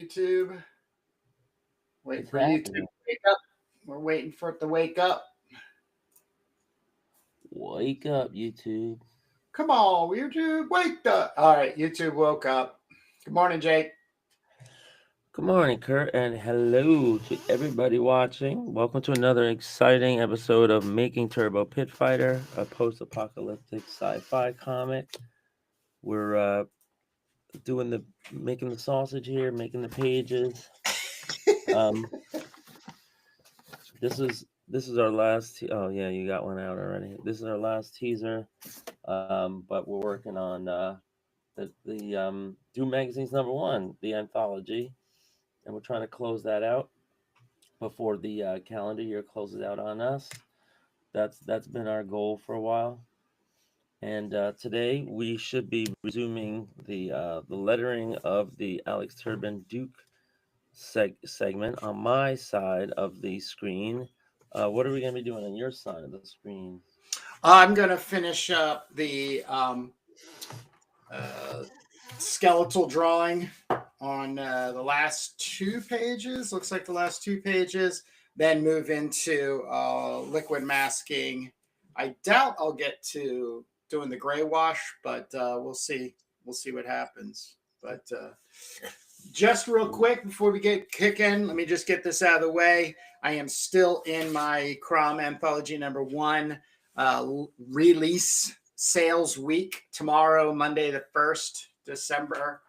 YouTube. Waiting It's for YouTube to happening. wake up. We're waiting for it to wake up. Wake up, YouTube. Come on, YouTube, wake up. All right, YouTube woke up. Good morning, Jake. Good morning, Kurt, and hello to everybody watching. Welcome to another exciting episode of Making Turbo Pit Fighter, a post-apocalyptic sci-fi comic. We're making the sausage here, making the pages. Um, this is our last. Oh yeah, you got one out already. This is our last teaser, but we're working on the Doom Magazine's #1, the anthology, and we're trying to close that out before the calendar year closes out on us. That's been our goal for a while. And today we should be resuming the lettering of the Alex Turbin Duke segment on my side of the screen. What are we going to be doing on your side of the screen? I'm going to finish up the uh, skeletal drawing on the last two pages. Looks like the last two pages. Then move into liquid masking. I doubt I'll get to doing the gray wash, but we'll see. We'll see what happens. But just real quick before we get kicking, let me just get this out of the way. I am still in my Crom Anthology #1 release sales week tomorrow, Monday the 1st, December.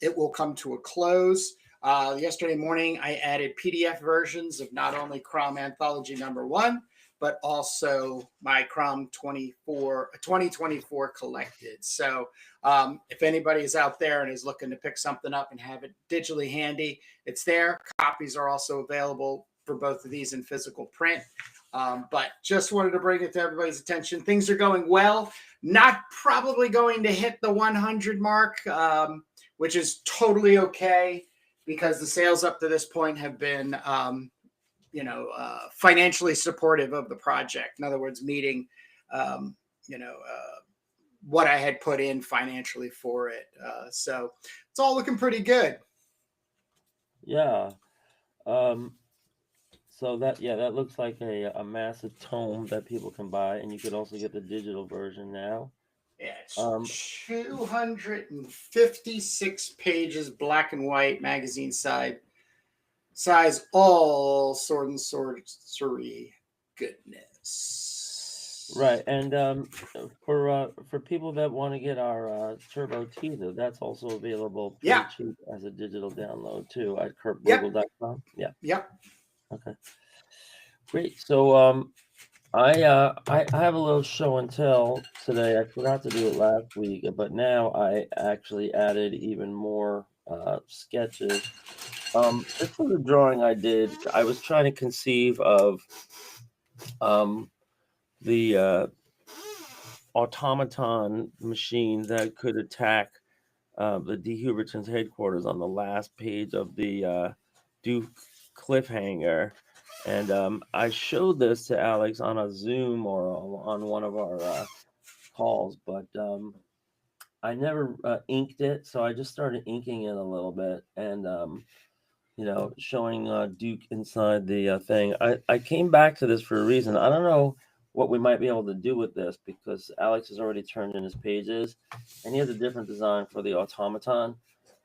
It will come to a close. Yesterday morning, I added PDF versions of not only Crom Anthology #1, but also my Crom 2024 collected. So if anybody is out there and is looking to pick something up and have it digitally handy, it's there. Copies are also available for both of these in physical print. But just wanted to bring it to everybody's attention. Things are going well. Not probably going to hit the 100 mark, which is totally okay because the sales up to this point have been financially supportive of the project. In other words, meeting, what I had put in financially for it. So it's all looking pretty good. Yeah. So that looks like a massive tome that people can buy, and you could also get the digital version now. Yeah, it's 256 pages, black and white, magazine size, all sword and sorcery goodness. Right, and for people that want to get our Turbo teaser, that's also available pretty cheap as a digital download too at kurtbrugel.com. Yeah. Yep. Okay. Great. So I have a little show and tell today. I forgot to do it last week, but now I actually added even more sketches. This was a drawing I did. I was trying to conceive of the automaton machine that could attack the D. Huberton's headquarters on the last page of the Duke cliffhanger. And I showed this to Alex on a Zoom or on one of our calls, but I never inked it, so I just started inking it a little bit and showing Duke inside the thing. I came back to this for a reason. I don't know what we might be able to do with this because Alex has already turned in his pages, and he has a different design for the automaton.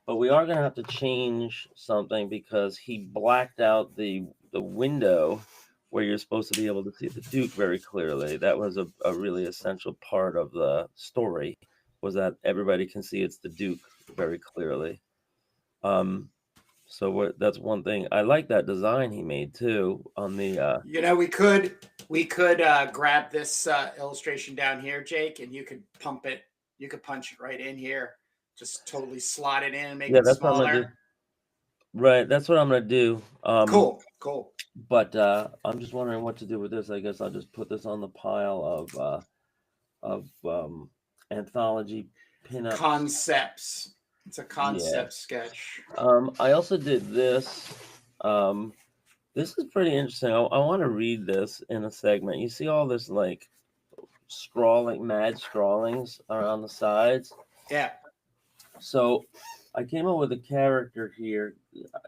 But we are going to have to change something because he blacked out the window where you're supposed to be able to see the Duke very clearly. That was a really essential part of the story, was that everybody can see it's the Duke very clearly. So that's one thing. I like that design he made too on the. We could grab this illustration down here, Jake, and you could pump it. You could punch it right in here. Just totally slot it in and make it that's smaller. What I'm gonna do. Right, that's what I'm gonna do. Cool. But I'm just wondering what to do with this. I guess I'll just put this on the pile of anthology pinups. Concepts. It's a concept sketch. I also did this. This is pretty interesting. I want to read this in a segment. You see all this like mad scrawlings around the sides. Yeah. So I came up with a character here.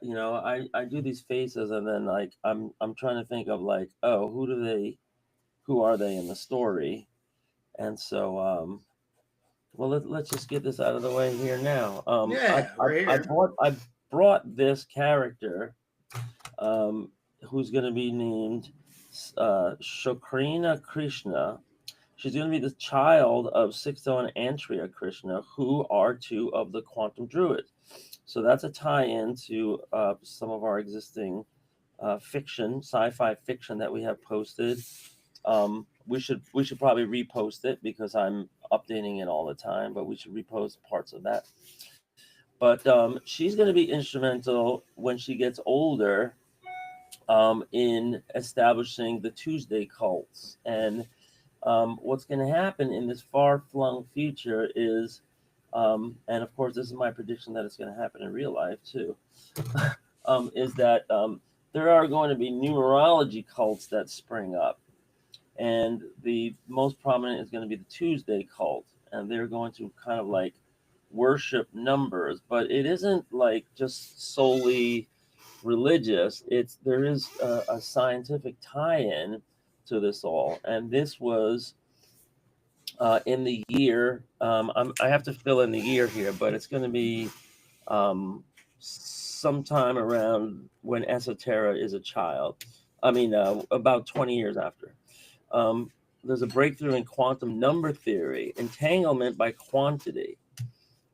You know, I do these faces, and then like I'm trying to think of like, oh, who are they in the story? And so well, let's just get this out of the way here now. Yeah, we're here. I brought this character, um, who's going to be named Shokrina Krishna. She's going to be the child of Sixto and Antria Krishna, who are two of the quantum druids. So that's a tie-in to some of our existing fiction, sci-fi fiction that we have posted. We should probably repost it because I'm updating it all the time, but we should repost parts of that. But she's going to be instrumental when she gets older, in establishing the Tuesday cults. And what's going to happen in this far-flung future is, and of course, this is my prediction that it's going to happen in real life too, is that there are going to be numerology cults that spring up. And the most prominent is going to be the Tuesday cult. And they're going to kind of like worship numbers, but it isn't like just solely religious. There is a scientific tie-in to this all, and this was in the year. I have to fill in the year here, but it's going to be sometime around when Esoterra is a child. I mean, about 20 years after. Um, there's a breakthrough in quantum number theory, entanglement by quantity,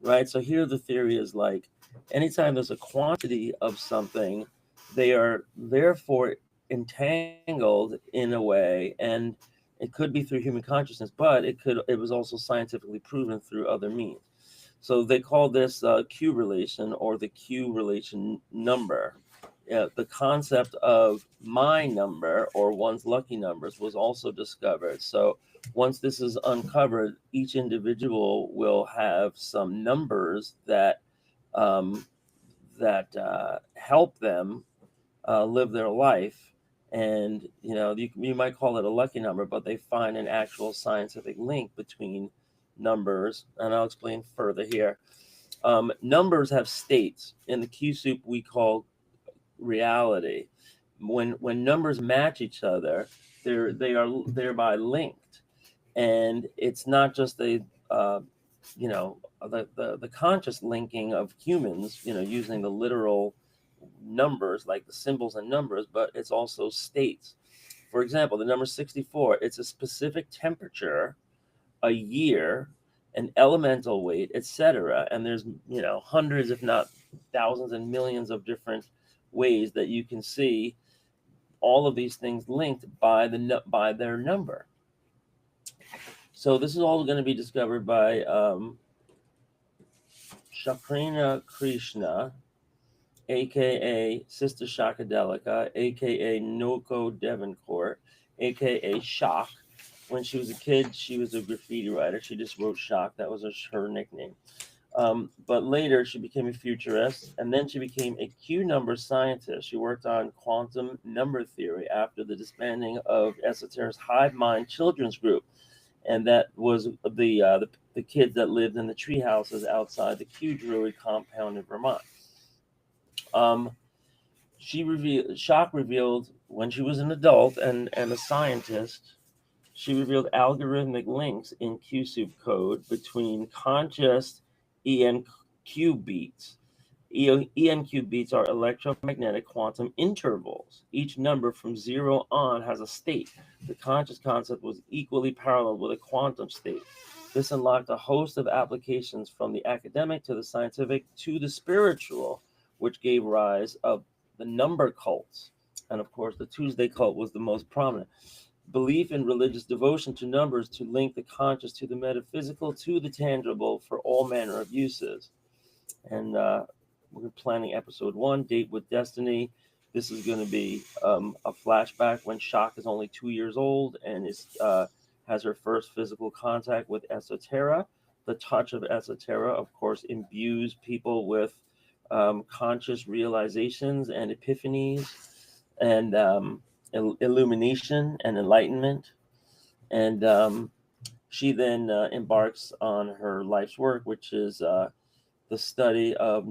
right? So here the theory is like, anytime there's a quantity of something, they are therefore entangled in a way, and it could be through human consciousness, but it was also scientifically proven through other means. So they call this Q relation, or the Q relation number. The concept of my number, or one's lucky numbers, was also discovered. So once this is uncovered, each individual will have some numbers that help them live their life. And you might call it a lucky number, but they find an actual scientific link between numbers, and I'll explain further here. Numbers have states. In the Q soup, we call reality. When numbers match each other, they are thereby linked, and it's not just the conscious linking of humans, using the literal numbers like the symbols and numbers, but it's also states. For example, the number 64, it's a specific temperature, a year, an elemental weight, etc. And there's hundreds, if not thousands and millions of different ways that you can see all of these things linked by their number. So this is all going to be discovered by Shakrina Krishna, aka Sister Shakadelica, aka Noko Devancourt, aka Shock. When she was a kid, she was a graffiti writer. She just wrote Shock. That was her nickname. But later, she became a futurist, and then she became a Q number scientist. She worked on quantum number theory after the disbanding of Esoterra's Hive Mind Children's Group, and that was the kids that lived in the tree houses outside the Q Druid compound in Vermont. Shock revealed, when she was an adult and a scientist, she revealed algorithmic links in QSoup code between conscious EMQ beats. EMQ beats are electromagnetic quantum intervals. Each number from 0 on has a state. The conscious concept was equally parallel with a quantum state. This unlocked a host of applications from the academic to the scientific to the spiritual, which gave rise of the number cults. And of course, the Tuesday cult was the most prominent. Belief in religious devotion to numbers to link the conscious to the metaphysical to the tangible for all manner of uses. And we're planning episode 1, Date with Destiny. This is going to be a flashback when Shock is only 2 years old and has her first physical contact with Esoterra. The touch of Esoterra, of course, imbues people with conscious realizations and epiphanies and illumination and enlightenment. And she then embarks on her life's work, which is the study of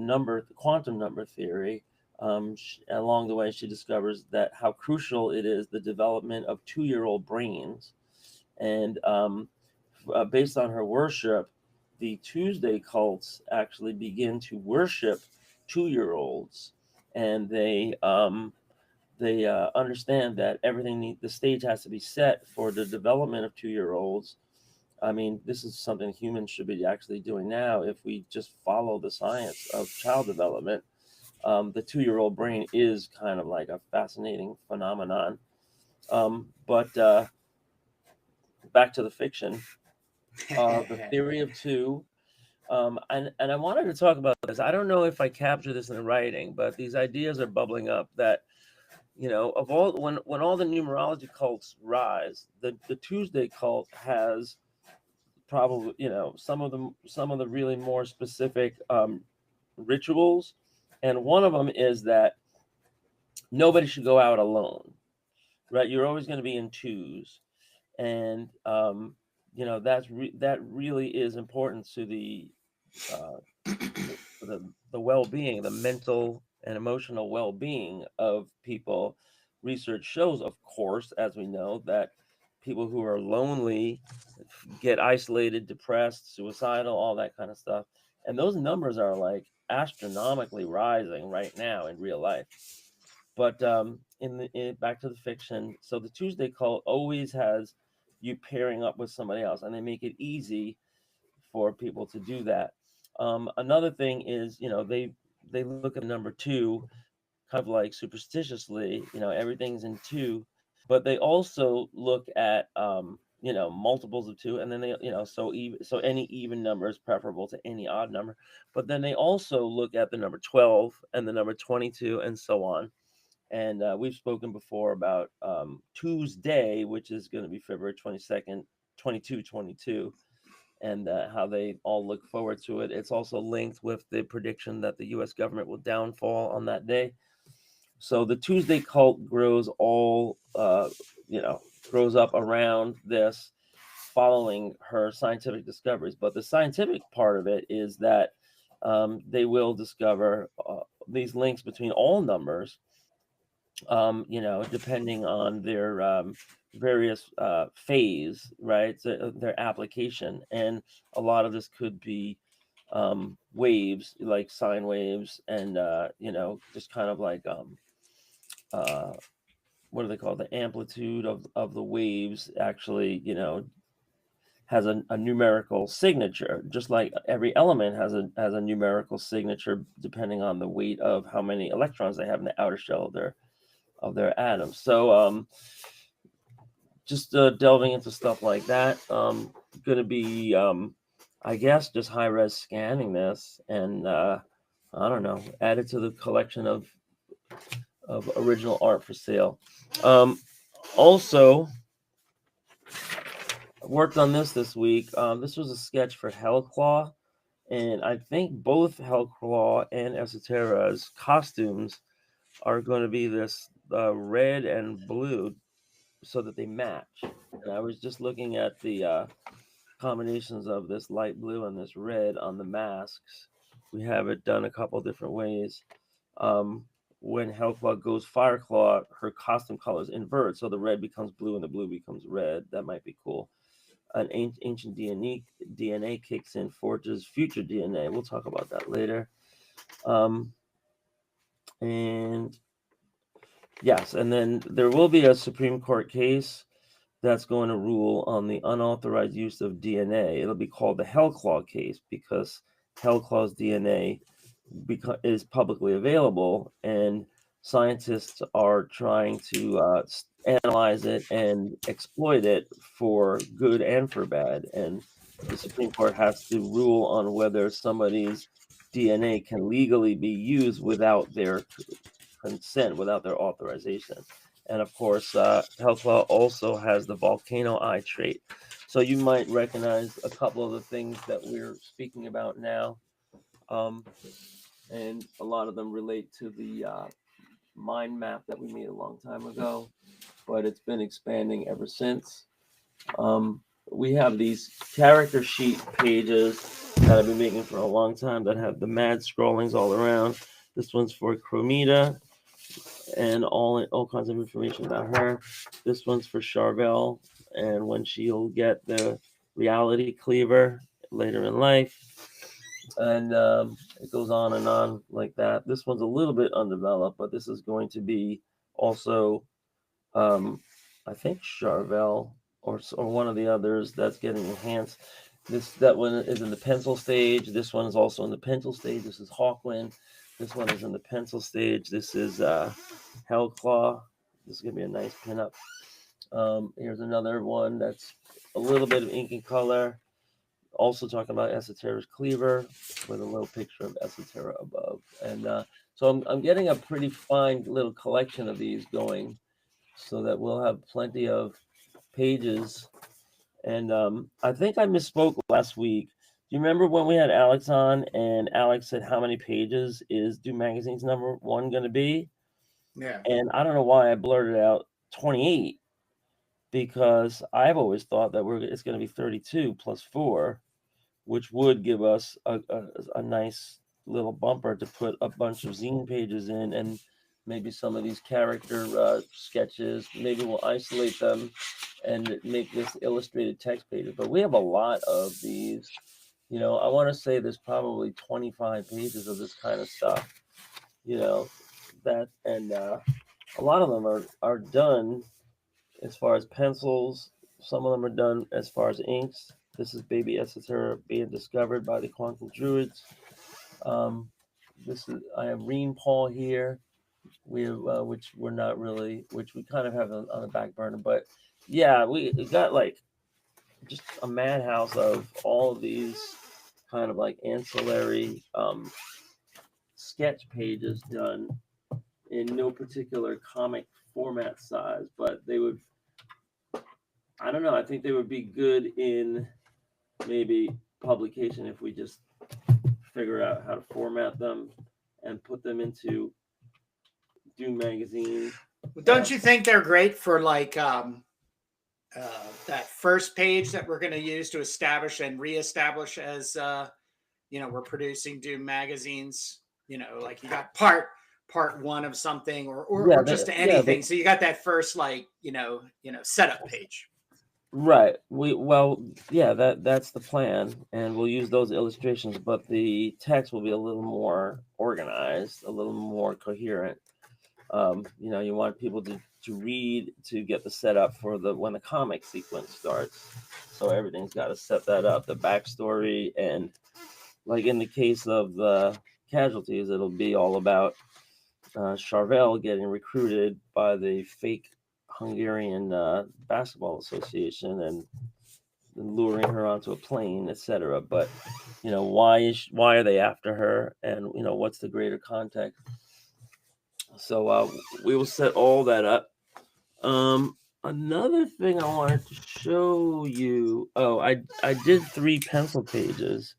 quantum number theory. Along the way, she discovers that how crucial it is the development of 2-year-old brains, and based on her worship, the Tuesday cults actually begin to worship 2-year-olds, and they understand that the stage has to be set for the development of 2-year-olds. I mean, this is something humans should be actually doing now if we just follow the science of child development. The 2-year-old brain is kind of like a fascinating phenomenon. But back to the fiction, the theory of two. And I wanted to talk about this. I don't know if I capture this in writing, but these ideas are bubbling up that, of all when all the numerology cults rise, the Tuesday cult has probably, some of the really more specific rituals, and one of them is that nobody should go out alone, right? You're always going to be in twos, and that really is important to uh, the well-being, the mental and emotional well-being of people. Research shows, of course, as we know, that people who are lonely get isolated, depressed, suicidal, all that kind of stuff. And those numbers are like astronomically rising right now in real life. But back to the fiction, so the Tuesday cult always has you pairing up with somebody else, and they make it easy for people to do that. Another thing is, they look at the number two kind of like superstitiously, everything's in two, but they also look at multiples of two, and then they, so any even number is preferable to any odd number. But then they also look at the number 12 and the number 22 and so on. And we've spoken before about Tuesday, which is going to be February 22nd, 2222, and how they all look forward to it. It's also linked with the prediction that the U.S. government will downfall on that day. So the Tuesday cult grows up around this, following her scientific discoveries. But the scientific part of it is that they will discover these links between all numbers, depending on their various phase, right? So their application. And a lot of this could be waves, like sine waves, and, just kind of like, uh, what do they call the amplitude of the waves actually, has a numerical signature, just like every element has a numerical signature depending on the weight of how many electrons they have in the outer shell of their atoms. So just delving into stuff like that. Going to be, I guess, just high res scanning this, and I don't know, add it to the collection of original art for sale. Also, worked on this week. This was a sketch for Hellclaw, and I think both Hellclaw and Esoterra's costumes are going to be this red and blue, so that they match. And I was just looking at the combinations of this light blue and this red on the masks. We have it done a couple different ways. When Hellclaw goes Fireclaw, her costume colors invert, so the red becomes blue and the blue becomes red. That might be cool. An ancient DNA kicks in, forges future DNA. We'll talk about that later. And yes, and then there will be a Supreme Court case that's going to rule on the unauthorized use of DNA. It'll be called the Hellclaw case because Hellclaw's DNA is publicly available, and scientists are trying to analyze it and exploit it for good and for bad. And the Supreme Court has to rule on whether somebody's DNA can legally be used without their consent, without their authorization. And of course, Hellclaw also has the volcano eye trait. So you might recognize a couple of the things that we're speaking about now. And a lot of them relate to the mind map that we made a long time ago, but it's been expanding ever since. we have these character sheet pages that I've been making for a long time that have the mad scrollings all around. This one's for Cromita and all kinds of information about her. This one's for Charvel and when she'll get the reality cleaver later in life. And it goes on and on like that. This one's a little bit undeveloped, but this is going to be also, I think Charvel or one of the others that's getting enhanced. That one is in the pencil stage. This one is also in the pencil stage. This is Hawkwind. This one is in the pencil stage. This is Hellclaw. This is gonna be a nice pinup. Here's another one that's a little bit of ink and color. Also talking about Esoterra's cleaver with a little picture of Esoterra above. And so I'm getting a pretty fine little collection of these going so that we'll have plenty of pages. And I think I misspoke last week. Do you remember when we had Alex on and Alex said, how many pages is Do Magazine's number 1 going to be? Yeah. And I don't know why I blurted out 28 because I've always thought that it's going to be 32 plus 4, which would give us a nice little bumper to put a bunch of zine pages in and maybe some of these character sketches. Maybe we'll isolate them and make this illustrated text pages. But we have a lot of these. You know, I want to say there's probably 25 pages of this kind of stuff. You know, that and a lot of them are done as far as pencils. Some of them are done as far as inks. This is Baby Esoterra being discovered by the Quantum Druids. I have Reen Paul here. We have which we're not really, which we kind of have on the back burner, but yeah, we got like just a madhouse of all of these kind of like ancillary sketch pages done in no particular comic format size, but they would, I don't know, I think they would be good in maybe publication if we just figure out how to format them and put them into Doom magazine. Don't you think they're great for like that first page that we're going to use to establish and reestablish as we're producing Doom magazines? You know, like you got part 1 of something or just anything. So you got that first setup page. Right. That's the plan, and we'll use those illustrations, but the text will be a little more organized, a little more coherent. You want people to read to get the setup for when the comic sequence starts. So everything's got to set that up, the backstory, and like in the case of the casualties, it'll be all about Charvel getting recruited by the fake Hungarian basketball association and luring her onto a plane, etc. But why are they after her, and what's the greater context? So we will set all that up. Another thing I wanted to show you. Oh, I did 3 pencil pages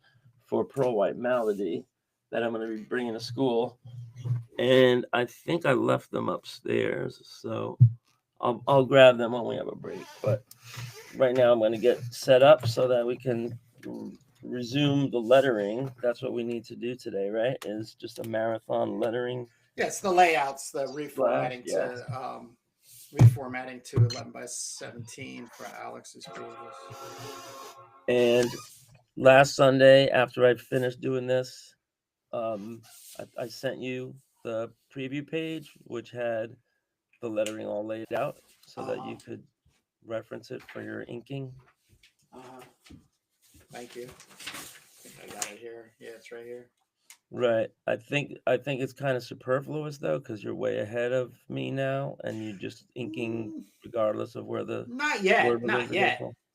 for Pearl White Malady that I'm going to be bringing to school, and I think I left them upstairs. So I'll grab them when we have a break. But right now I'm going to get set up so that we can resume the lettering. That's what we need to do today, right? Is just a marathon lettering. Yes, the layouts, the reformatting to 11:17 for Alex's pages. And last Sunday, after I finished doing this, I sent you the preview page, which had the lettering all laid out so that you could reference it for your inking. Thank you. I think I got it here. Yeah, it's right here. Right. I think it's kind of superfluous though, because you're way ahead of me now, and you're just inking regardless of where the not yet.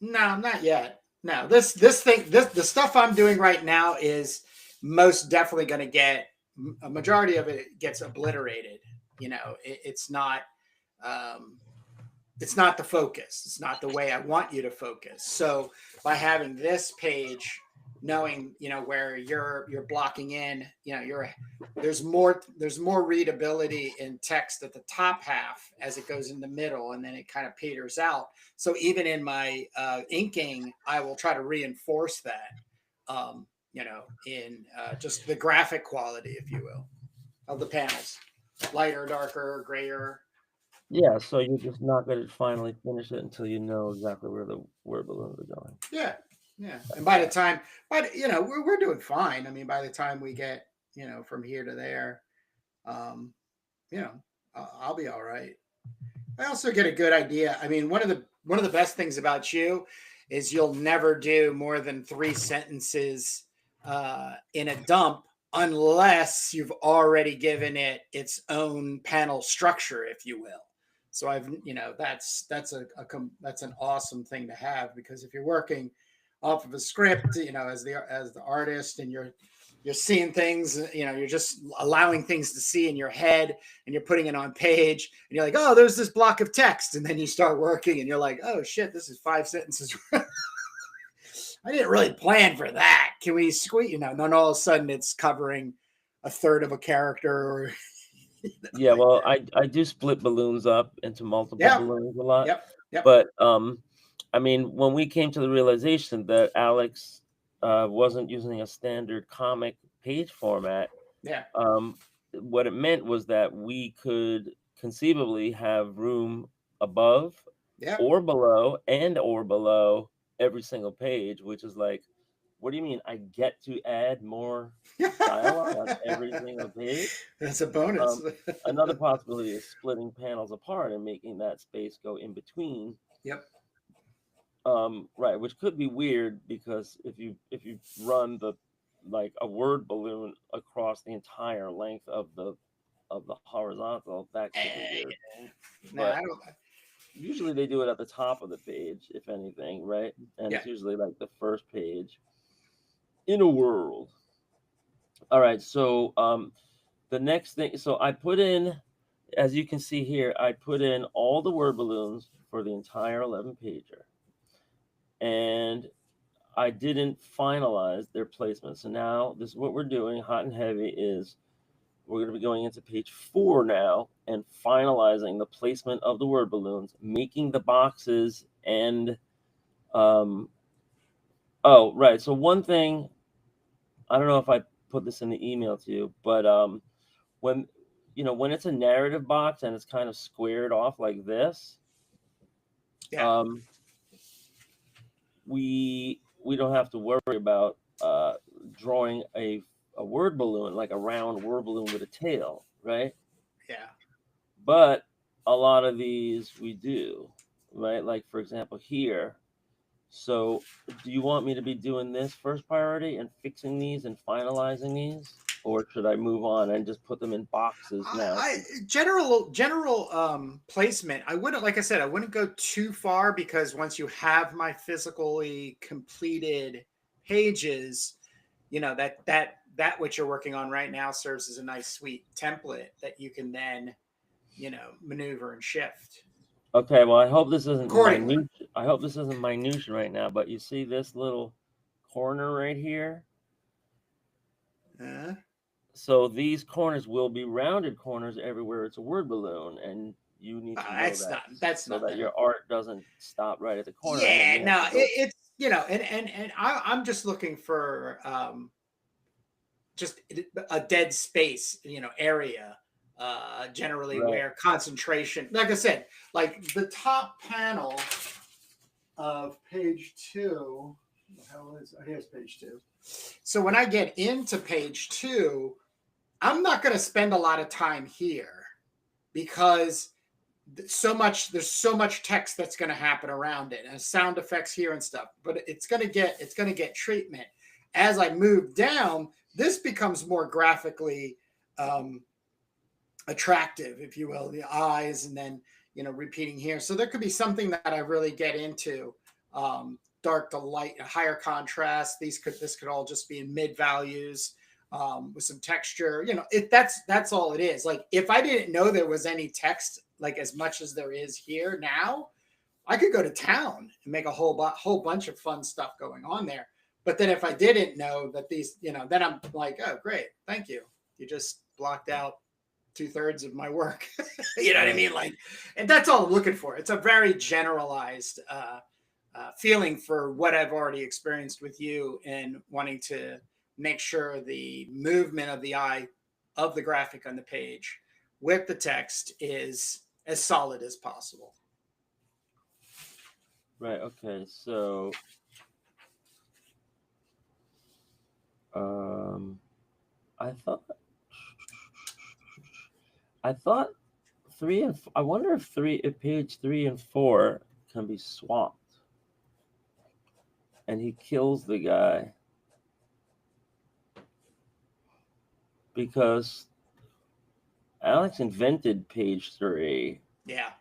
No, not yet. No, the stuff I'm doing right now is most definitely going to get a majority of it gets obliterated. It's not the focus. It's not the way I want you to focus. So by having this page knowing, where you're blocking in, there's more readability in text at the top half as it goes in the middle, and then it kind of peters out. So even in my inking, I will try to reinforce that, in just the graphic quality, if you will, of the panels, lighter, darker, grayer. Yeah, so you're just not going to finally finish it until you know exactly where the word balloons are going. Yeah, yeah. And by the time, we're doing fine. I mean, by the time we get, from here to there, um, I'll be all right. I also get a good idea. I mean, one of the best things about you is you'll never do more than 3 sentences in a dump unless you've already given it its own panel structure, if you will. So that's an awesome thing to have, because if you're working off of a script, as the artist, and you're seeing things, you're just allowing things to see in your head, and you're putting it on page, and you're like, oh, there's this block of text, and then you start working, and you're like, oh shit, this is 5 sentences. I didn't really plan for that. Can we squeeze? And then all of a sudden it's covering a third of a character, or Yeah, well, I do split balloons up into multiple balloons a lot. Yep. But I mean, when we came to the realization that Alex wasn't using a standard comic page format, what it meant was that we could conceivably have room above or below every single page, which is like, what do you mean? I get to add more dialogue on every single page? That's a bonus. Another possibility is splitting panels apart and making that space go in between. Yep. Right, which could be weird, because if you run a word balloon across the entire length of the horizontal, that could be weird. But usually they do it at the top of the page, if anything, right? And it's usually like the first page in a world. All right, so the next thing, so I put in, as you can see here, I put in all the word balloons for the entire 11-pager, and I didn't finalize their placement. So now this is what we're doing, hot and heavy, is we're going to be going into page 4 now and finalizing the placement of the word balloons, making the boxes, and oh, right. So one thing, I don't know if I put this in the email to you, but when it's a narrative box and it's kind of squared off like this, we don't have to worry about drawing a word balloon, like a round word balloon with a tail, right? Yeah. But a lot of these we do, right? Like, for example, here. So do you want me to be doing this first priority and fixing these and finalizing these? Or should I move on and just put them in boxes now? General placement, I wouldn't, like I said, I wouldn't go too far, because once you have my physically completed pages, that which you're working on right now serves as a nice, sweet template that you can then, maneuver and shift. Okay, well, I hope this isn't minute. I hope this isn't minutia right now, but you see this little corner right here? So these corners will be rounded corners everywhere it's a word balloon, and you need to know that your art doesn't stop right at the corner. Yeah, no, it's and I'm just looking for just a dead space, area, generally, right, where concentration, like I said, like the top panel of page 2. What the hell is, here's page 2. So when I get into page 2, I'm not going to spend a lot of time here, because there's so much text that's going to happen around it, and sound effects here and stuff, but it's going to get treatment. As I move down, this becomes more graphically attractive, if you will, the eyes, and then repeating here. So there could be something that I really get into, dark to light, higher contrast. This could all just be in mid values, with some texture. That's all it is. Like, if I didn't know there was any text, like as much as there is here now, I could go to town and make a whole bunch of fun stuff going on there. But then if I didn't know that these, then I'm like, oh, great, thank you. You just blocked out 2/3 of my work. You know what I mean? Like, and that's all I'm looking for. It's a very generalized feeling for what I've already experienced with you and wanting to make sure the movement of the eye of the graphic on the page with the text is as solid as possible. Right. Okay. So, I thought I wonder if page 3 and 4 can be swapped, and he kills the guy because Alex invented page 3. Yeah.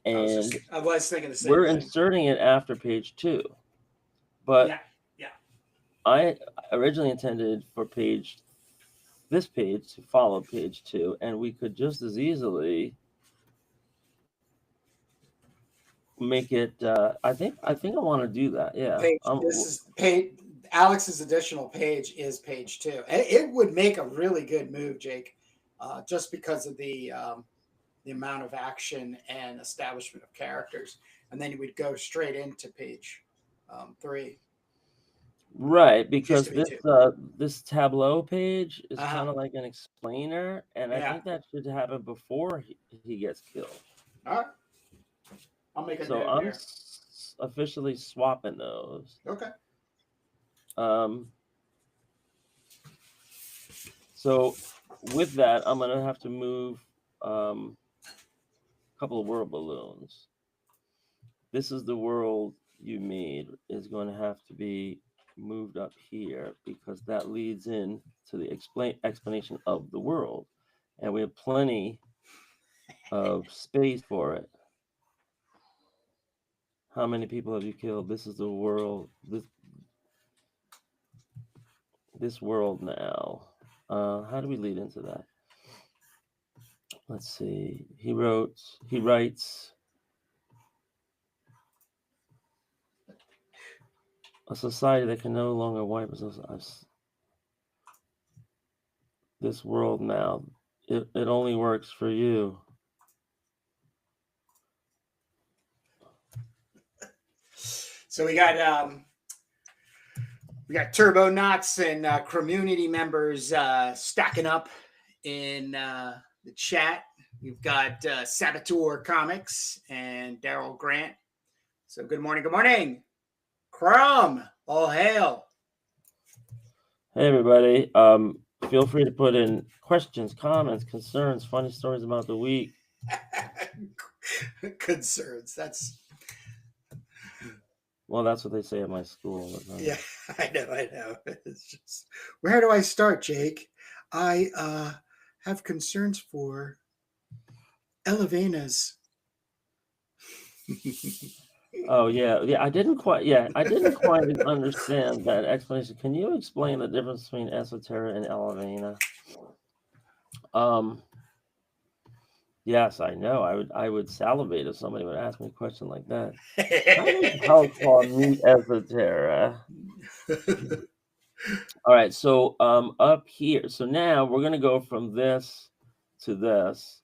And I was thinking the same we're thing. inserting it after page 2. But yeah. I originally intended for this page to follow page 2, and we could just as easily make it. I think I want to do that. Yeah. This is page. Alex's additional page is page 2. It would make a really good move, Jake, just because of the amount of action and establishment of characters, and then you would go straight into page 3. Right, because this tableau page is kind of like an explainer, and I think that should happen before he gets killed. All right. I'll make a so note I'm here. Officially swapping those. Okay. So with that, I'm gonna have to move a couple of word balloons. This is the world you made is going to have to be moved up here because that leads in to the explanation of the world, and we have plenty of space for it. How many people have you killed? This is the world. This world now. How do we lead into that? Let's see. He writes. A society that can no longer wipe us. This world now, it only works for you. So we got Turbo Knots and community members stacking up in the chat. We've got Saboteur Comics and Daryl Grant. So good morning. Good morning. Crumb. All hail. Hey, everybody. Feel free to put in questions, comments, concerns, funny stories about the week. Concerns. Well, that's what they say at my school. Yeah, I know. It's just, where do I start, Jake? I have concerns for Elevena's. Oh yeah. I didn't quite understand that explanation. Can you explain the difference between esoteric and Elevena? Yes, I know. I would salivate if somebody would ask me a question like that. How does Hellclaw meet esoteric? All right, so up here. So now we're gonna go from this to this.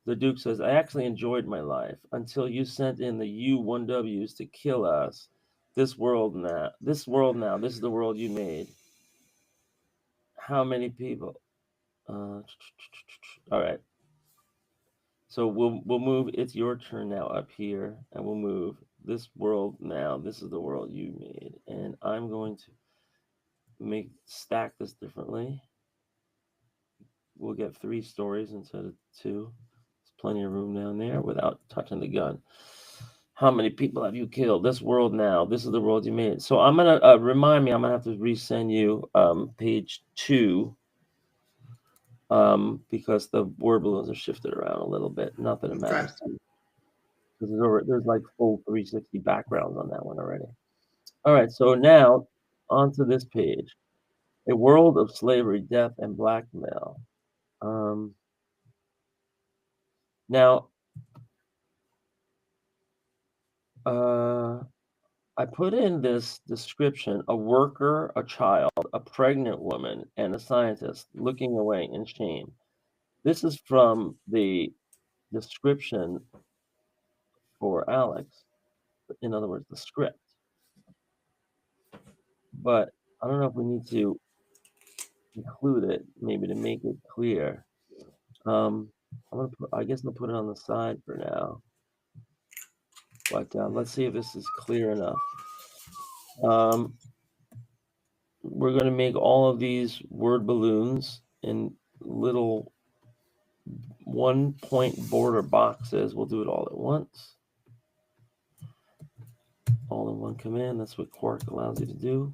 The Duke says, I actually enjoyed my life until you sent in the U-1Ws to kill us. This world now, this is the world you made. How many people? All right. So we'll move. It's your turn now up here, and we'll move this world now. This is the world you made, and I'm going to stack this differently. We'll get 3 stories instead of 2. There's plenty of room down there without touching the gun. How many people have you killed? This world now. This is the world you made. So I'm gonna remind me. I'm gonna have to resend you page 2. Because the word balloons are shifted around a little bit. Not that it matters to you. Because there's like full 360 backgrounds on that one already. All right, so now onto this page. A world of slavery, death, and blackmail. Now, I put in this description: a worker, a child, a pregnant woman, and a scientist looking away in shame. This is from the description for Alex, in other words, the script. But I don't know if we need to include it, maybe to make it clear. I guess I'll put it on the side for now. But let's see if this is clear enough. We're going to make all of these word balloons in little 1-point border boxes. We'll do it all at once. All in one command. That's what Quark allows you to do.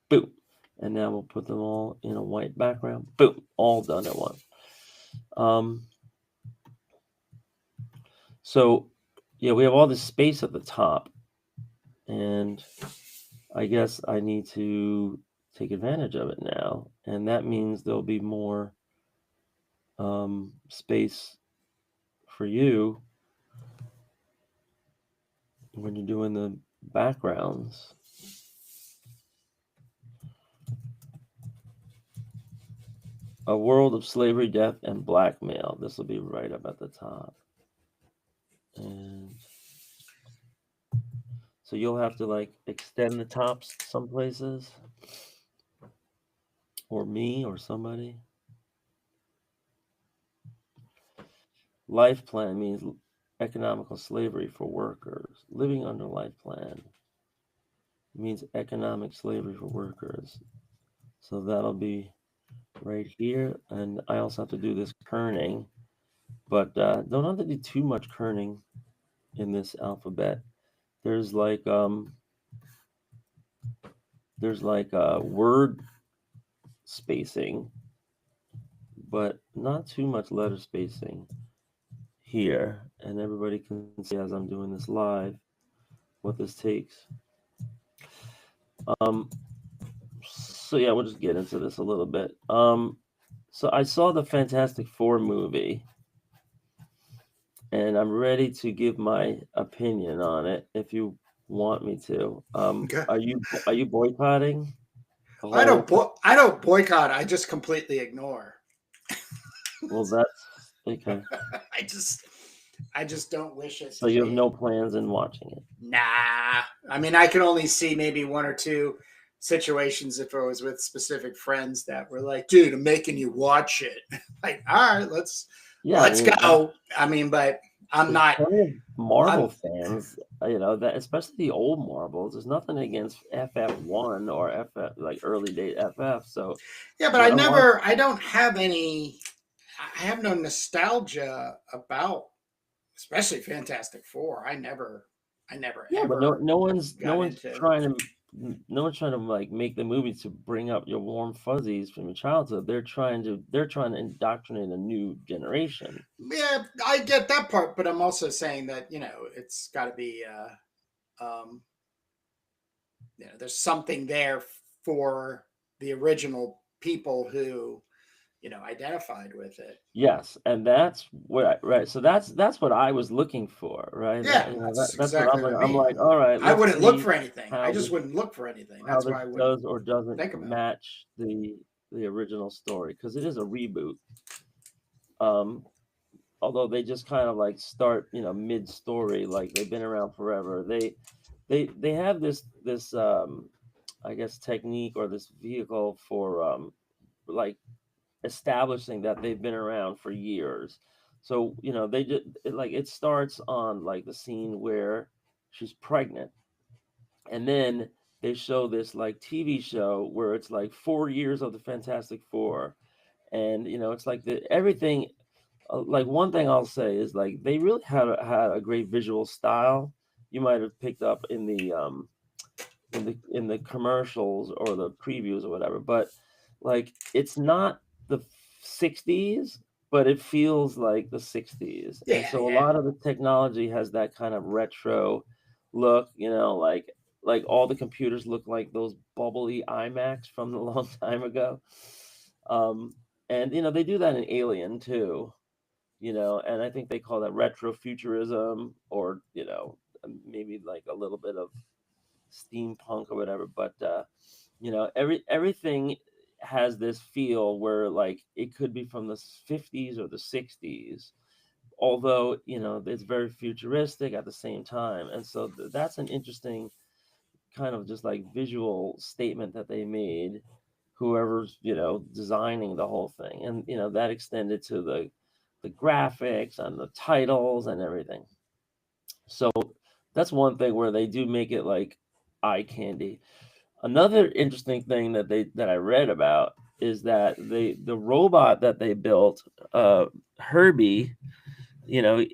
Boom. And now we'll put them all in a white background. Boom. All done at once. So, yeah, we have all this space at the top. And I guess I need to take advantage of it now. And that means there'll be more space for you when you're doing the backgrounds. A world of slavery, death, and blackmail. This will be right up at the top. And so you'll have to like extend the tops some places, or me or somebody. Life plan means economical slavery for workers. Living under life plan means economic slavery for workers. So that'll be right here. And I also have to do this kerning, but don't have to do too much kerning in this alphabet. There's like word spacing, but not too much letter spacing here. And everybody can see as I'm doing this live what this takes. So yeah, we'll just get into this a little bit. So I saw the Fantastic Four movie, and I'm ready to give my opinion on it if you want me to. Okay. Are you boycotting? I don't boycott. I just completely ignore. Well, that's okay. I just don't wish it. So you have no plans in watching it? Nah. I mean, I could only see maybe one or two situations if I was with specific friends that were like, "Dude, I'm making you watch it." Like, all right, let's go. I mean, but I'm not. Marvel fans, that especially the old Marvels. There's nothing against FF1 or FF like early date FF. So yeah, but I don't have any. I have no nostalgia about, especially Fantastic Four. I never. Yeah, but no one's trying to like make the movie to bring up your warm fuzzies from your childhood. They're trying to indoctrinate a new generation. Yeah, I get that part, but I'm also saying that it's got to be there's something there for the original people who identified with it. Yes, and that's what right. So that's what I was looking for, right? Yeah, that's exactly what I'm like. All right, I wouldn't look for anything. I just wouldn't look for anything. That's why I does or doesn't match the original story, because it is a reboot. Although they just kind of like start mid story, like they've been around forever. They have this I guess technique or this vehicle for like establishing that they've been around for years. So they just it starts on like the scene where she's pregnant, and then they show this like TV show where it's like 4 years of the Fantastic Four, and it's like everything. Like one thing I'll say is like they really had a great visual style. You might have picked up in the commercials or the previews or whatever, but like it's not the 60s, but it feels like the 60s. Yeah, and so a lot of the technology has that kind of retro look, like all the computers look like those bubbly iMacs from a long time ago. And they do that in Alien too, and I think they call that retrofuturism, or maybe like a little bit of steampunk or whatever. But everything has this feel where like it could be from the 50s or the 60s, although it's very futuristic at the same time. And so that's an interesting kind of just like visual statement that they made, whoever's designing the whole thing. And that extended to the graphics and the titles and everything. So that's one thing where they do make it like eye candy. Another interesting thing that I read about is that the robot that they built, Herbie, you know,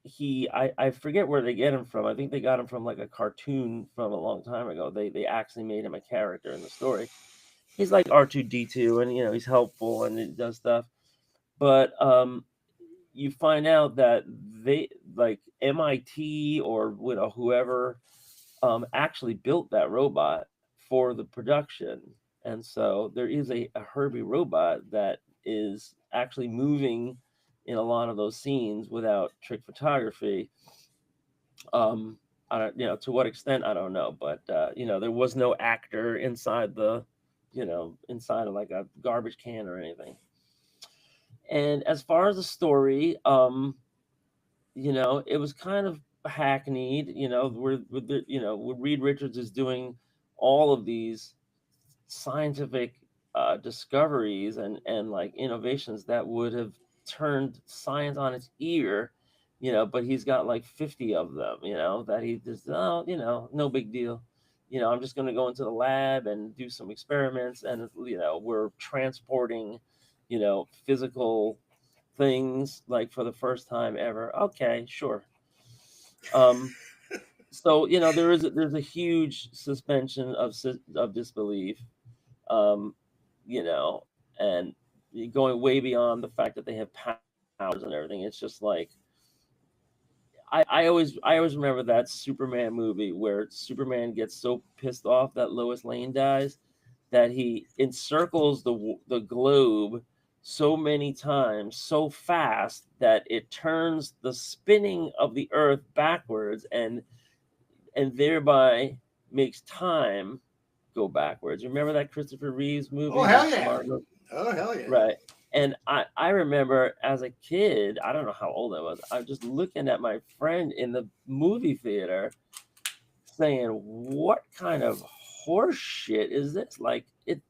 I forget where they get him from. I think they got him from like a cartoon from a long time ago. They actually made him a character in the story. He's like R2D2, and he's helpful and he does stuff. But you find out that they like MIT or whoever actually built that robot for the production. And so there is a Herbie robot that is actually moving in a lot of those scenes without trick photography. I don't, to what extent, I don't know, but there was no actor inside inside of like a garbage can or anything. And as far as the story, it was kind of hackneyed. Where Reed Richards is doing all of these scientific discoveries and like innovations that would have turned science on its ear, but he's got like 50 of them, that he just, no big deal. I'm just going to go into the lab and do some experiments, and we're transporting physical things like for the first time ever. Okay, sure. So there's a huge suspension of disbelief, um, and going way beyond the fact that they have powers and everything. It's just like I always remember that Superman movie where Superman gets so pissed off that Lois Lane dies that he encircles the globe so many times so fast that it turns the spinning of the earth backwards and thereby makes time go backwards. Remember that Christopher Reeves movie? Oh hell yeah! Oh hell yeah! Right. And I remember as a kid, I don't know how old I was just looking at my friend in the movie theater saying, what kind of horse shit is this? Like it's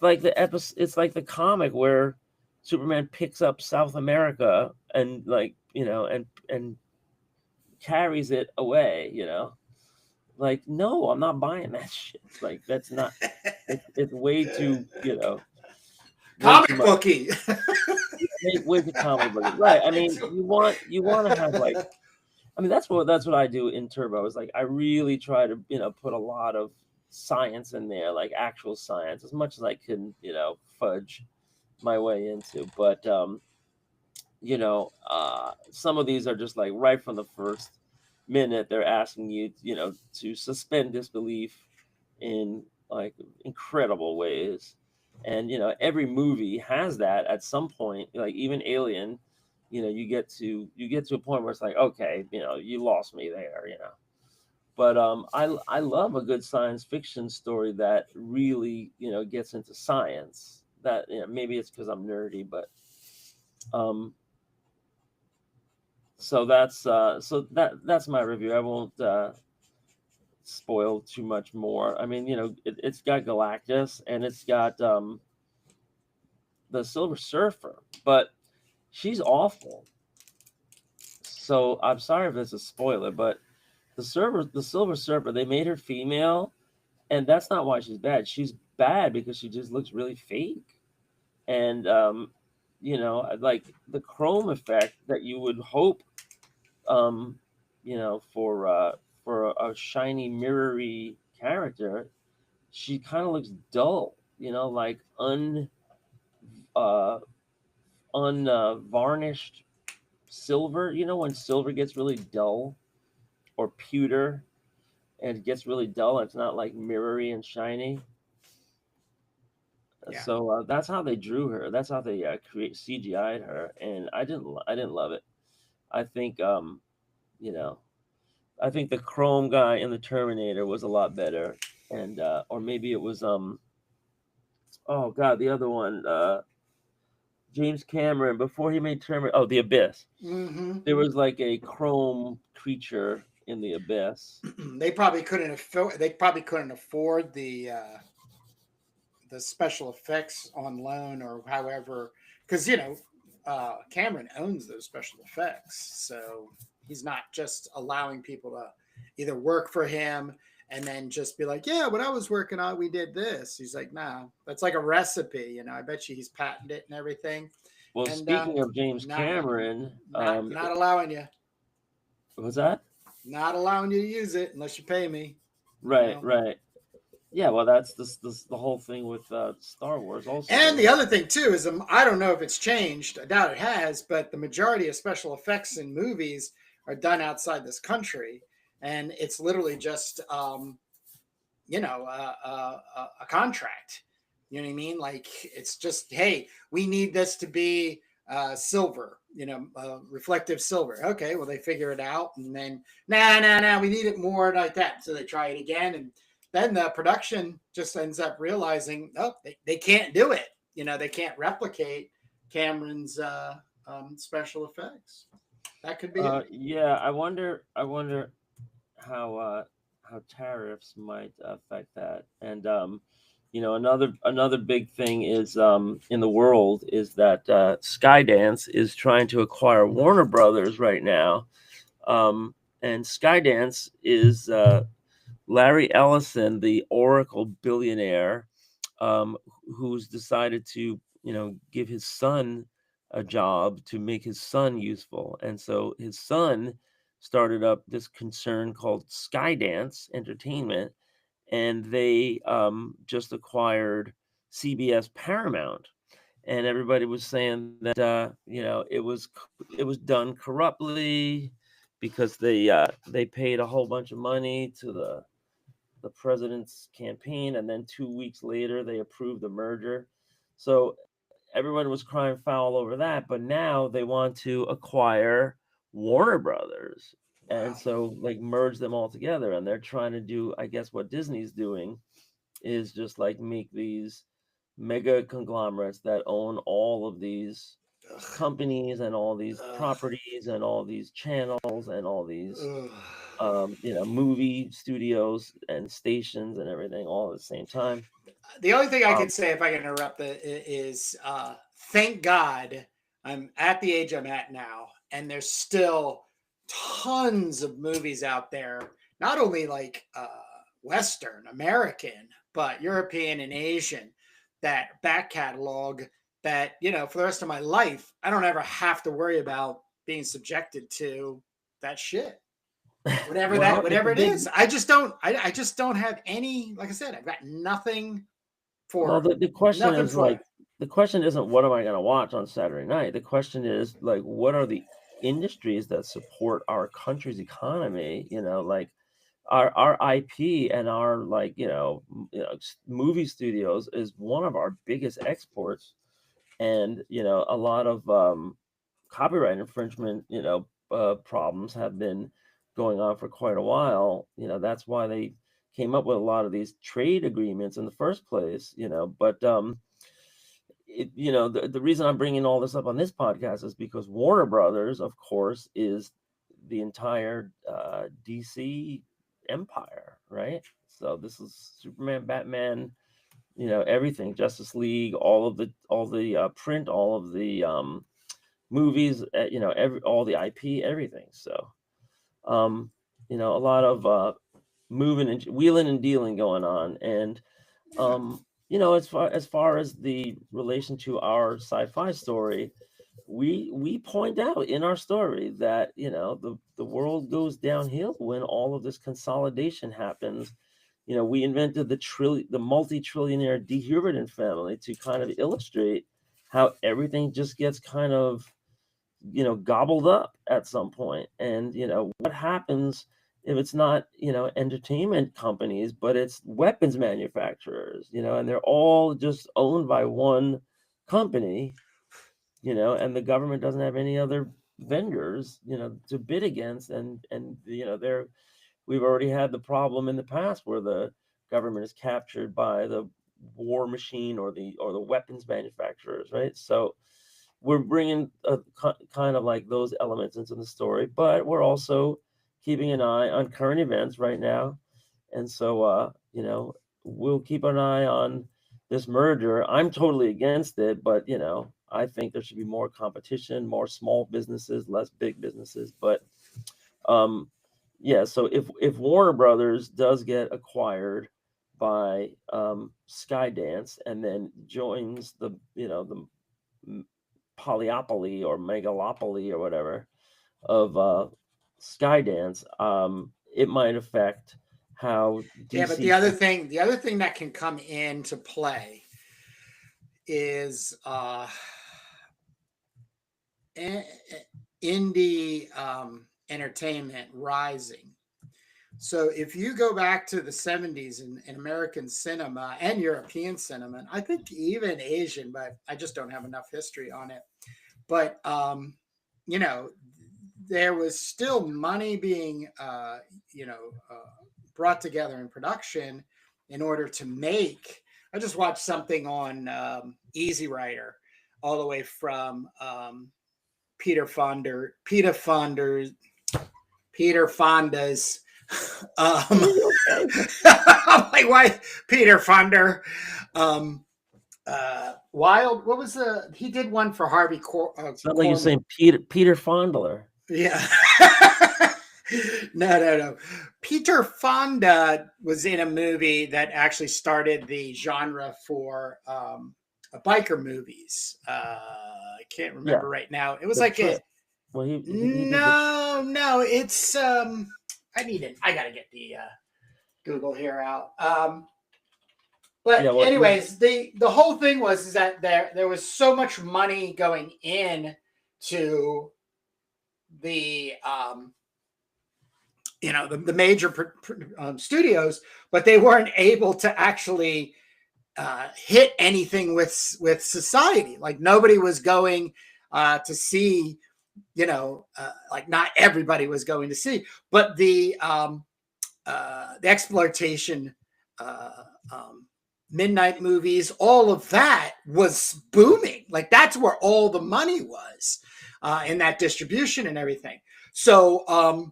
like the episode, it's like the comic where Superman picks up South America and like, and carries it away, like, no, I'm not buying that shit. Like, that's not, it's way too, way Comic too much. booky. Way too comic book. Right. I mean, you want to have like, I mean, that's what I do in Turbo. Is like I really try to put a lot of science in there, like actual science, as much as I can, fudge my way into. But some of these are just like right from the first minute they're asking you, to suspend disbelief in like incredible ways. And every movie has that at some point. Like even Alien, you get to a point where it's like, okay, you lost me there. But I love a good science fiction story that really gets into science. That maybe it's because I'm nerdy, but so that's my review. I won't spoil too much more. I mean, it's got Galactus and it's got the Silver Surfer, but she's awful. So I'm sorry if it's a spoiler, but the Silver Surfer, they made her female, and that's not why she's bad. She's bad because she just looks really fake, and like the chrome effect that you would hope, for a shiny, mirrory character, she kind of looks dull. Like uh, unvarnished silver. When silver gets really dull, or pewter, and it gets really dull. It's not like mirrory and shiny. Yeah. So that's how they drew her. That's how they create CGI'd her, and I didn't love it. I think you know I think the Chrome guy in the Terminator was a lot better, and or maybe it was oh god, the other one, James Cameron before he made Terminator. Oh, The Abyss. Mm-hmm. There was like a Chrome creature in the Abyss. They probably couldn't afford. They probably couldn't afford the special effects on loan or however, because Cameron owns those special effects, so he's not just allowing people to either work for him and then just be like, yeah, when I was working on, we did this. He's like, nah, that's like a recipe. I bet you he's patented it and everything. Well, And speaking of James not Cameron, not allowing you, was that not allowing you to use it unless you pay me. right? Right. Yeah. Well, that's this the whole thing with Star Wars also. And the other thing too is I don't know if it's changed. I doubt it has, but the majority of special effects in movies are done outside this country, and it's literally just a contract. You know what I mean? Like it's just, hey, we need this to be silver, reflective silver. Okay, well they figure it out, and then nah, we need it more like that. So they try it again, and then the production just ends up realizing, oh, they can't do it. They can't replicate Cameron's special effects. That could be it. Yeah, I wonder how tariffs might affect that. And another big thing is in the world is that Skydance is trying to acquire Warner Brothers right now. And Skydance is Larry Ellison, the Oracle billionaire, who's decided to, give his son a job to make his son useful. And so his son started up this concern called Skydance Entertainment, and they just acquired CBS Paramount. And everybody was saying that it was done corruptly because they paid a whole bunch of money to the president's campaign, and then 2 weeks later they approved the merger. So everyone was crying foul over that, but now they want to acquire Warner Brothers, and so like merge them all together. And they're trying to do, I guess, what Disney's doing is just like make these mega conglomerates that own all of these companies and all these properties and all these channels and all these movie studios and stations and everything all at the same time. The only thing I could say, if I can interrupt, is thank God I'm at the age I'm at now, and there's still tons of movies out there, not only like Western, American, but European and Asian, that back catalog that, for the rest of my life, I don't ever have to worry about being subjected to that shit. Whatever it is. I just don't have any, like I said, I've got nothing for. Well, the question is the question isn't what am I going to watch on Saturday night? The question is like, what are the industries that support our country's economy? Like our IP and our movie studios is one of our biggest exports, and a lot of copyright infringement problems have been going on for quite a while. That's why they came up with a lot of these trade agreements in the first place. But the reason I'm bringing all this up on this podcast is because Warner Brothers, of course, is the entire DC empire, right? So this is Superman, Batman, everything, Justice League, all the print, all of the movies, all the IP, everything. So a lot of moving and wheeling and dealing going on. And as far as the relation to our sci-fi story, we point out in our story that the world goes downhill when all of this consolidation happens. We invented the multi-trillionaire De Huberden family to kind of illustrate how everything just gets kind of gobbled up at some point. And what happens if it's not entertainment companies, but it's weapons manufacturers, and they're all just owned by one company, and the government doesn't have any other vendors to bid against, and we've already had the problem in the past where the government is captured by the war machine or the weapons manufacturers, right? So we're bringing a kind of like those elements into the story, but we're also keeping an eye on current events right now. And so, you know, we'll keep an eye on this merger. I'm totally against it, but, you know, I think there should be more competition, more small businesses, less big businesses. But um, yeah, so if Warner Brothers does get acquired by Skydance and then joins the, you know, the polyopoly or megalopoly or whatever of Skydance, it might affect how Yeah, but DC. the other thing that can come into play is indie entertainment rising. So if you go back to the 70s in American cinema and European cinema, and I think even Asian, but I just don't have enough history on it. But you know, there was still money being brought together in production in order to make. I just watched something on Easy Rider, all the way from Peter Fonda's my wife, Peter Fonder. Wild. What was he did one for Harvey It's not like you're saying Peter Fondler. Yeah. No. Peter Fonda was in a movie that actually started the genre for biker movies. I can't remember right now. It was like it. Well, he No. It's I gotta get the Google here out. But yeah, well, anyways, the whole thing was that there was so much money going in to the the major studios, but they weren't able to actually hit anything with society. Like nobody was going to see, like not everybody was going to see, but the exploitation, midnight movies, all of that was booming. Like that's where all the money was in that distribution and everything. So,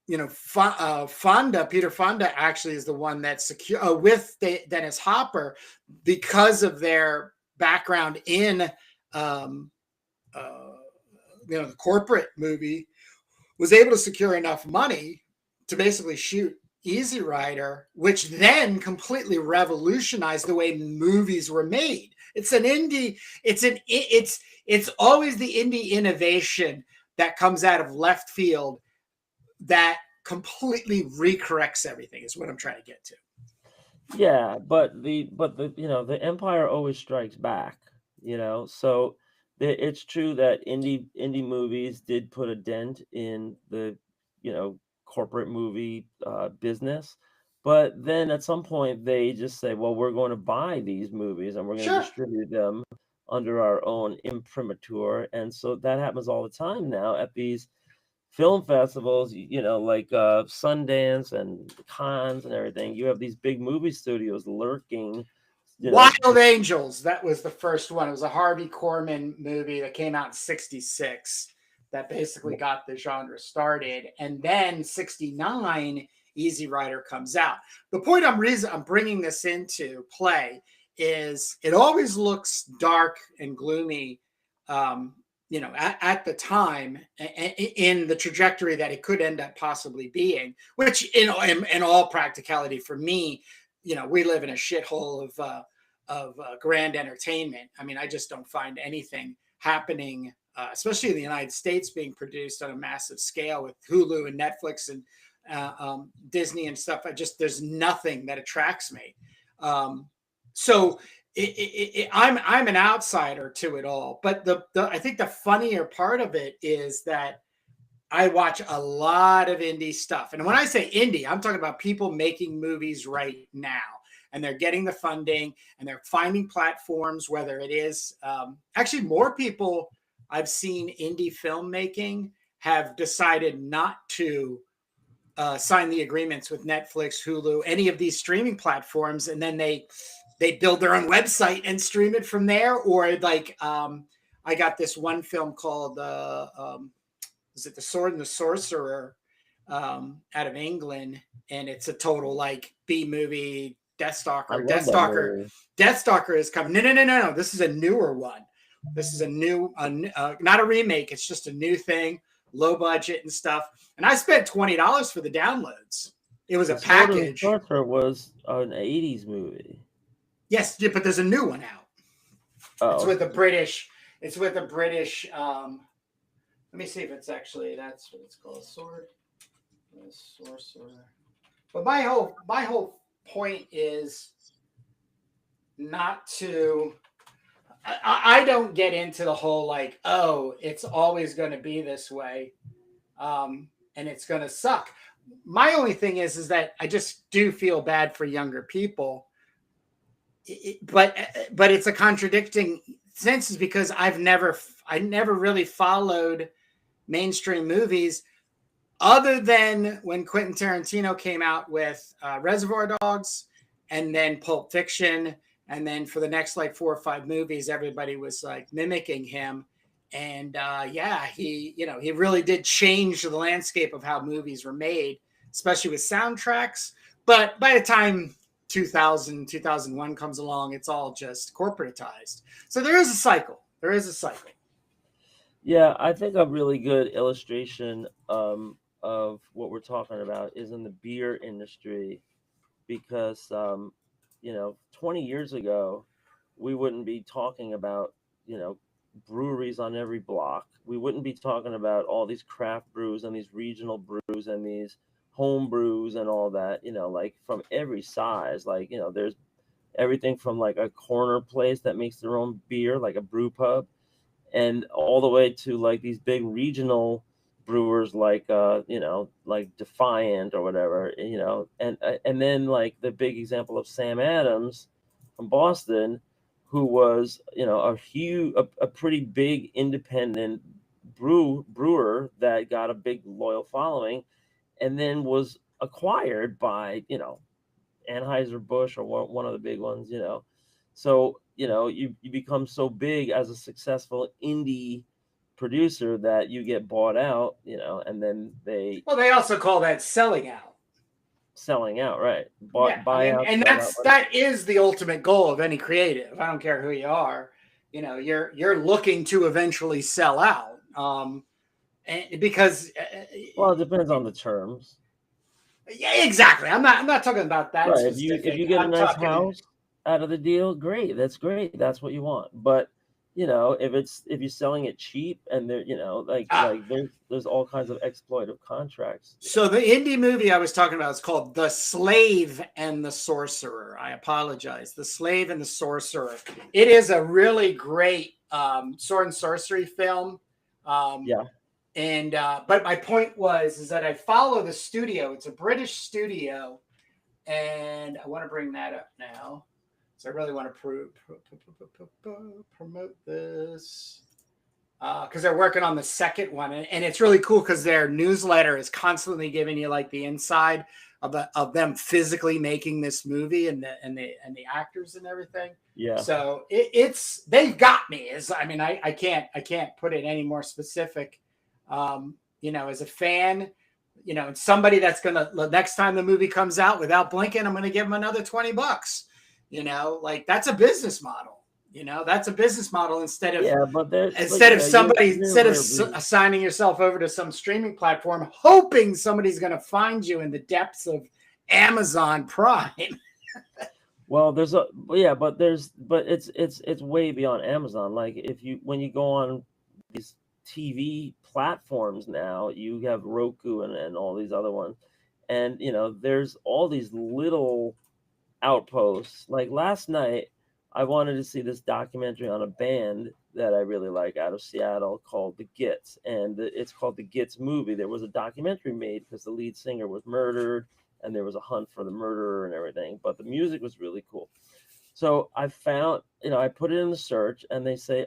Peter Fonda actually is the one that secure with Dennis Hopper, because of their background in, the corporate movie, was able to secure enough money to basically shoot Easy Rider, which then completely revolutionized the way movies were made. It's an indie. It's always the indie innovation that comes out of left field that completely recorrects everything. Is what I'm trying to get to. Yeah, but the the empire always strikes back. So it's true that indie movies did put a dent in the corporate movie business, but then at some point they just say, well, we're going to buy these movies and we're going to distribute them under our own imprimatur. And so that happens all the time now at these film festivals, like Sundance and Cannes and everything. You have these big movie studios lurking. Wild Angels, that was the first one. It was a Harvey Korman movie that came out in '66 that basically got the genre started. And then '69, Easy Rider comes out. The point I'm bringing this into play is it always looks dark and gloomy, at the time, in the trajectory that it could end up possibly being, which in all practicality for me, we live in a shithole of grand entertainment. I mean, I just don't find anything happening, especially in the United States, being produced on a massive scale with Hulu and Netflix and Disney and stuff. There's nothing that attracts me. So I'm an outsider to it all. But I think the funnier part of it is that I watch a lot of indie stuff. And when I say indie, I'm talking about people making movies right now. And they're getting the funding and they're finding platforms, whether it is actually more people I've seen indie filmmaking have decided not to sign the agreements with Netflix, Hulu, any of these streaming platforms, and then they build their own website and stream it from there. Or like I got this one film called is it The Sword and the Sorcerer out of England, and it's a total like B movie. I love that movie. Deathstalker is coming. No. This is a newer one. This is a new, not a remake. It's just a new thing, low budget and stuff. And I spent $20 for the downloads. It was a package. Sword and the Sorcerer was an 80s movie. Yes, but there's a new one out. Oh. It's with a British. It's with a British. Let me see if it's actually that's what it's called. Sword, the Sorcerer. But my whole point is not to. I don't get into the whole like, oh, it's always going to be this way, and it's going to suck. My only thing is that I just do feel bad for younger people. But it's a contradicting sense because I never really followed mainstream movies other than when Quentin Tarantino came out with Reservoir Dogs and then Pulp Fiction. And then for the next like 4 or 5 movies, everybody was like mimicking him. And he really did change the landscape of how movies were made, especially with soundtracks. But by the time 2001 comes along, it's all just corporatized. So there is a cycle. Yeah, I think a really good illustration of what we're talking about is in the beer industry, because 20 years ago, we wouldn't be talking about, breweries on every block. We wouldn't be talking about all these craft brews and these regional brews and these home brews and all that, like from every size. Like, there's everything from like a corner place that makes their own beer, like a brew pub, and all the way to like these big regional brewers like like Defiant or whatever, and then like the big example of Sam Adams from Boston, who was a pretty big independent brewer that got a big loyal following, and then was acquired by Anheuser-Busch or one of the big ones, so you become so big as a successful indie producer that you get bought out, and then they also call that selling out, right? Buy out, and that is the ultimate goal of any creative. I don't care who you are, you're looking to eventually sell out, and because it depends on the terms. Yeah, exactly. I'm not talking about that. Right. If you get a nice house out of the deal, great. That's great. That's what you want. But if you're selling it cheap and there, there's all kinds of exploitive contracts. So the indie movie I was talking about is called The Slave and the Sorcerer. I apologize. The Slave and the Sorcerer. It is a really great sword and sorcery film. Yeah. And but my point is that I follow the studio. It's a British studio, and I want to bring that up now. So I really want to promote this because they're working on the second one, and it's really cool because their newsletter is constantly giving you like the inside of them physically making this movie and the actors and everything. Yeah. So they've got me. I can't put it any more specific. As a fan, and somebody that's the next time the movie comes out without blinking, I'm gonna give them another $20. Like that's a business model. That's a business model instead of assigning yourself over to some streaming platform, hoping somebody's gonna find you in the depths of Amazon Prime. Well, it's way beyond Amazon. Like when you go on these TV platforms now, you have Roku and all these other ones, and there's all these little outposts. Like last night I wanted to see this documentary on a band that I really like out of Seattle called The Gits, and it's called The Gits Movie. There was a documentary made because the lead singer was murdered and there was a hunt for the murderer and everything, but the music was really cool. So I found, I put it in the search and they say,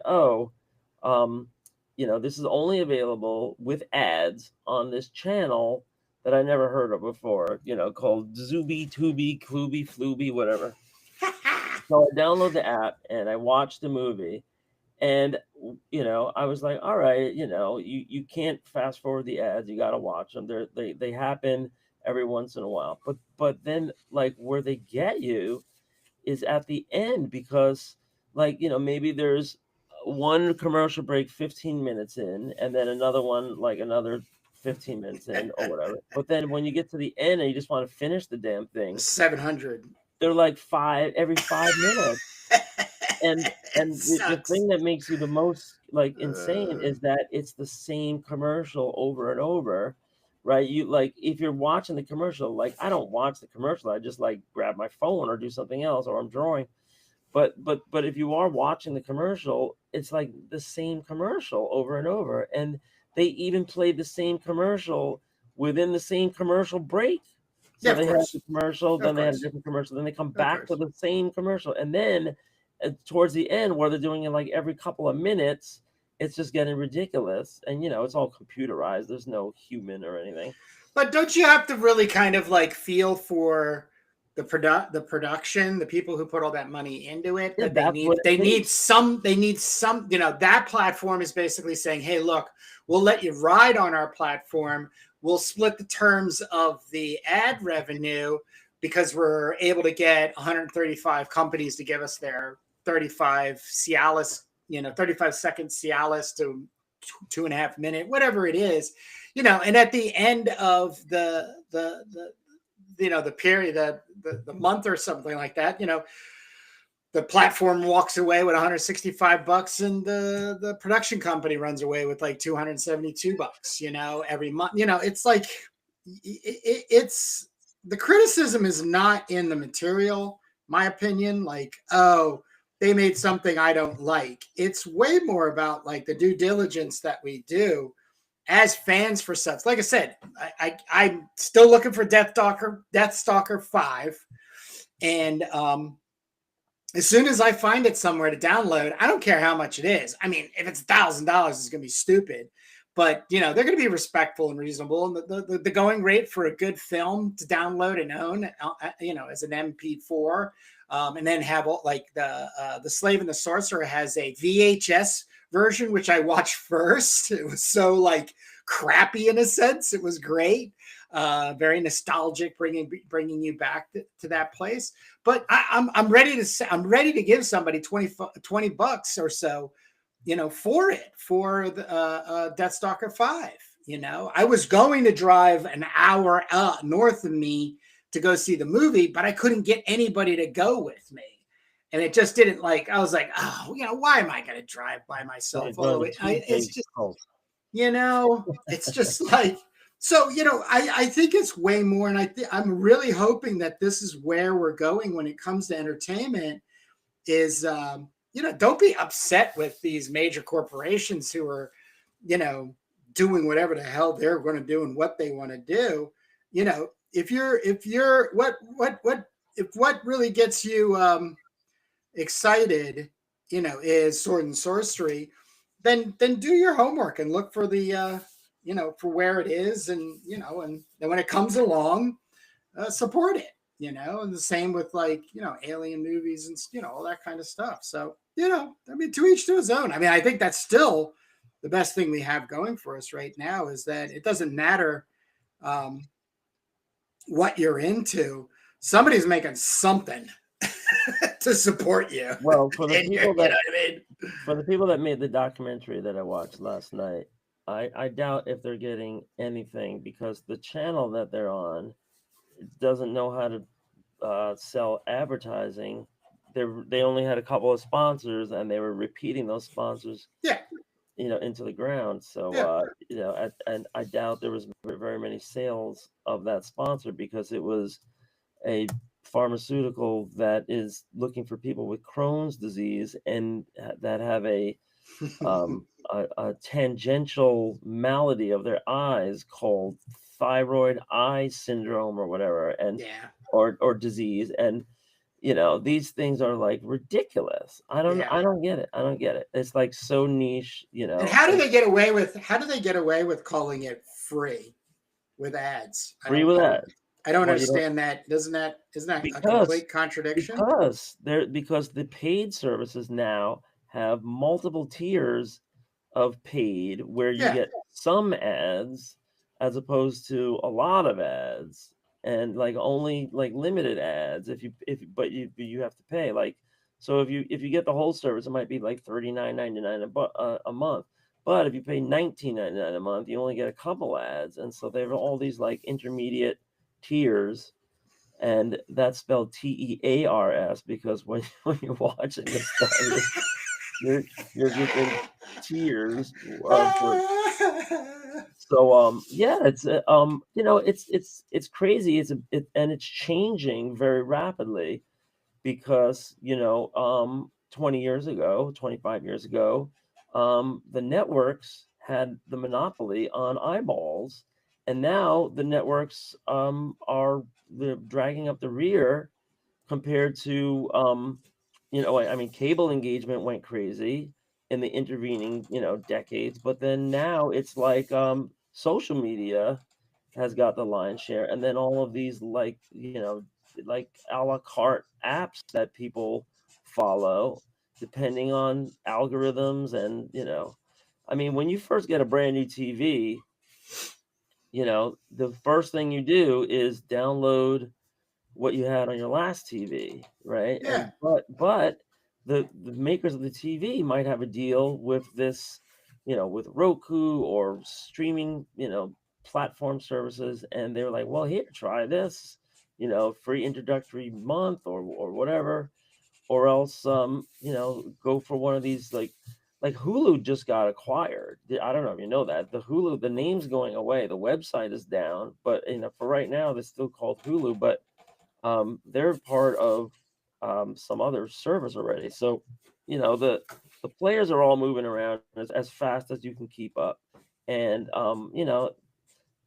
this is only available with ads on this channel that I never heard of before, called Zuby, Tubi, Kluby, Fluby, whatever. So I download the app and I watch the movie, and I was like, all right, you can't fast forward the ads, you got to watch them. They happen every once in a while, but then like where they get you is at the end, because like maybe there's one commercial break 15 minutes in, and then another one like another 15 minutes in or whatever. But then when you get to the end and you just want to finish the damn thing, 700. they're like every 5 minutes. And the Sucks. thing that makes you the most like insane is that it's the same commercial over and over, right? You like, if you're watching the commercial, like I don't watch the commercial, I just like grab my phone or do something else, or I'm drawing. But if you are watching the commercial, it's like the same commercial over and over, and they even played the same commercial within the same commercial break. So they had the commercial, then they had a different commercial, then they come back to the same commercial, and then towards the end, where they're doing it like every couple of minutes, it's just getting ridiculous. And it's all computerized, there's no human or anything. But don't you have to really kind of like feel for the production, the people who put all that money into it? Yeah, that they need some that platform is basically saying, hey, look, we'll let you ride on our platform, we'll split the terms of the ad revenue, because we're able to get 135 companies to give us their 35 Cialis, 35-second Cialis to 2.5 minute, whatever it is, and at the end of the period, the month or something like that, the platform walks away with $165, and the production company runs away with like $272, every month. It's like, it's the criticism is not in the material, my opinion, like, oh, they made something I don't like. It's way more about like the due diligence that we do as fans for stuff. Like I said, I'm still looking for Deathstalker 5. And as soon as I find it somewhere to download, I don't care how much it is. I mean, if it's $1,000, it's going to be stupid. But, they're going to be respectful and reasonable. And the going rate for a good film to download and own, as an MP4, and then have like the Slave and the Sorcerer has a VHS version, which I watched first. It was so like crappy in a sense. It was great. Very nostalgic, bringing you back to that place. But I'm ready to give somebody $20 or so, for it, for the Deathstalker 5. I was going to drive an hour north of me to go see the movie, but I couldn't get anybody to go with me. And it just didn't like, I was like, oh, why am I going to drive by myself all the way? It's just, it's just like, so, I think it's way more. And I'm really hoping that this is where we're going when it comes to entertainment is, don't be upset with these major corporations who are, doing whatever the hell they're going to do and what they want to do. If what really gets you excited, is sword and sorcery, then do your homework and look for the for where it is, and and then when it comes along, support it. And the same with like alien movies and all that kind of stuff. So I mean, to each to his own. I mean, I think that's still the best thing we have going for us right now, is that it doesn't matter what you're into. Somebody's making something to support you. Well, for the people for the people that made the documentary that I watched last night, I doubt if they're getting anything, because the channel that they're on doesn't know how to sell advertising. They only had a couple of sponsors, and they were repeating those sponsors. Yeah. Into the ground. So, and I doubt there was very many sales of that sponsor, because it was a pharmaceutical that is looking for people with Crohn's disease and that have a tangential malady of their eyes called thyroid eye syndrome or whatever, and or disease. And these things are like ridiculous. I don't get it. It's like so niche, And how do they get away with calling it free? with ads. Free with ads. I don't Well, you don't, understand that. Isn't that a because complete contradiction? because the paid services now have multiple tiers of paid where you Yeah. get some ads as opposed to a lot of ads, and like only like limited ads but you have to pay. Like, so if you get the whole service, it might be like $39.99 a month. But if you pay $19.99 a month, you only get a couple ads. And so they have all these like intermediate tiers, and that's spelled TEARS, because when you're watching this stuff, you're getting tiers of. So yeah, it's it's crazy. And it's changing very rapidly, because 20 years ago, 25 years ago, the networks had the monopoly on eyeballs, and now the networks are dragging up the rear compared to I mean, cable engagement went crazy in the intervening decades, but then now it's like social media has got the lion's share, and then all of these like a la carte apps that people follow depending on algorithms. And I mean, when you first get a brand new TV, the first thing you do is download what you had on your last TV, right? Yeah. And but the makers of the TV might have a deal with this, with Roku or streaming, platform services, and they're like, well, here, try this, free introductory month or whatever, or else go for one of these, like Hulu just got acquired. I don't know if you know that the Hulu, the name's going away, the website is down, but for right now they're still called Hulu, but they're part of some other service already. So, the players are all moving around as fast as you can keep up. And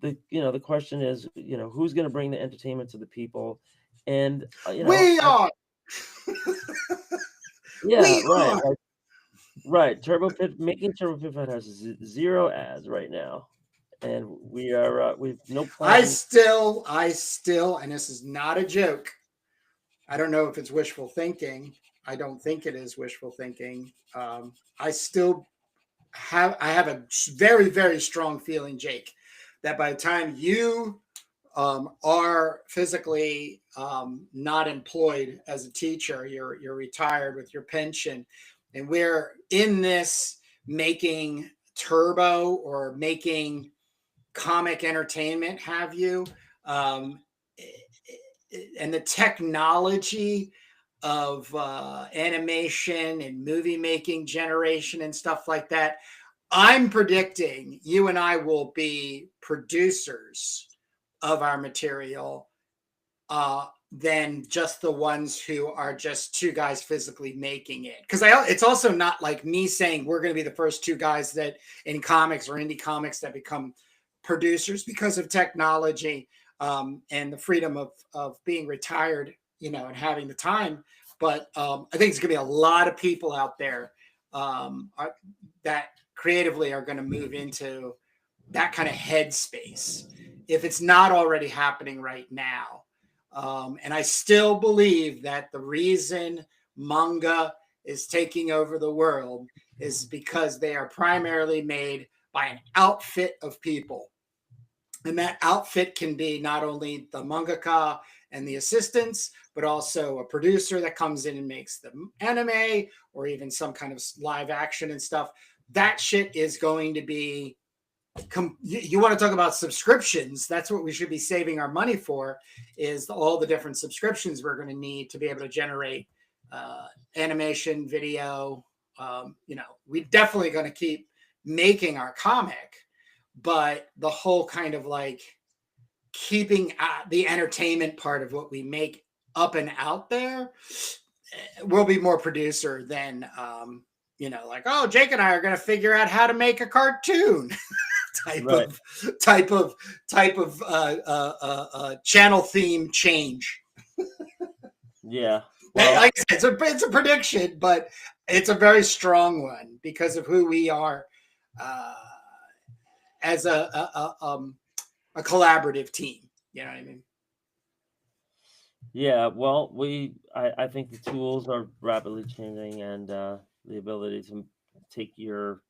the question is, who's going to bring the entertainment to the people? And we are. Yeah, we right, are. right. Making Turbo Pit has zero ads right now, and we've no I plans. still, and this is not a joke. I don't know if it's wishful thinking. I don't think it is wishful thinking. I still have a very, very strong feeling, Jake, that by the time you are physically not employed as a teacher, you're retired with your pension, and we're in this making turbo or making comic entertainment, have you, and the technology of animation and movie making generation and stuff like that. I'm predicting you and I will be producers of our material than just the ones who are just two guys physically making it. Because it's also not like me saying we're going to be the first two guys that in comics or indie comics that become producers because of technology and the freedom of being retired, and having the time. But I think it's going to be a lot of people out there that creatively are going to move into that kind of headspace if it's not already happening right now. And I still believe that the reason manga is taking over the world is because they are primarily made by an outfit of people. And that outfit can be not only the mangaka and the assistants, but also a producer that comes in and makes the anime or even some kind of live action and stuff. That shit is going to be, you want to talk about subscriptions, that's what we should be saving our money for, is all the different subscriptions we're going to need to be able to generate animation, video. We definitely going to keep making our comic, but the whole kind of like keeping the entertainment part of what we make up and out there will be more producer than like, oh, Jake and I are going to figure out how to make a cartoon type of channel theme change. Yeah, well, like I said, it's a prediction, but it's a very strong one because of who we are as a a collaborative team. You know what I mean? Yeah, well, I think the tools are rapidly changing, and the ability to take your,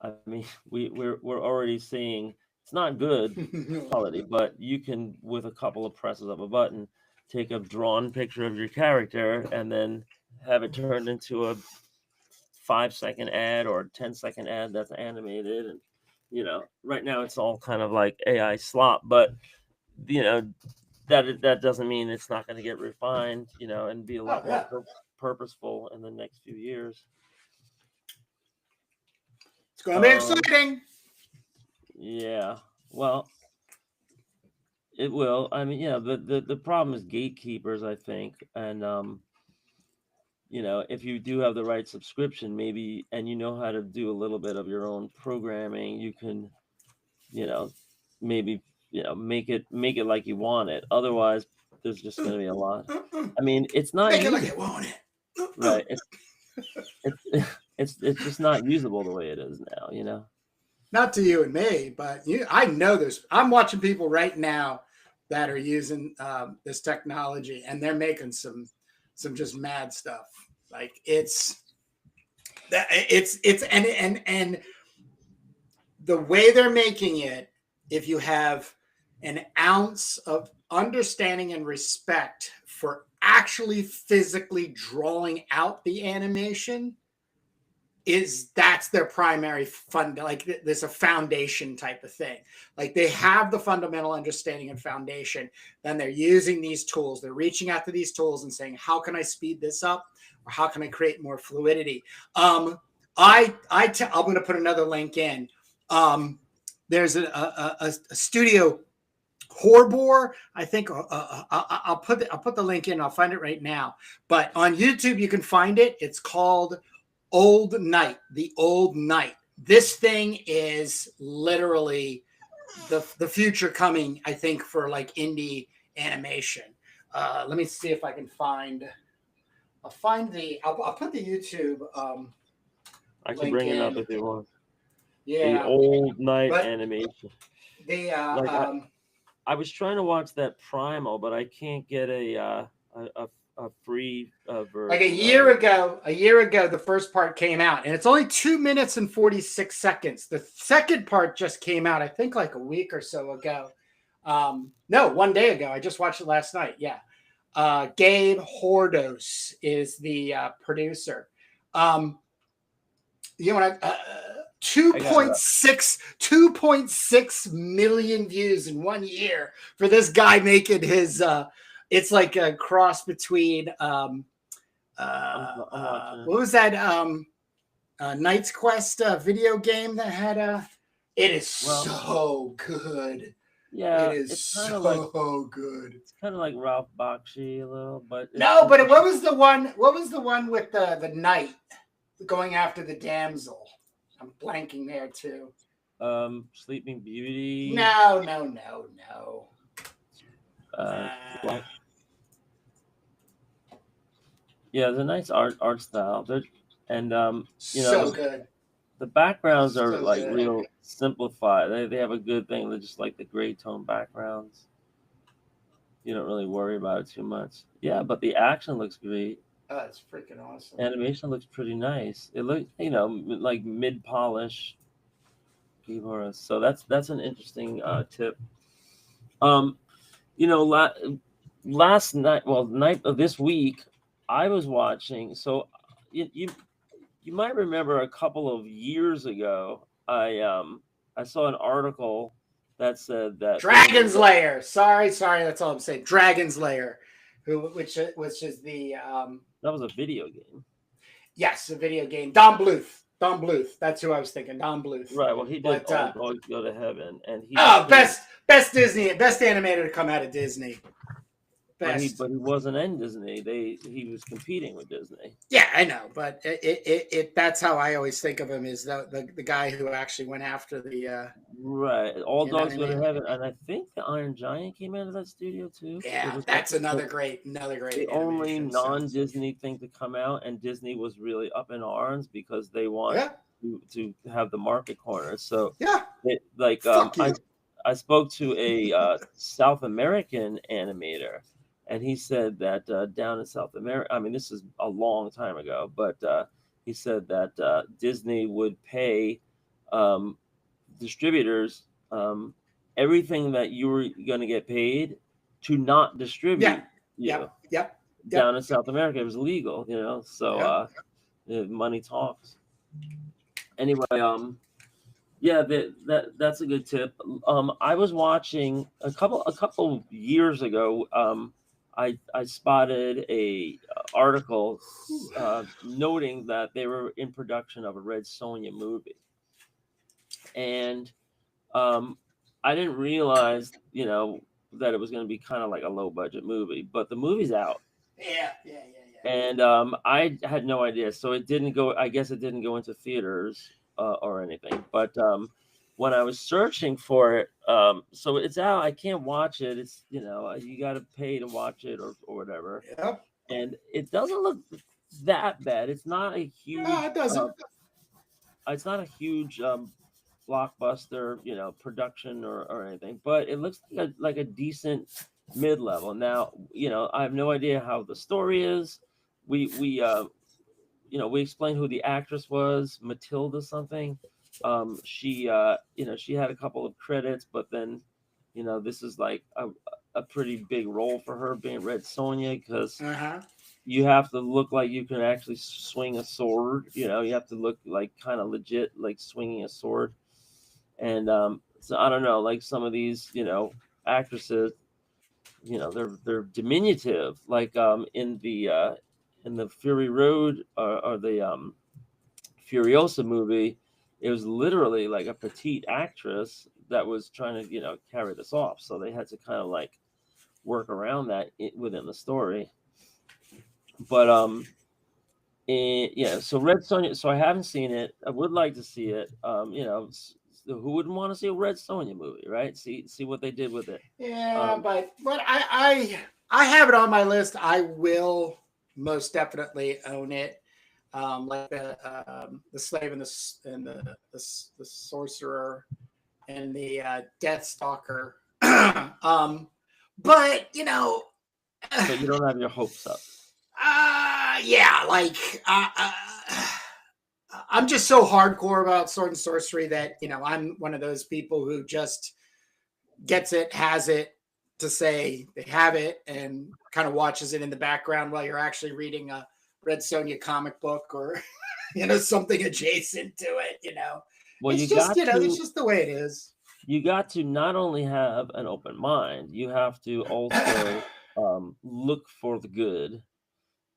I mean, we're already seeing it's not good quality, but you can, with a couple of presses of a button, take a drawn picture of your character and then have it turned into a 5-second ad or a 10-second ad that's animated. And right now it's all kind of like AI slop, but you know that doesn't mean it's not going to get refined, and be a lot more purposeful in the next few years. It's going to be exciting. Yeah, well, it will. I mean, the problem is gatekeepers, I think, and if you do have the right subscription, maybe, and you know how to do a little bit of your own programming, you can, maybe, make it like you want it. Otherwise, there's just going to be a lot. I mean, it's not make it like you want it. Right. It's just not usable the way it is now. Not to you and me, but I know there's. I'm watching people right now that are using this technology, and they're making some just mad stuff. Like it's and the way they're making it, if you have an ounce of understanding and respect for actually physically drawing out the animation, that's their primary fund. Like there's a foundation type of thing. Like they have the fundamental understanding and foundation. Then they're using these tools. They're reaching out to these tools and saying, how can I speed this up? Or how can I create more fluidity? I'm going to put another link in. There's a studio, Horbor. I think I'll put the link in. I'll find it right now. But on YouTube, you can find it. It's called Old Night, the Old Night. This thing is literally the future coming, I think, for like indie animation. Let me see if I can find. I'll put the YouTube. I can bring it up if you want. Yeah, the Old Night animation. I was trying to watch that Primal, but I can't get a free version. Like a year ago, the first part came out, and it's only 2 minutes and 46 seconds. The second part just came out, I think, like a week or so ago. No, 1 day ago. I just watched it last night. Yeah. Gabe Hordos is the producer. 2.6 million views in 1 year for this guy making his it's like a cross between what was that Knight's Quest video game that had it is so good. Yeah, it is so good. It's kind of like Ralph Bakshi a little, but what was the one with the knight going after the damsel? I'm blanking there too. Sleeping Beauty. No. Yeah, the nice art style. And so good. The backgrounds are like good. Real simplified. They have a good thing. They're just like the gray tone backgrounds. You don't really worry about it too much. Yeah, but the action looks great. Oh, it's freaking awesome. Animation looks pretty nice. It looks, like mid polish. So that's an interesting tip. Last night, night of this week, I was watching. So you might remember a couple of years ago, I saw an article that said that Dragon's Lair. Sorry, that's all I'm saying. Dragon's Lair, which is the that was a video game. Yes, a video game. Don Bluth. That's who I was thinking. Don Bluth. Right. Well, he did All Dogs Go to Heaven, and he best Disney, best animator to come out of Disney. Best. But he wasn't in Disney. He was competing with Disney. Yeah, I know, but that's how I always think of him, is the guy who actually went after the right. All Dogs Go to Heaven, and I think the Iron Giant came out of that studio too. Yeah, that's another great. The only non-Disney thing to come out, and Disney was really up in arms because they want to have the market corner. So yeah, I spoke to a South American animator, and he said that down in South America, I mean, this is a long time ago, but he said that Disney would pay distributors everything that you were going to get paid to not distribute you. Yep. Down in South America, it was illegal, so money talks. Anyway, yeah, that's a good tip. I was watching a couple years ago. I spotted a article noting that they were in production of a Red Sonja movie, and I didn't realize, that it was going to be kind of like a low budget movie, but the movie's out. Yeah. And I had no idea, so it didn't go. I guess it didn't go into theaters or anything. But when I was searching for it, so it's out. I can't watch it. It's you got to pay to watch it or whatever. Yep. And it doesn't look that bad. It's not a huge. No, it doesn't. It's not a huge blockbuster, production or anything. But it looks like a decent mid-level. Now, I have no idea how the story is. We explained who the actress was, Matilda something. She had a couple of credits, but then, this is like a pretty big role for her, being Red Sonja, because you have to look like you can actually swing a sword. You have to look like kind of legit, like swinging a sword. And so I don't know, like some of these, actresses, they're diminutive, like in the Fury Road or the Furiosa movie. It was literally like a petite actress that was trying to carry this off, so they had to kind of like work around that within the story. But so Red Sonja, so I haven't seen it. I would like to see it. Who wouldn't want to see a Red Sonja movie, right? See what they did with it. Yeah, but I have it on my list. I will most definitely own it. Like the slave and the sorcerer and the Death Stalker. But so you don't have your hopes up. Yeah, like I'm just so hardcore about sword and sorcery that I'm one of those people who just gets it, has it to say they have it, and kind of watches it in the background while you're actually reading a Red Sonja comic book or something adjacent to it. Well, it's just it's just the way it is. You got to not only have an open mind, you have to also look for the good,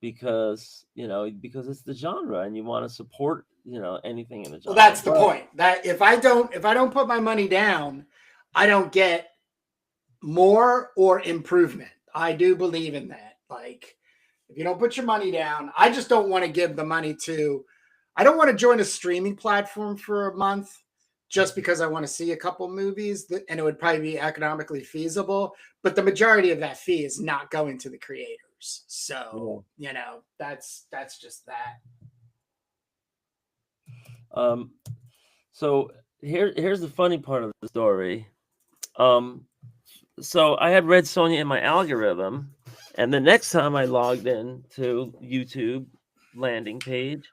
because it's the genre and you want to support anything in the genre. Well, that's the point. That if I don't put my money down, I don't get more or improvement. I do believe in that. Like, if you don't put your money down, I just don't want to give the money to. I don't want to join a streaming platform for a month just because I want to see a couple movies, and it would probably be economically feasible. But the majority of that fee is not going to the creators. So that's just that. So here's the funny part of the story. So I had Red Sonja in my algorithm, and the next time I logged in to YouTube landing page,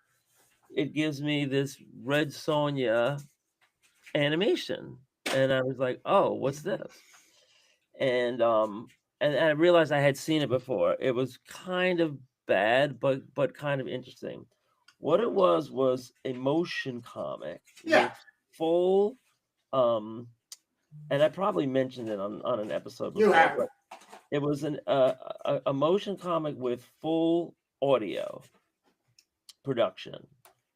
it gives me this Red Sonja animation, and I was like, "Oh, what's this?" And I realized I had seen it before. It was kind of bad, but kind of interesting. What it was a motion comic with full and I probably mentioned it on an episode before. You have. But it was a motion comic with full audio production,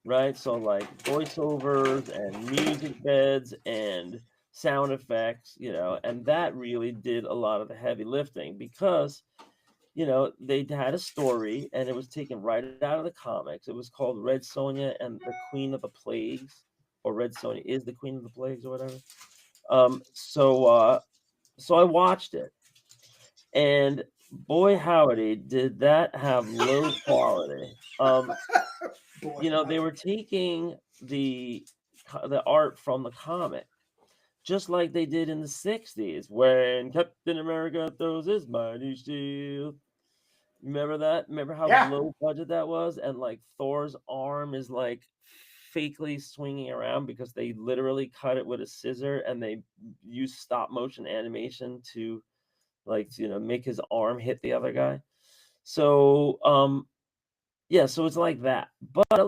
right? So like voiceovers and music beds and sound effects, and that really did a lot of the heavy lifting, because they had a story and it was taken right out of the comics. It was called Red Sonja and the Queen of the Plagues, or Red Sonja is the Queen of the Plagues, or whatever. So I watched it, and boy howdy, did that have low quality. They were taking the art from the comic, just like they did in the 60s when Captain America throws his mighty shield. Remember that? Remember how Yeah. low budget that was? And like Thor's arm is like fakely swinging around because they literally cut it with a scissor and they use stop motion animation to like, make his arm hit the other guy. So, yeah, so it's like that, but a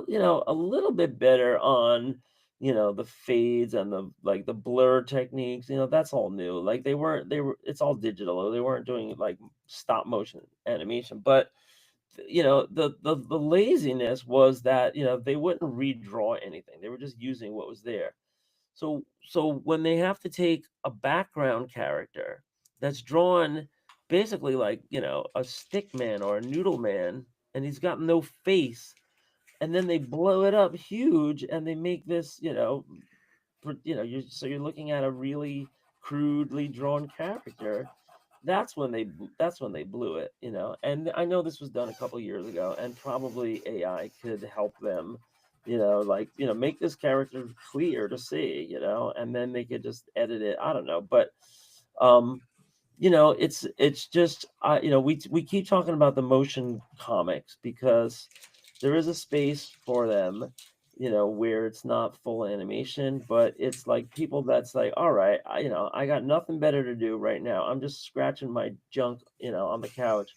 little bit better on the fades and the blur techniques. That's all new. Like it's all digital. They weren't doing like stop motion animation, but the laziness was that they wouldn't redraw anything. They were just using what was there. So when they have to take a background character that's drawn basically like a stick man or a noodle man, and he's got no face, and then they blow it up huge and they make this you're looking at a really crudely drawn character. That's when they blew it. And I know this was done a couple years ago, and probably AI could help them make this character clear to see, and then they could just edit it. I don't know, but it's just we keep talking about the motion comics because there is a space for them, where it's not full animation, but it's like people that's like, all right, I got nothing better to do right now. I'm just scratching my junk, on the couch,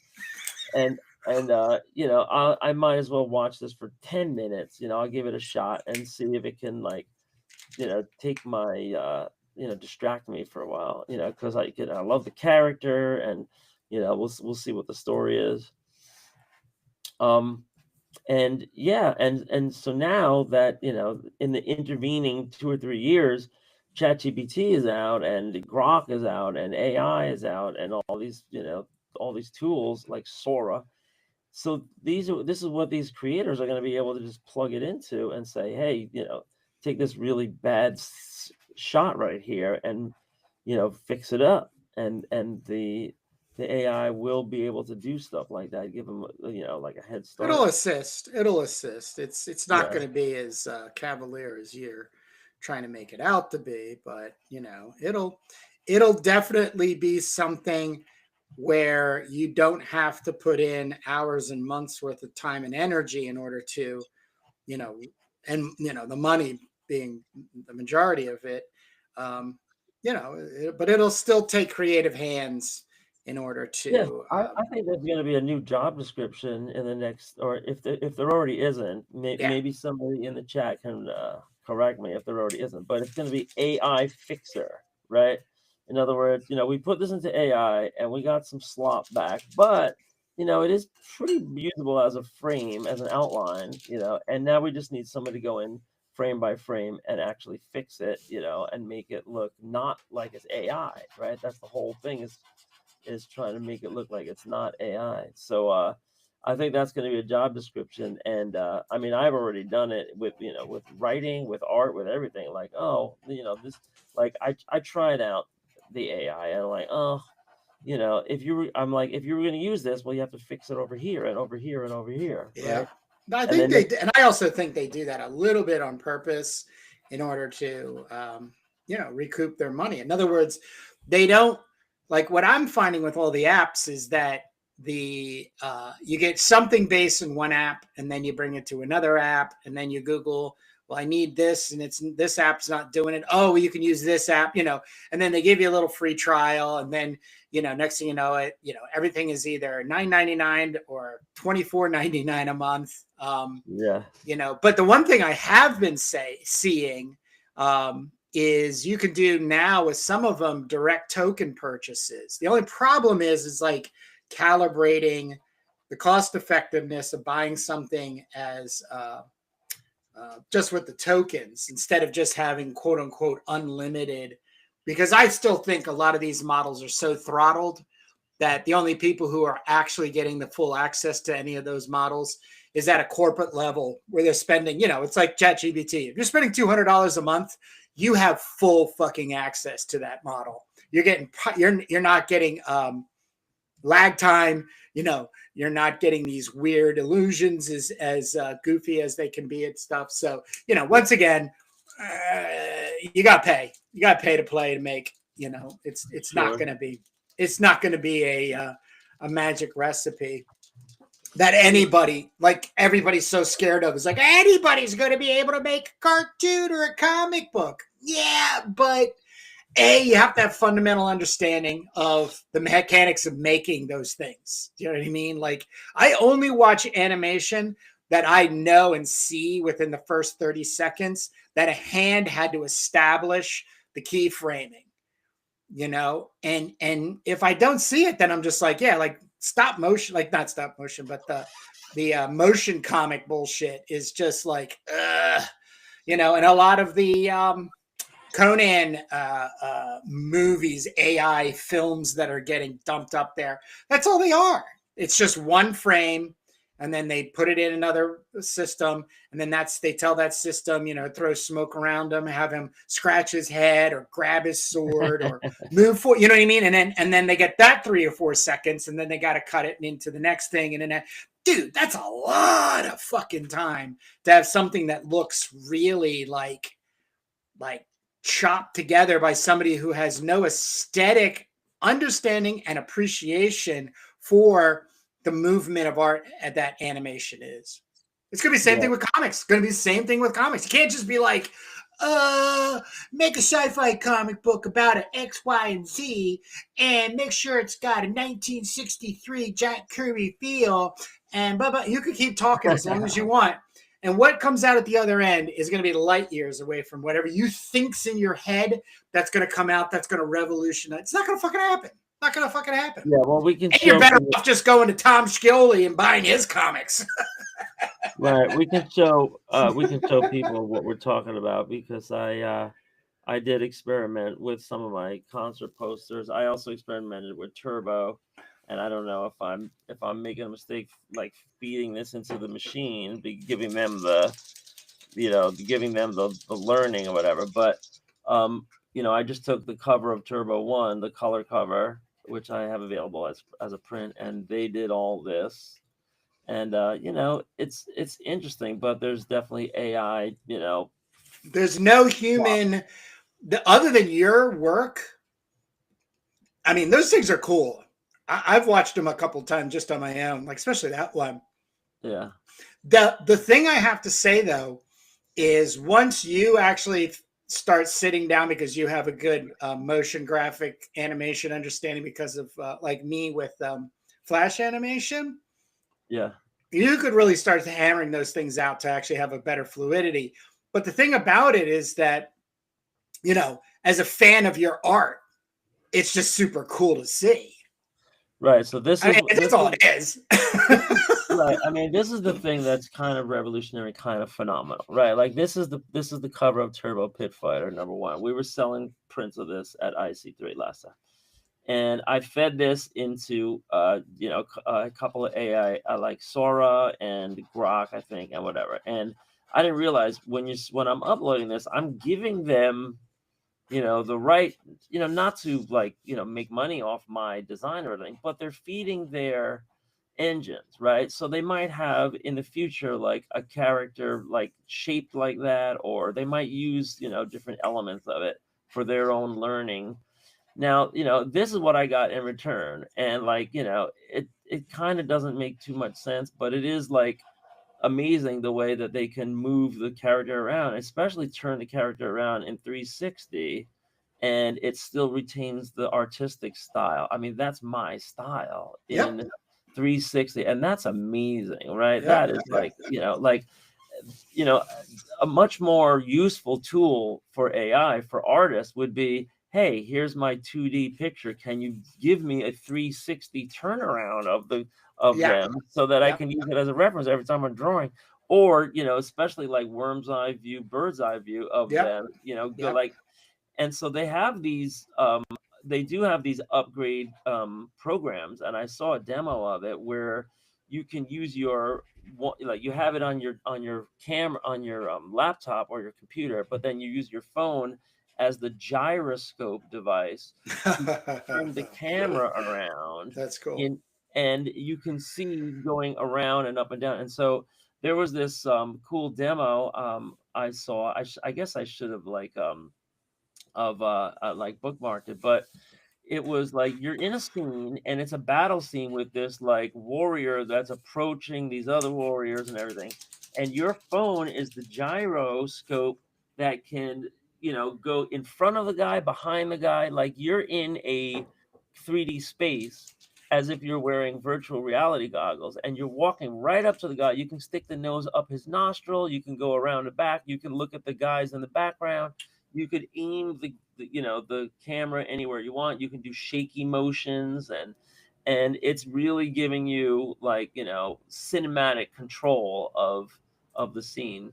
and I might as well watch this for 10 minutes. I'll give it a shot and see if it can like take my distract me for a while, because I love the character, and we'll see what the story is. And yeah, and so now that in the intervening 2 or 3 years, ChatGPT is out and Grok is out and AI is out and all these tools like Sora. So this is what these creators are going to be able to just plug it into and say, hey, take this really bad shot right here and fix it up, and the AI will be able to do stuff like that, give them like a head start. It'll assist. It's not Yeah. going to be as cavalier as you're trying to make it out to be, but it'll definitely be something where you don't have to put in hours and months worth of time and energy in order to, and the money being the majority of it, but it'll still take creative hands in order Yes, to I think there's going to be a new job description in the next, or if there already isn't, yeah. maybe somebody in the chat can correct me if there already isn't, but it's going to be AI fixer, right? In other words, we put this into AI and we got some slop back, but it is pretty usable as a frame, as an outline, and now we just need somebody to go in frame by frame and actually fix it, and make it look not like it's AI, right? That's the whole thing, is trying to make it look like it's not AI. So I think that's going to be a job description. And I mean, I've already done it with with writing, with art, with everything. Like, oh, this, like I tried out the AI and I'm like, oh, if you were going to use this, well, you have to fix it over here and over here and over here, Yeah. right? I think and I also think they do that a little bit on purpose in order to, recoup their money. In other words, they don't, like what I'm finding with all the apps is that you get something based in one app and then you bring it to another app and then you Google, well, I need this and this app's not doing it. Oh, well, you can use this app, and then they give you a little free trial, and then next thing you know it, everything is either $9.99 or $24.99 a month. Yeah. But the one thing I have been seeing is you can do now with some of them direct token purchases. The only problem is like calibrating the cost effectiveness of buying something as just with the tokens instead of just having quote unquote unlimited, because I still think a lot of these models are so throttled that the only people who are actually getting the full access to any of those models is at a corporate level where they're spending, it's like ChatGPT. If you're spending $200 a month, you have full fucking access to that model. You're not getting lag time, you're not getting these weird illusions as goofy as they can be and stuff. So, once again, you got to pay. you got to pay to play to make. It's not Sure. going to be a magic recipe that anybody, like everybody's so scared of. It's like anybody's going to be able to make a cartoon or a comic book. Yeah, but you have to have fundamental understanding of the mechanics of making those things. Do you know what I mean? Like, I only watch animation that I know and see within the first 30 seconds that a hand had to establish the keyframing, and if I don't see it, then I'm just like, yeah, like stop motion, like not stop motion, but the motion comic bullshit is just like, and a lot of the Conan movies, AI films that are getting dumped up there. That's all they are. It's just one frame, and then they put it in another system, and then they tell that system, throw smoke around him, have him scratch his head or grab his sword or move forward. You know what I mean? And then they get that 3 or 4 seconds, and then they got to cut it into the next thing, and then dude, that's a lot of fucking time to have something that looks really like chopped together by somebody who has no aesthetic understanding and appreciation for the movement of art that animation is. It's going to be the same thing with comics. It's going to be the same thing with comics. You can't just be like, make a sci-fi comic book about an X, Y, and Z and make sure it's got a 1963 Jack Kirby feel and blah, blah. You could keep talking as long as you want. And what comes out at the other end is going to be light years away from whatever you think's in your head that's going to come out, that's going to revolutionize. It's not going to fucking happen. Not going to fucking happen. Yeah, well, we can. And you're better off just going to Tom Scioli and buying his comics. Right, we can show people what we're talking about, because I did experiment with some of my concert posters. I also experimented with Turbo, and I don't know if I'm making a mistake like feeding this into the machine, giving them the learning or whatever. But I just took the cover of Turbo 1, the color cover, which I have available as a print, and they did all this. And it's interesting, but there's definitely AI. There's no human other than your work. I mean, those things are cool. I've watched them a couple of times just on my own, like especially that one. Yeah. The thing I have to say though is once you actually start sitting down, because you have a good motion graphic animation understanding because of like me with Flash animation. Yeah. You could really start hammering those things out to actually have a better fluidity. But the thing about it is that, as a fan of your art, it's just super cool to see. Right. So that's all it is. Right. I mean, this is the thing that's kind of revolutionary, kind of phenomenal, right? Like this is the cover of Turbo Pit Fighter #1. We were selling prints of this at IC3 last time. And I fed this into, a couple of AI, like Sora and Grok, I think, and whatever. And I didn't realize when I'm uploading this, I'm giving them, the right, not to make money off my design or anything, but they're feeding their engines, right? So they might have in the future like a character like shaped like that, or they might use, different elements of it for their own learning. Now, this is what I got in return. And it kind of doesn't make too much sense, but it is like amazing the way that they can move the character around, especially turn the character around in 360, and it still retains the artistic style. I mean, that's my style in 360, and that's amazing, right? That is a much more useful tool for AI for artists would be, hey, here's my 2D picture. Can you give me a 360 turnaround of them so that I can use it as a reference every time I'm drawing? Or, especially like worm's eye view, bird's eye view of them, and so they have these, they do have these upgrade programs. And I saw a demo of it where you can use you have it on your camera, on your laptop or your computer, but then you use your phone as the gyroscope device to turn the camera around. That's cool. And you can see going around and up and down. And so there was this cool demo I saw. I guess I should have like bookmarked it, but it was like you're in a scene and it's a battle scene with this like warrior that's approaching these other warriors and everything. And your phone is the gyroscope that can, go in front of the guy, behind the guy, like you're in a 3D space as if you're wearing virtual reality goggles and you're walking right up to the guy. You can stick the nose up his nostril, you can go around the back, you can look at the guys in the background, you could aim the camera anywhere you want. You can do shaky motions, and it's really giving you like cinematic control of the scene.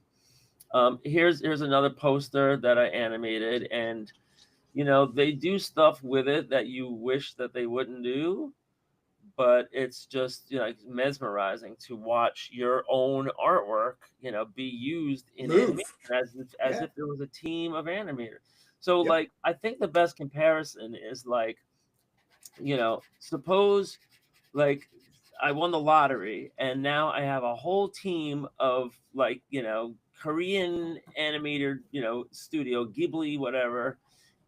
Here's another poster that I animated, and they do stuff with it that you wish that they wouldn't do, but it's just like mesmerizing to watch your own artwork be used in animation Move. as Yeah. if there was a team of animators. So Yep. like I think the best comparison is like suppose like I won the lottery and now I have a whole team of like Korean animator studio, Ghibli, whatever,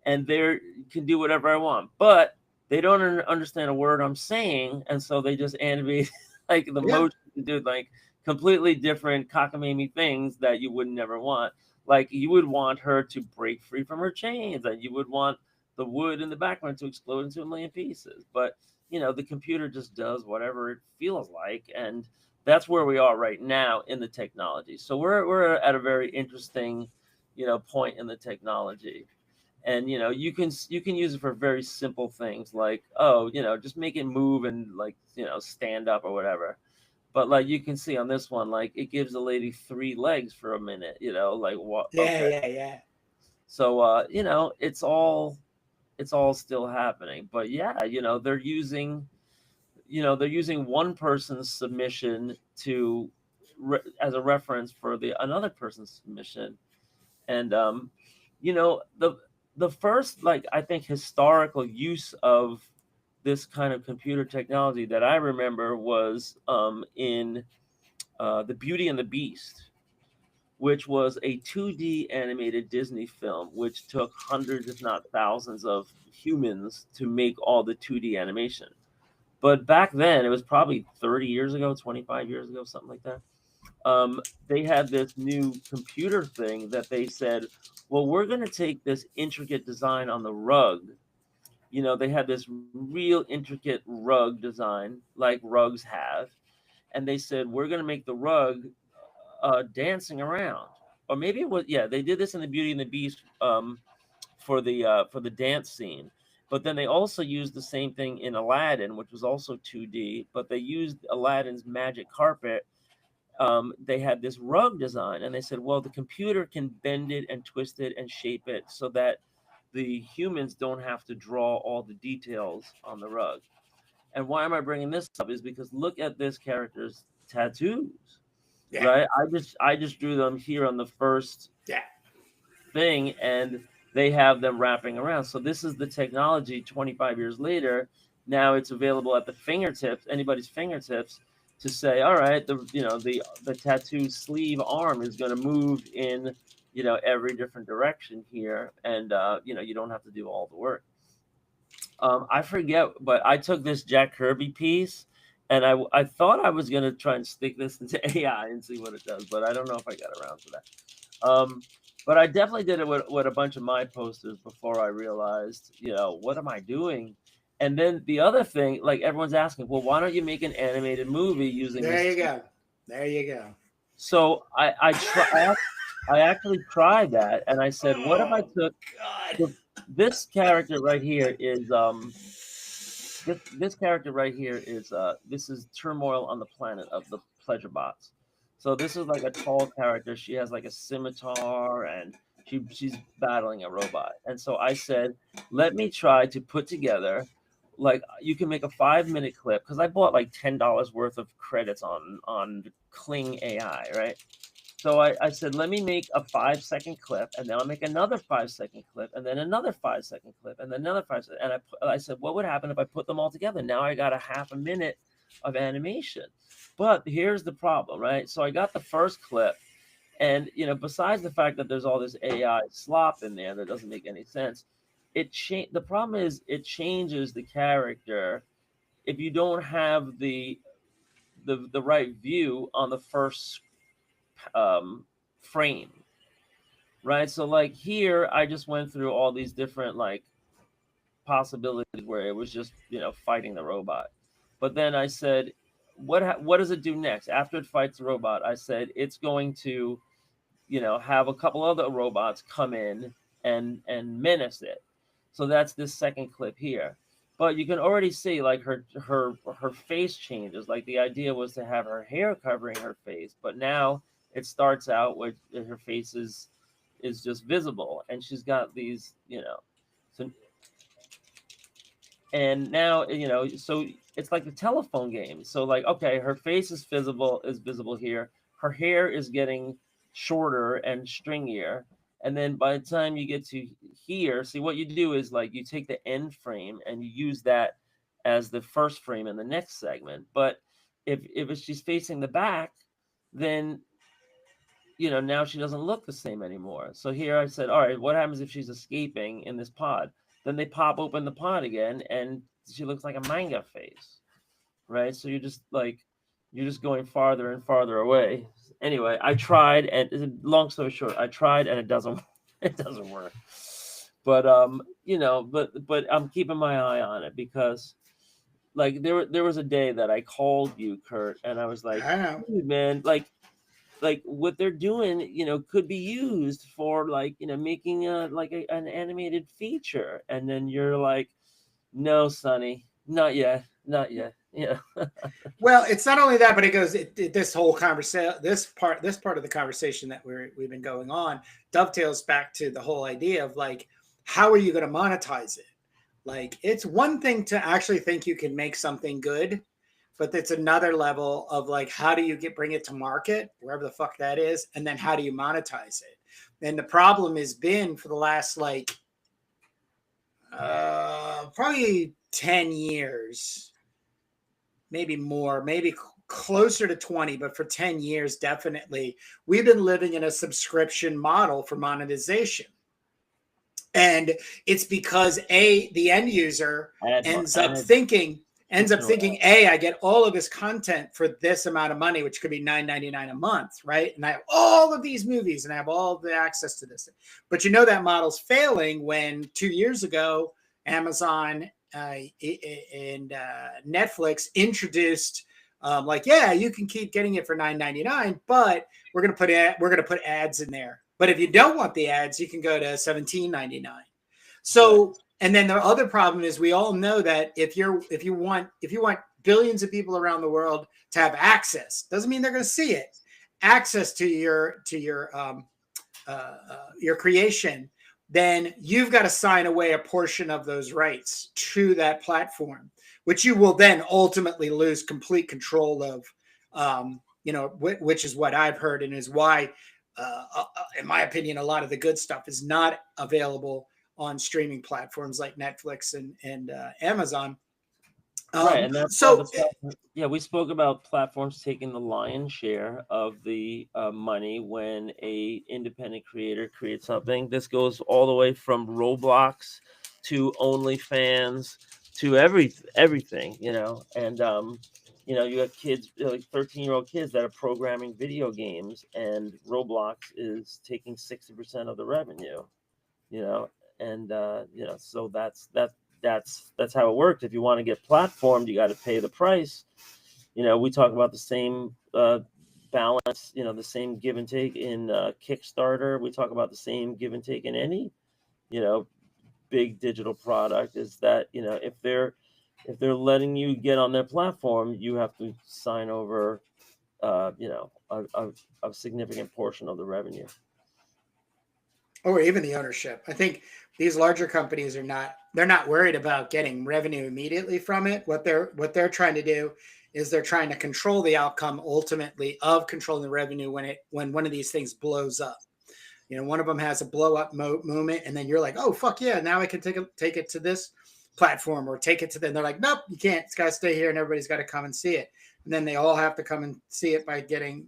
and they can do whatever I want, but they don't understand a word I'm saying, and so they just animate like the Yeah. motion to do like completely different cockamamie things that you would never want. Like you would want her to break free from her chains, and you would want the wood in the background to explode into a million pieces. But the computer just does whatever it feels like, and that's where we are right now in the technology. So we're at a very interesting point in the technology. And you can use it for very simple things like just make it move and like stand up or whatever. But like you can see on this one, like it gives the lady 3 legs for a minute, like what? Yeah. Okay. Yeah. Yeah. So it's all still happening. But yeah, they're using one person's submission to as a reference for the another person's submission. And the first, like, I think historical use of this kind of computer technology that I remember was in The Beauty and the Beast, which was a 2D animated Disney film, which took hundreds, if not thousands, of humans to make all the 2D animation. But back then, it was probably 30 years ago, 25 years ago, something like that. They had this new computer thing that they said, well, we're going to take this intricate design on the rug. They had this real intricate rug design like rugs have. And they said, we're going to make the rug dancing around. Or maybe it was, yeah, they did this in The Beauty and the Beast for the dance scene. But then they also used the same thing in Aladdin, which was also 2D, but they used Aladdin's magic carpet. They had this rug design, and they said, well, the computer can bend it and twist it and shape it so that the humans don't have to draw all the details on the rug. And why am I bringing this up is because look at this character's tattoos, Yeah. right? I just drew them here on the first Yeah. thing, and they have them wrapping around. So this is the technology 25 years later. Now it's available at the fingertips, anybody's fingertips, to say, all right, the tattoo sleeve arm is going to move in every different direction here, and you don't have to do all the work. I forget, but I took this Jack Kirby piece, and I thought I was going to try and stick this into AI and see what it does, but I don't know if I got around to that. But I definitely did it with a bunch of my posters before I realized, what am I doing? And then the other thing, like everyone's asking, well, why don't you make an animated movie using There this? you go. There you go. So I actually tried that, and I said, what if I Oh took God. this character right here is this character right here is this is Turmoil on the Planet of the Pleasure Bots. So this is like a tall character. She has like a scimitar and she's battling a robot. And so I said, let me try to put together like you can make a 5-minute clip because I bought like $10 worth of credits on Kling AI, right? So I said, let me make a 5-second clip, and then I'll make another 5-second clip, and then another 5-second clip, and then another 5 second. And I said, what would happen if I put them all together? Now I got a half a minute of animation. But here's the problem, right? So I got the first clip, And besides the fact that there's all this AI slop in there that doesn't make any sense, the problem is it changes the character if you don't have the right view on the first frame, right? So like here, I just went through all these different like possibilities where it was just fighting the robot, but then I said, what does it do next after it fights the robot? I said it's going to have a couple other robots come in and menace it. So that's this second clip here. But you can already see like her face changes. Like the idea was to have her hair covering her face, but now it starts out with her face is just visible, and she's got these, so and now so it's like the telephone game. So like, okay, her face is visible here, her hair is getting shorter and stringier, and then by the time you get to here, see what you do is like you take the end frame and you use that as the first frame in the next segment. But if she's facing the back, then now she doesn't look the same anymore. So here I said, all right, what happens if she's escaping in this pod? Then they pop open the pod again, and she looks like a manga face, right? So you're just going farther and farther away. Anyway, I tried, and long story short, I tried, and it doesn't work. But but I'm keeping my eye on it, because like there was a day that I called you, Kurt, and I was like, dude, man, like what they're doing, could be used for like, making an animated feature. And then you're like, no, Sonny, not yet. Yeah. Well, it's not only that, but it goes, this whole conversation, this part of the conversation that we've been going on dovetails back to the whole idea of like, how are you going to monetize it? Like, it's one thing to actually think you can make something good, but it's another level of like, how do you bring it to market, wherever the fuck that is, and then how do you monetize it? And the problem has been for the last like probably 10 years, maybe more, maybe closer to 20, but for 10 years, definitely, we've been living in a subscription model for monetization. And it's because the end user ends up thinking, I get all of this content for this amount of money, which could be $9.99 a month, right? And I have all of these movies and I have all the access to this. But that model's failing when 2 years ago, Amazon and Netflix introduced you can keep getting it for $9.99, but we're gonna put ads in there. But if you don't want the ads, you can go to $17.99. So, right. And then the other problem is we all know that if you want billions of people around the world to have access, doesn't mean they're going to see it. Access to your creation, then you've got to sign away a portion of those rights to that platform, which you will then ultimately lose complete control of. Which is what I've heard, and is why, in my opinion, a lot of the good stuff is not available on streaming platforms like Netflix and Amazon. Right, and that's we spoke about platforms taking the lion's share of the money when a independent creator creates something. This goes all the way from Roblox to OnlyFans to everything, and you have kids, like 13-year-old kids that are programming video games, and Roblox is taking 60% of the revenue, and so that's how it works. If you want to get platformed, you got to pay the price. We talk about the same balance, the same give and take in Kickstarter. We talk about the same give and take in any, big digital product, is that, if they're letting you get on their platform, you have to sign over, a significant portion of the revenue. Or even the ownership. I think these larger companies they're not worried about getting revenue immediately from it. What they're trying to do is they're trying to control the outcome ultimately of controlling the revenue when one of these things blows up. One of them has a blow up moment, and then you're like, oh fuck yeah, now I can take it to this platform or take it to them. They're like, nope, you can't. It's got to stay here, and everybody's got to come and see it. And then they all have to come and see it by getting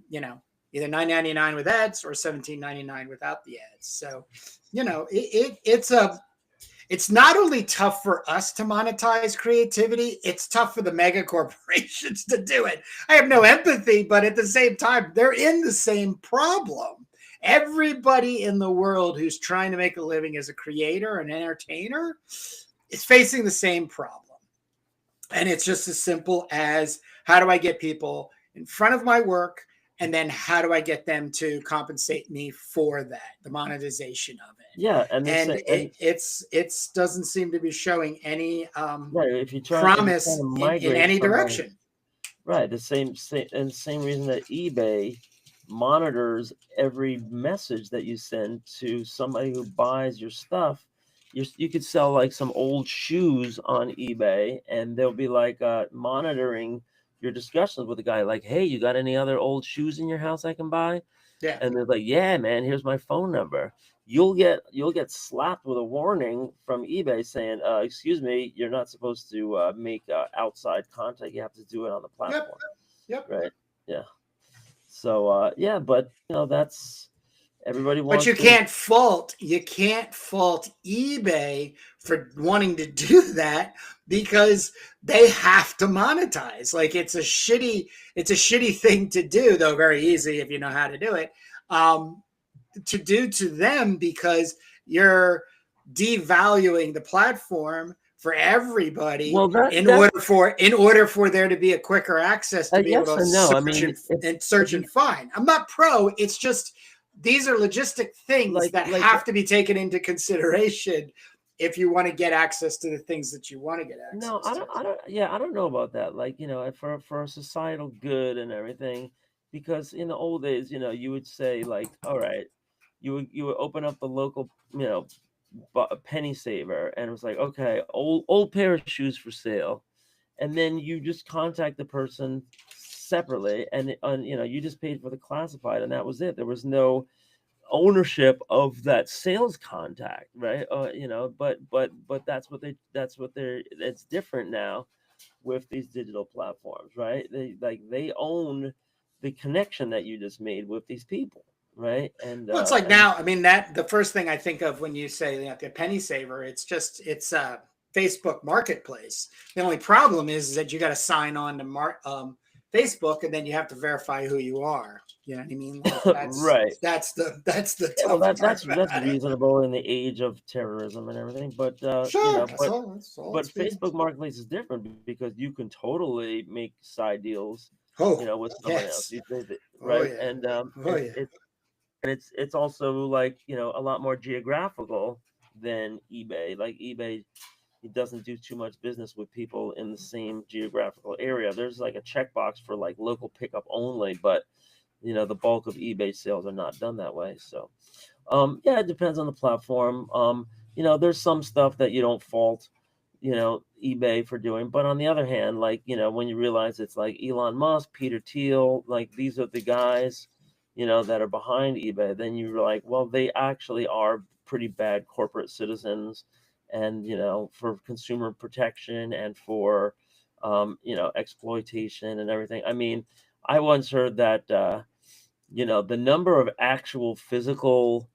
either $9.99 with ads or $17.99 without the ads. So, it's not only tough for us to monetize creativity, it's tough for the mega corporations to do it. I have no empathy, but at the same time, they're in the same problem. Everybody in the world who's trying to make a living as a creator, an entertainer, is facing the same problem. And it's just as simple as, how do I get people in front of my work? And then how do I get them to compensate me for that, the monetization of it? Yeah, and it doesn't seem to be showing any right. If you promise to in any direction. Right. The same reason that eBay monitors every message that you send to somebody who buys your stuff. You could sell like some old shoes on eBay, and they'll be like monitoring your discussions with the guy, like, hey, you got any other old shoes in your house I can buy? Yeah. And they're like, yeah, man, here's my phone number. You'll get slapped with a warning from eBay saying, excuse me, you're not supposed to make outside contact. You have to do it on the platform. Yep. Right. Yeah. So yeah, but that's everybody wants. But you can't fault eBay for wanting to do that, because they have to monetize. Like, it's a shitty thing to do, though very easy if you know how to do it, to do to them, because you're devaluing the platform for everybody. In order for there to be a quicker access to be able to search and find. I'm not pro. It's just, these are logistic things that have to be taken into consideration if you want to get access to the things that you want to get access to. I don't know about that. Like, for a societal good and everything, because in the old days, you would say, like, all right, you would open up the local, penny saver, and it was like, okay, old pair of shoes for sale. And then you just contact the person separately, and you just paid for the classified, and that was it. There was no ownership of that sales contact, right? But that's what it's different now with these digital platforms, right? They own the connection that you just made with these people, right? And it's like, now, I mean, that the first thing I think of when you say the penny saver, it's Facebook Marketplace. The only problem is that you got to sign on to Facebook, and then you have to verify who you are. You know what I mean? Like, right. That's the that's reasonable in the age of terrorism and everything. But sure, but Facebook Marketplace is different, because you can totally make side deals, with somebody else, right? And it's also, like, a lot more geographical than eBay. Like, eBay, it doesn't do too much business with people in the same geographical area. There's like a checkbox for like local pickup only, but the bulk of eBay sales are not done that way. So it depends on the platform. There's some stuff that you don't fault eBay for doing, but on the other hand, like, when you realize it's like Elon Musk, Peter Thiel, like, these are the guys that are behind eBay, then you're like, well, they actually are pretty bad corporate citizens. And for consumer protection and for exploitation and everything. I mean, I once heard that the number of actual physical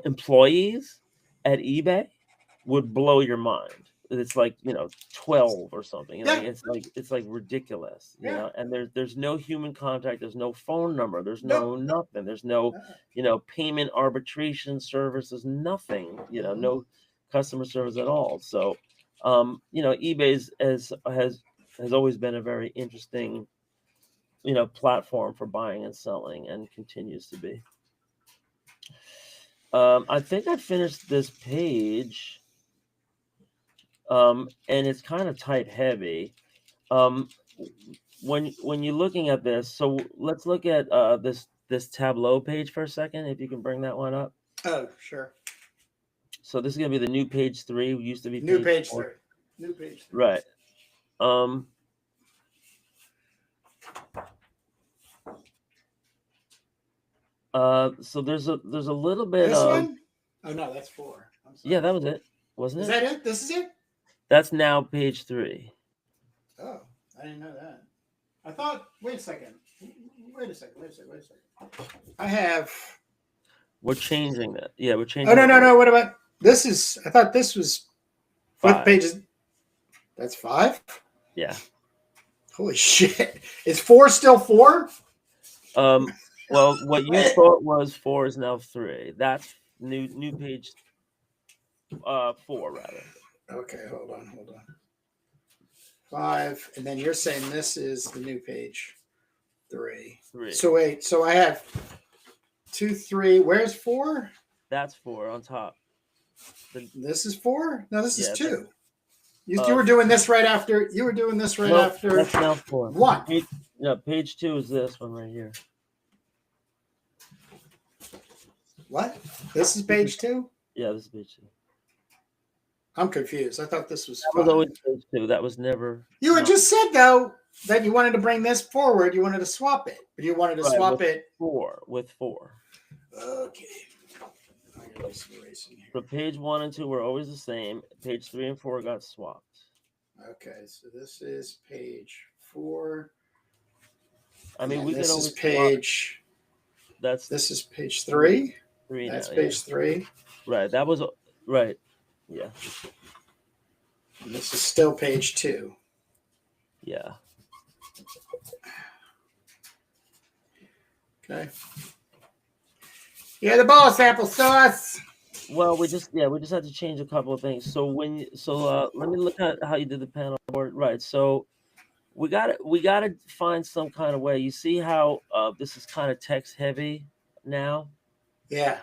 employees at eBay would blow your mind. It's like 12 or something. It's like ridiculous. And there's no human contact. There's no phone number. There's no nothing. There's no payment arbitration service. There's nothing. No customer service at all. So eBay has always been a very interesting platform for buying and selling, and continues to be. I think I finished this page, and it's kind of type heavy. When you're looking at this, so let's look at this Tableau page for a second, if you can bring that one up. Oh, sure. So this is going to be the new page 3. We used to be new page 3. New page 3. Right. So there's a little bit this of one? Oh no, that's 4. Yeah, that was it, wasn't it? Is that it? This is it? That's now page 3. Oh, I didn't know that. I thought. Wait a second. Wait a second. I have. We're changing that. Yeah, we're changing. Oh no! What about this? I thought this was 5 pages. That's 5. Yeah. Holy shit! Is 4 still 4? Well, what you thought was 4 is now 3. That's new page 4 rather. Okay, hold on. 5, and then you're saying this is the new page 3. So wait, so I have 2, 3. Where's 4? That's 4 on top. This is 4? No, this is 2. You Uh, were doing this right after. You were doing this right after. That's now 4. 1. Page 2 is this one right here. What? This is page 2? Yeah, this is page 2. I'm confused. I thought this was. That was always page 2. That was never. You had just said though that you wanted to bring this forward. You wanted to swap it, but you wanted to swap it 4 with 4. Okay. So page 1 and 2 were always the same. Page 3 and 4 got swapped. Okay, so this is page 4. I mean, we this could is always page. This is page 3. 3. That's now, page 3. Right. That was right. Yeah. And this is still page 2. Yeah. Okay. Yeah, the boss applesauce. Well, we just had to change a couple of things. So let me look at how you did the panel board. Right. So we got to find some kind of way. You see how this is kind of text heavy now? Yeah.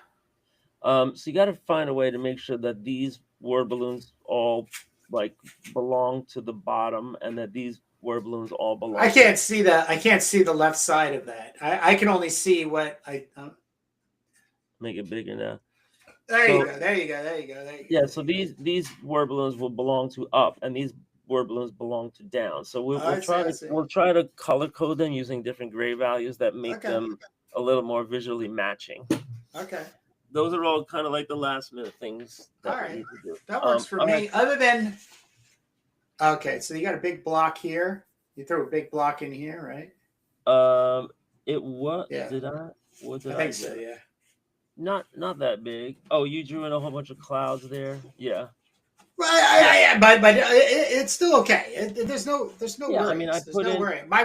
So you got to find a way to make sure that these word balloons all like belong to the bottom, and that these word balloons all belong. I can't see that. I can't see the left side of that. I can only see what I. Make it bigger now. There you go. Yeah. So these word balloons will belong to up, and these word balloons belong to down. So we'll try to color code them using different gray values that make them a little more visually matching. Okay. Those are all kind of like the last minute things that we need to do. That works for me. Other than so you got a big block here. You throw a big block in here, right? It was. Yeah. Did I? What did I think do? so. Yeah. Not that big. Oh, you drew in a whole bunch of clouds there. Yeah. Right, but it's still okay. There's no Yeah, worries. I mean, There's no worry. My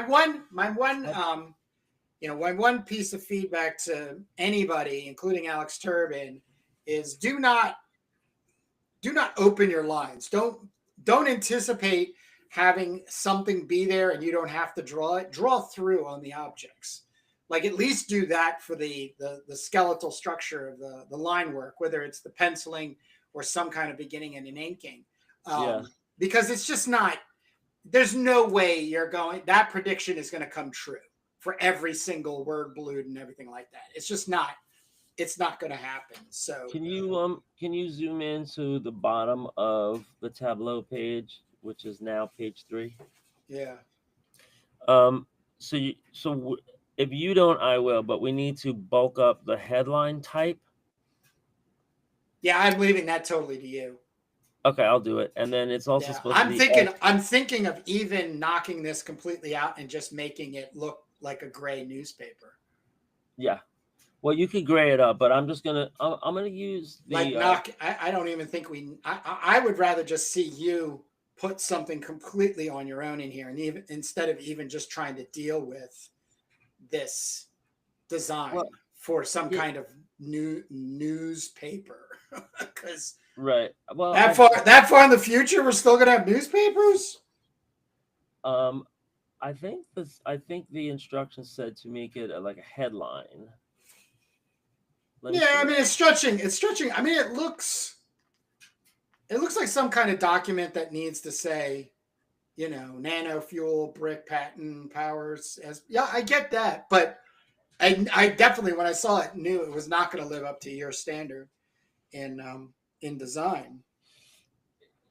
one piece of feedback to anybody, including Alex Turbin, is do not open your lines. Don't anticipate having something be there and you don't have to draw it. Draw through on the objects. Like at least do that for the skeletal structure of the line work, whether it's the penciling or some kind of beginning and an inking. Because it's just not, there's no way that prediction is going to come true for every single word balloon and everything like that. It's just not, it's not going to happen. So can you zoom into the bottom of the Tableau page, which is now page 3? Yeah. So if you don't, I will, but we need to bulk up the headline type. Yeah, I'm leaving that totally to you. Okay, I'll do it. And then it's also supposed to be... I'm thinking of even knocking this completely out and just making it look like a gray newspaper. Yeah. Well, you could gray it up, but I'm just going to... I'm going to use the... I don't even think I would rather just see you put something completely on your own in here, and even instead of even just trying to deal with this design for some kind of newspaper. Because right, well, that far in the future, we're still gonna have newspapers. I think the instructions said to make it like a headline. I mean, it's stretching. I mean, it looks like some kind of document that needs to say, nano fuel brick patent powers. I get that, but I definitely, when I saw it, knew it was not going to live up to your standard in design.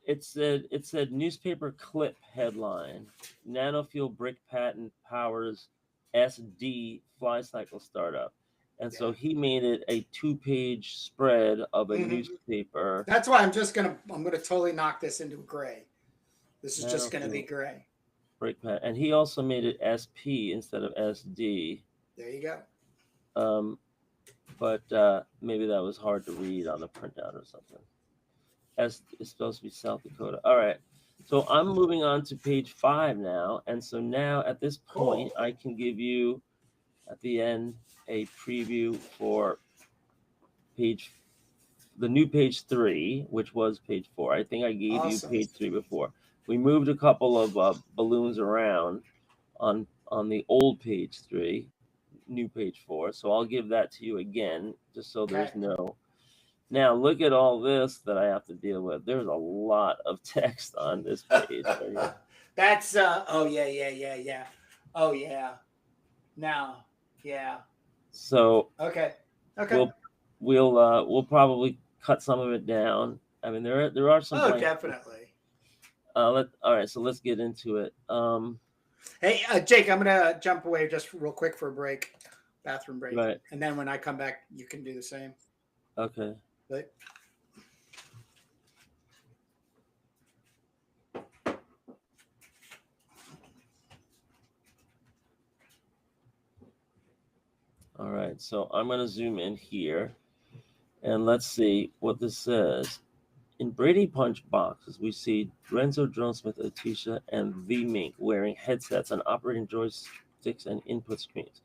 It said newspaper clip headline: nano fuel brick patent powers SD fly cycle startup. And so he made it a 2-page spread of a newspaper. That's why I'm gonna totally knock this into gray. This is just gonna be gray. Brick patent, and he also made it SP instead of SD. There you go. But maybe that was hard to read on the printout or something. S is supposed to be South Dakota. All right. So I'm moving on to page 5 now. And so now at this point, Cool. I can give you at the end a preview for the new page 3, which was page 4. I think I gave you Awesome. page 3 before. We moved a couple of balloons around on the old page 3, new page 4. So I'll give that to you again, just so there's Okay. no. Now look at all this that I have to deal with. There's a lot of text on this page right here. That's oh yeah. Oh yeah. Now, yeah. So Okay. Okay. we'll probably cut some of it down. I mean, there are some Oh, blank. definitely. All right, so let's get into it. Hey, Jake, I'm gonna jump away just real quick for a break, bathroom break, Right. and then when I come back, you can do the same. Okay. Right? All right, so I'm going to zoom in here, and let's see what this says. In Brady Punch boxes, we see Renzo, Drone Smith, Atisha, and The Mink wearing headsets and operating joysticks and input screens.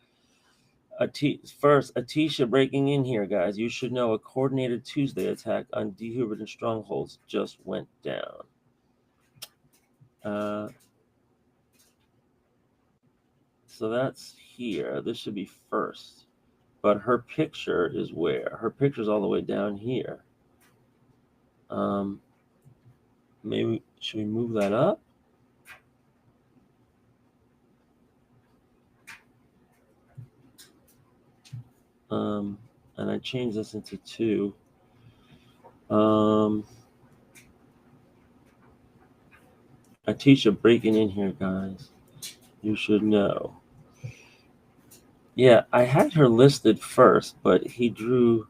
First, Atisha breaking in here, guys. You should know a coordinated Tuesday attack on Dehuberton and Strongholds just went down. So that's here. This should be first. But her picture is where? Her picture's all the way down here. Maybe should we move that up? And I changed this into 2. Atisha breaking in here, guys. You should know. Yeah, I had her listed first, but he drew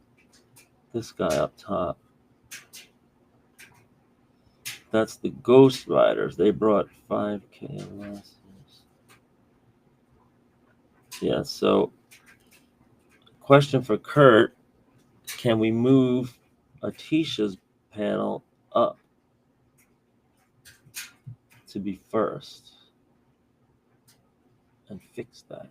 this guy up top. That's the Ghost Riders. They brought 5K last year. Yeah, so question for Kurt, can we move Atisha's panel up to be first and fix that?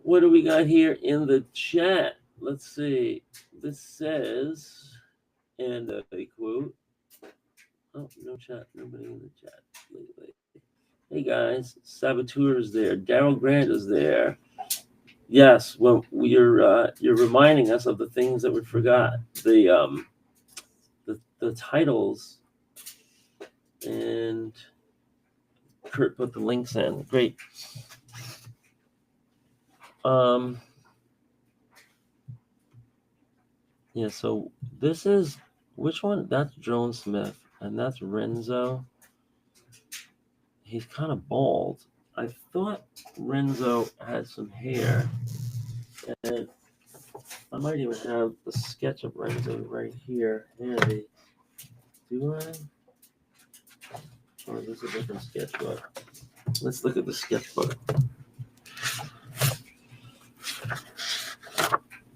What do we got here in the chat? Let's see. This says, and a quote. Oh, no chat. Nobody in the chat lately. Hey guys, Saboteur is there. Daryl Grant is there. Yes, well, you're reminding us of the things that we forgot. The titles, and Kurt put the links in. Great. Yeah, so this is, which one? That's Drone Smith, and that's Renzo. He's kind of bald. I thought Renzo had some hair, and I might even have the sketch of Renzo right here handy. Do I? Or is this a different sketchbook? Let's look at the sketchbook.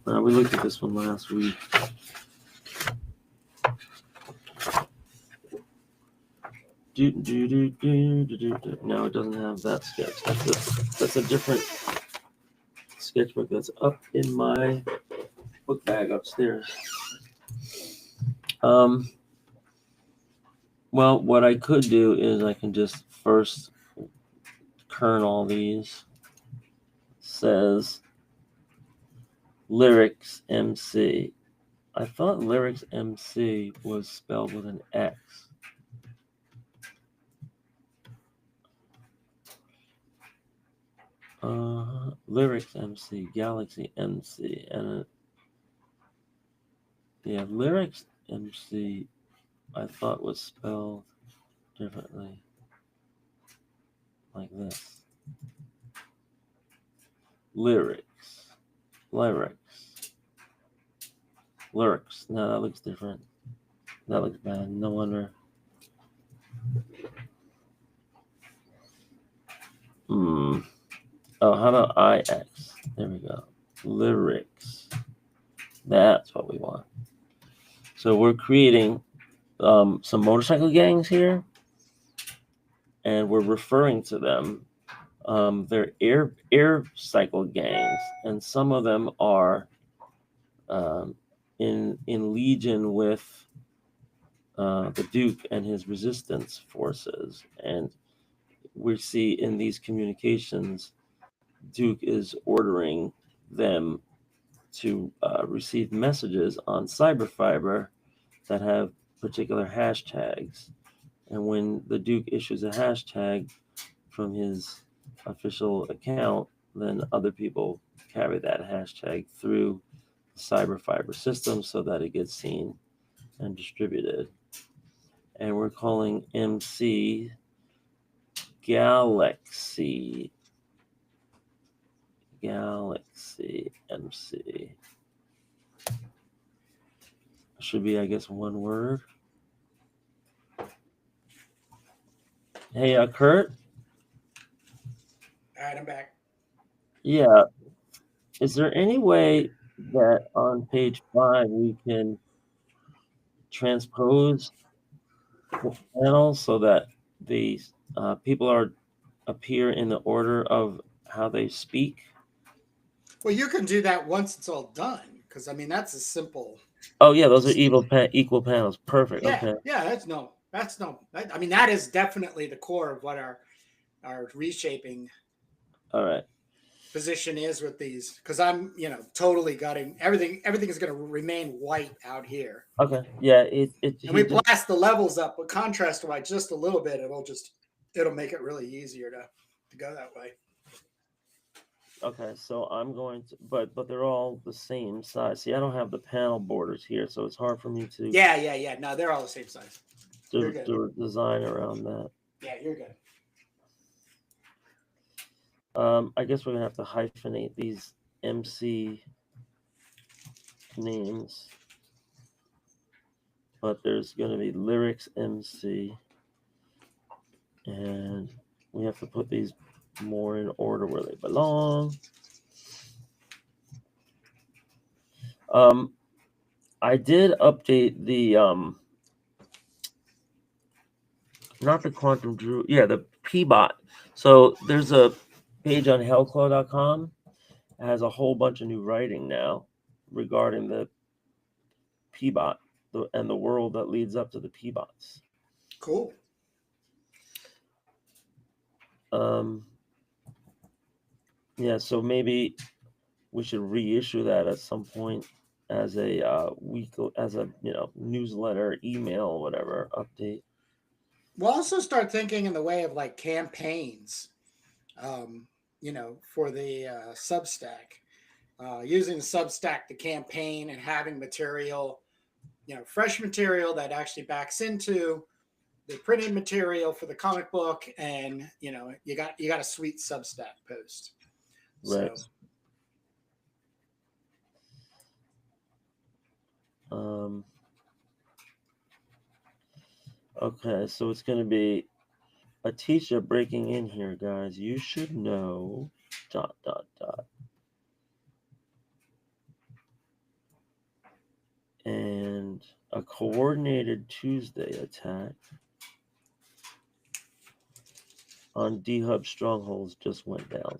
We looked at this one last week. No, it doesn't have that sketch. That's a different sketchbook that's up in my book bag upstairs. Well, what I could do is I can just first kern all these. Says Lyrics MC. I thought Lyrics MC was spelled with an X. Lyrics MC, Galaxy MC, and yeah, Lyrics MC I thought was spelled differently, like this. Lyrics. No, that looks different. That looks bad. No wonder. Oh, how about IX? There we go. Lyrics. That's what we want. So we're creating some motorcycle gangs here, and we're referring to them. They're air cycle gangs, and some of them are in legion with the Duke and his resistance forces. And we see in these communications, Duke is ordering them to receive messages on cyberfiber that have particular hashtags. And when the Duke issues a hashtag from his official account, then other people carry that hashtag through the cyberfiber system so that it gets seen and distributed. And we're calling MC Galaxy MC. Should be, I guess, one word. Hey, Kurt? All right, I'm back. Yeah. Is there any way that on page 5 we can transpose the panels so that the people appear in the order of how they speak? Well, you can do that once it's all done, because I mean that's a simple. Oh yeah, those are equal panels. Perfect. Yeah, Okay. yeah. I mean, that is definitely the core of what our reshaping All right. position is with these. Because I'm, totally gutting everything. Everything is going to remain white out here. Okay. Yeah. And we blast the levels up, but contrast wise, just a little bit. It'll make it really easier to go that way. Okay, so I'm going to, but they're all the same size. See, I don't have the panel borders here, so it's hard for me to. Yeah. No, they're all the same size. Do design around that. Yeah, you're good. I guess we're gonna have to hyphenate these MC names, but there's gonna be lyrics MC, and we have to put these more in order where they belong. I did update the not the quantum drew, the Pbot. So there's a page on hellclaw.com. It has a whole bunch of new writing now regarding the Pbot and the world that leads up to the Pbots. Cool. Yeah, so maybe we should reissue that at some point as a newsletter, email, whatever update. We'll also start thinking in the way of like campaigns, for the Substack, using the Substack to campaign and having material, fresh material that actually backs into the printed material for the comic book, and you got a sweet Substack post. Right. So, okay, so it's going to be a teacher breaking in here, guys. You should know ... And a coordinated Tuesday attack on D-Hub strongholds just went down.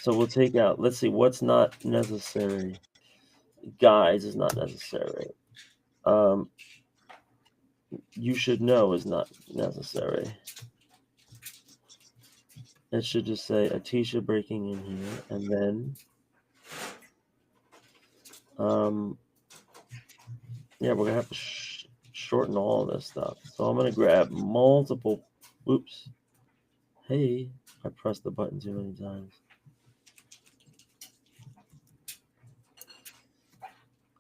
So we'll take out, let's see, what's not necessary. Guys is not necessary. You should know is not necessary. It should just say Atisha breaking in here, and then we're gonna have to shorten all of this stuff. So I'm gonna grab multiple. Oops. Hey, I pressed the button too many times.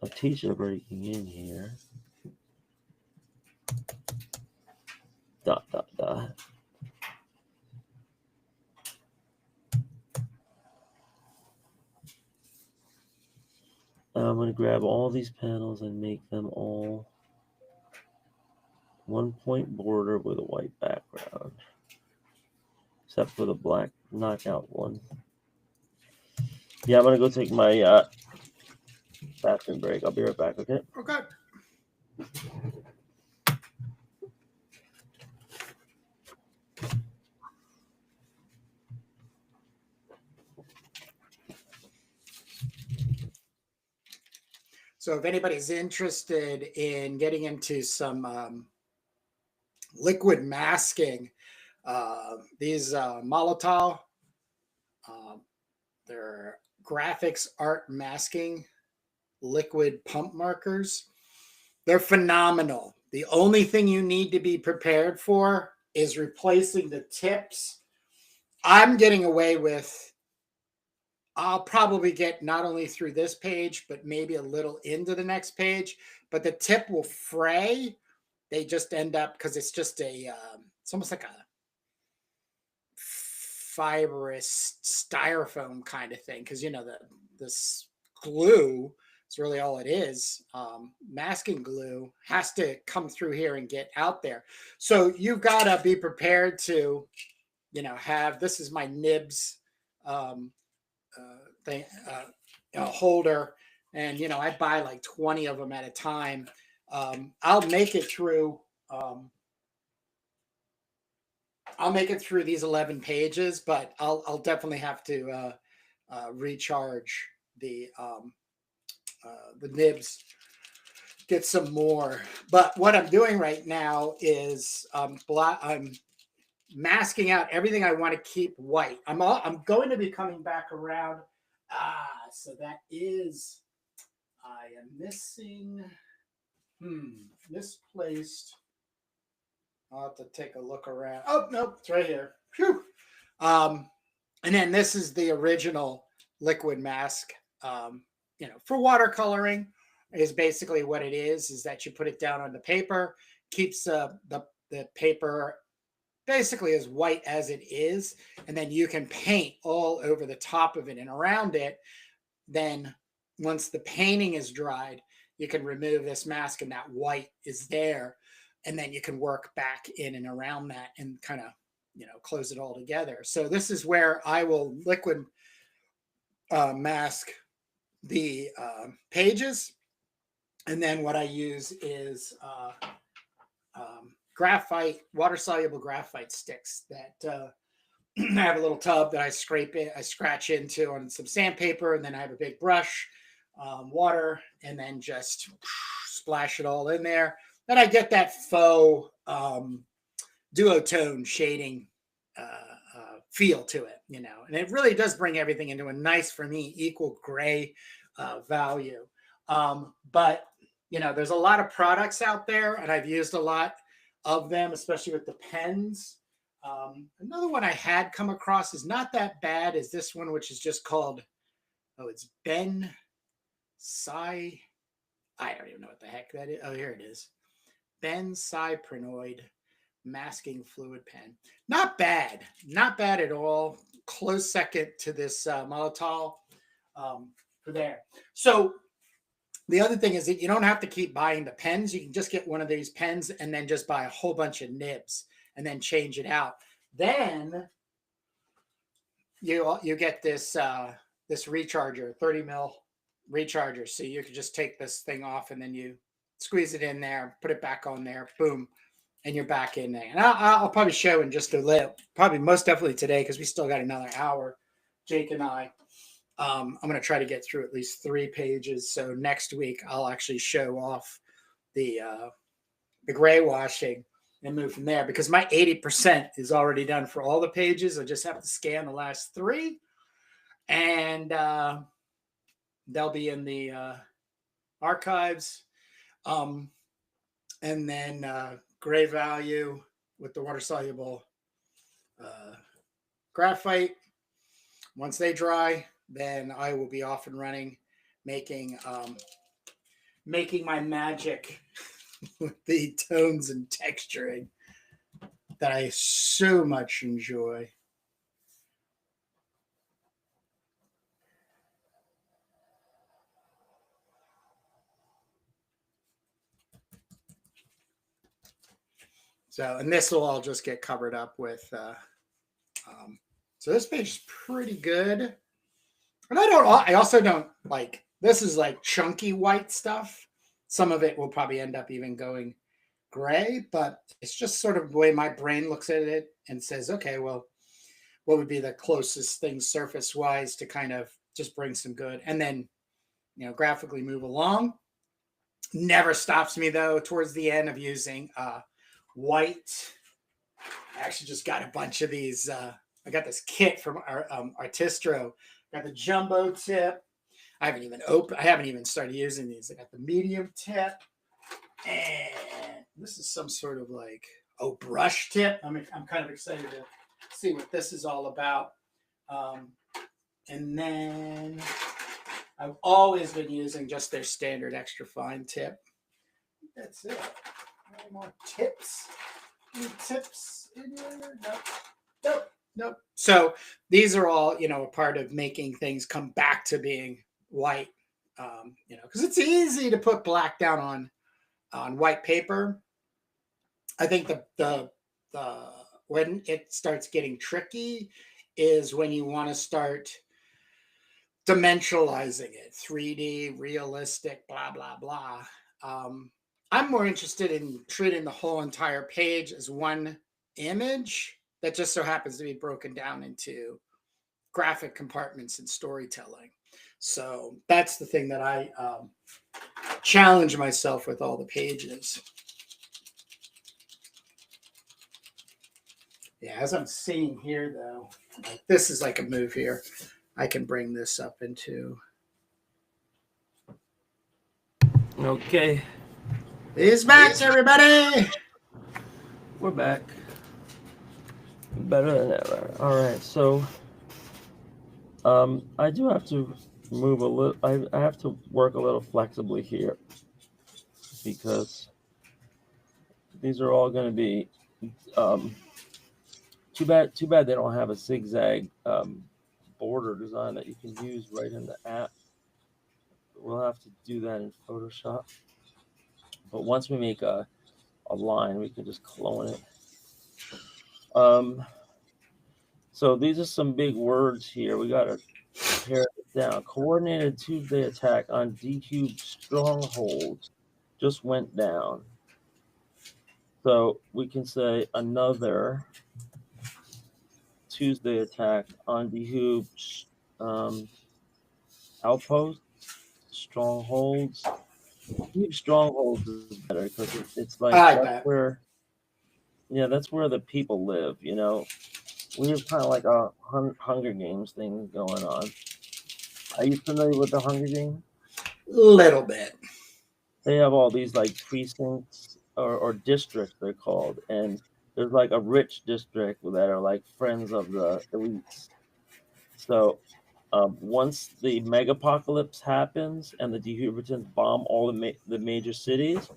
Atisha breaking in here. ... I'm going to grab all these panels and make them all One point border with a white background, except for the black knockout one. Yeah, I'm gonna go take my bathroom break. I'll be right back. Okay. Okay. So if anybody's interested in getting into some liquid masking, these Molotov, they're graphics art masking liquid pump markers. They're phenomenal. The only thing you need to be prepared for is replacing the tips. I'm getting away with, I'll probably get not only through this page, but maybe a little into the next page, but the tip will fray. They just end up, because it's just it's almost like a fibrous styrofoam kind of thing. Because, this glue is really all it is. Masking glue has to come through here and get out there. So you've got to be prepared to, have, this is my nibs thing, holder. And, I buy like 20 of them at a time. I'll make it through these 11 pages, but I'll definitely have to recharge the nibs, get some more. But what I'm doing right now is I'm masking out everything I want to keep white. I'm going to be coming back around. So that is, I am missing, misplaced. I'll have to take a look around. Oh, nope, it's right here. Phew. And then this is the original liquid mask. For watercoloring is basically what it is that you put it down on the paper, keeps the paper basically as white as it is, and then you can paint all over the top of it and around it. Then once the painting is dried, you can remove this mask and that white is there. And then you can work back in and around that and kind of, close it all together. So this is where I will liquid mask the pages. And then what I use is graphite, water-soluble graphite sticks that I have a little tub that I scratch into on some sandpaper. And then I have a big brush, water, and then just splash it all in there. Then I get that faux duotone shading feel to it, and it really does bring everything into a nice, for me, equal gray value. But, there's a lot of products out there, and I've used a lot of them, especially with the pens. Another one I had come across is not that bad as this one, which is just called, it's Ben Sai. I don't even know what the heck that is. Oh, here it is. Benzyprenoid masking fluid pen. Not bad at all. Close second to this Molotov for there. So the other thing is that you don't have to keep buying the pens. You can just get one of these pens and then just buy a whole bunch of nibs and then change it out. Then you get this recharger, 30 mil recharger. So you can just take this thing off and then you squeeze it in there, put it back on there, boom, and you're back in there. And I'll probably show in just a little, probably most definitely today, because we still got another hour, Jake and I. I'm going to try to get through at least 3 pages. So next week, I'll actually show off the gray washing and move from there, because my 80% is already done for all the pages. I just have to scan the last 3, and they'll be in the archives. And then gray value with the water-soluble graphite. Once they dry, then I will be off and running, making my magic with the tones and texturing that I so much enjoy. So, and this will all just get covered up with. So this page is pretty good. And I also don't like, this is like chunky white stuff. Some of it will probably end up even going gray, but it's just sort of the way my brain looks at it and says, okay, well, what would be the closest thing surface wise to kind of just bring some good, and then, graphically move along. Never stops me though towards the end of using white. I actually just got a bunch of these. I got this kit from Artistro. Got the jumbo tip. I haven't even started using these. I got the medium tip, and this is some sort of like brush tip. I'm kind of excited to see what this is all about. And then I've always been using just their standard extra fine tip. That's it. Any more tips? Any tips in here? Nope. So these are all, a part of making things come back to being white, because it's easy to put black down on white paper. I think the when it starts getting tricky is when you want to start dimensionalizing it, 3D, realistic, blah, blah, blah. I'm more interested in treating the whole entire page as one image that just so happens to be broken down into graphic compartments and storytelling. So that's the thing that I challenge myself with all the pages. Yeah, as I'm seeing here, though, this is like a move here. I can bring this up into. Okay. He's back, everybody. We're back. Better than ever. All right, so I do have to move a little. I have to work a little flexibly here because these are all going to be. Too bad they don't have a zigzag border design that you can use right in the app. We'll have to do that in Photoshop. But once we make a line, we can just clone it. So these are some big words here. We got to pare it down. Coordinated Tuesday attack on D-Cube strongholds just went down. So we can say another Tuesday attack on D-Cube outpost strongholds. Strongholds is better because it's like that's where the people live. We have kind of like a Hunger Games thing going on. Are you familiar with the Hunger Games? Little bit. They have all these like precincts or districts they're called, and there's like a rich district that are like friends of the elites. So once the megapocalypse happens and the Dehubritans bomb all the major cities,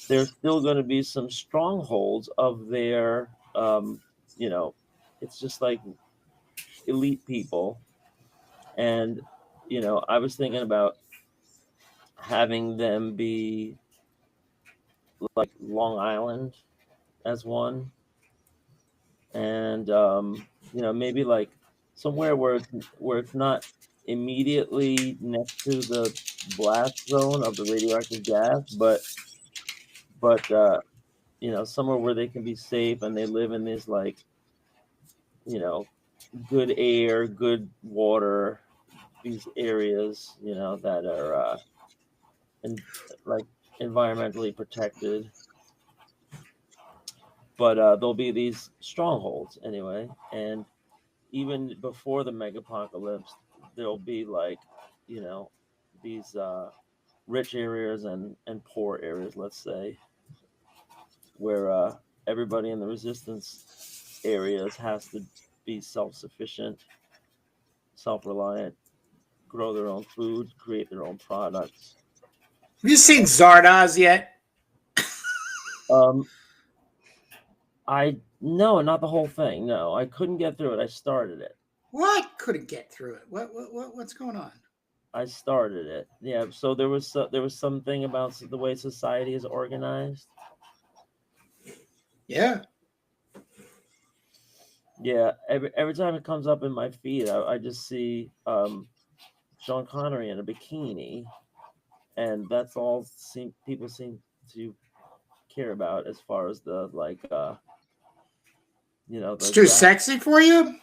there's still going to be some strongholds of their, it's just like elite people. And, I was thinking about having them be like Long Island as one. And, maybe like somewhere where it's not immediately next to the blast zone of the radioactive gas, but somewhere where they can be safe and they live in this like, good air, good water, these areas, that are like environmentally protected. But there'll be these strongholds anyway, and even before the megapocalypse, there'll be like, these rich areas and poor areas, let's say, where everybody in the resistance areas has to be self-sufficient, self-reliant, grow their own food, create their own products. Have you seen Zardoz yet? No, not the whole thing. No, I couldn't get through it. I started it. What? Couldn't get through it? What's going on? I started it. Yeah. So there was something about the way society is organized. Yeah. Yeah, every time it comes up in my feed, I just see Sean Connery in a bikini, and that's all people seem to care about as far as the like It's the too graph. sexy for you?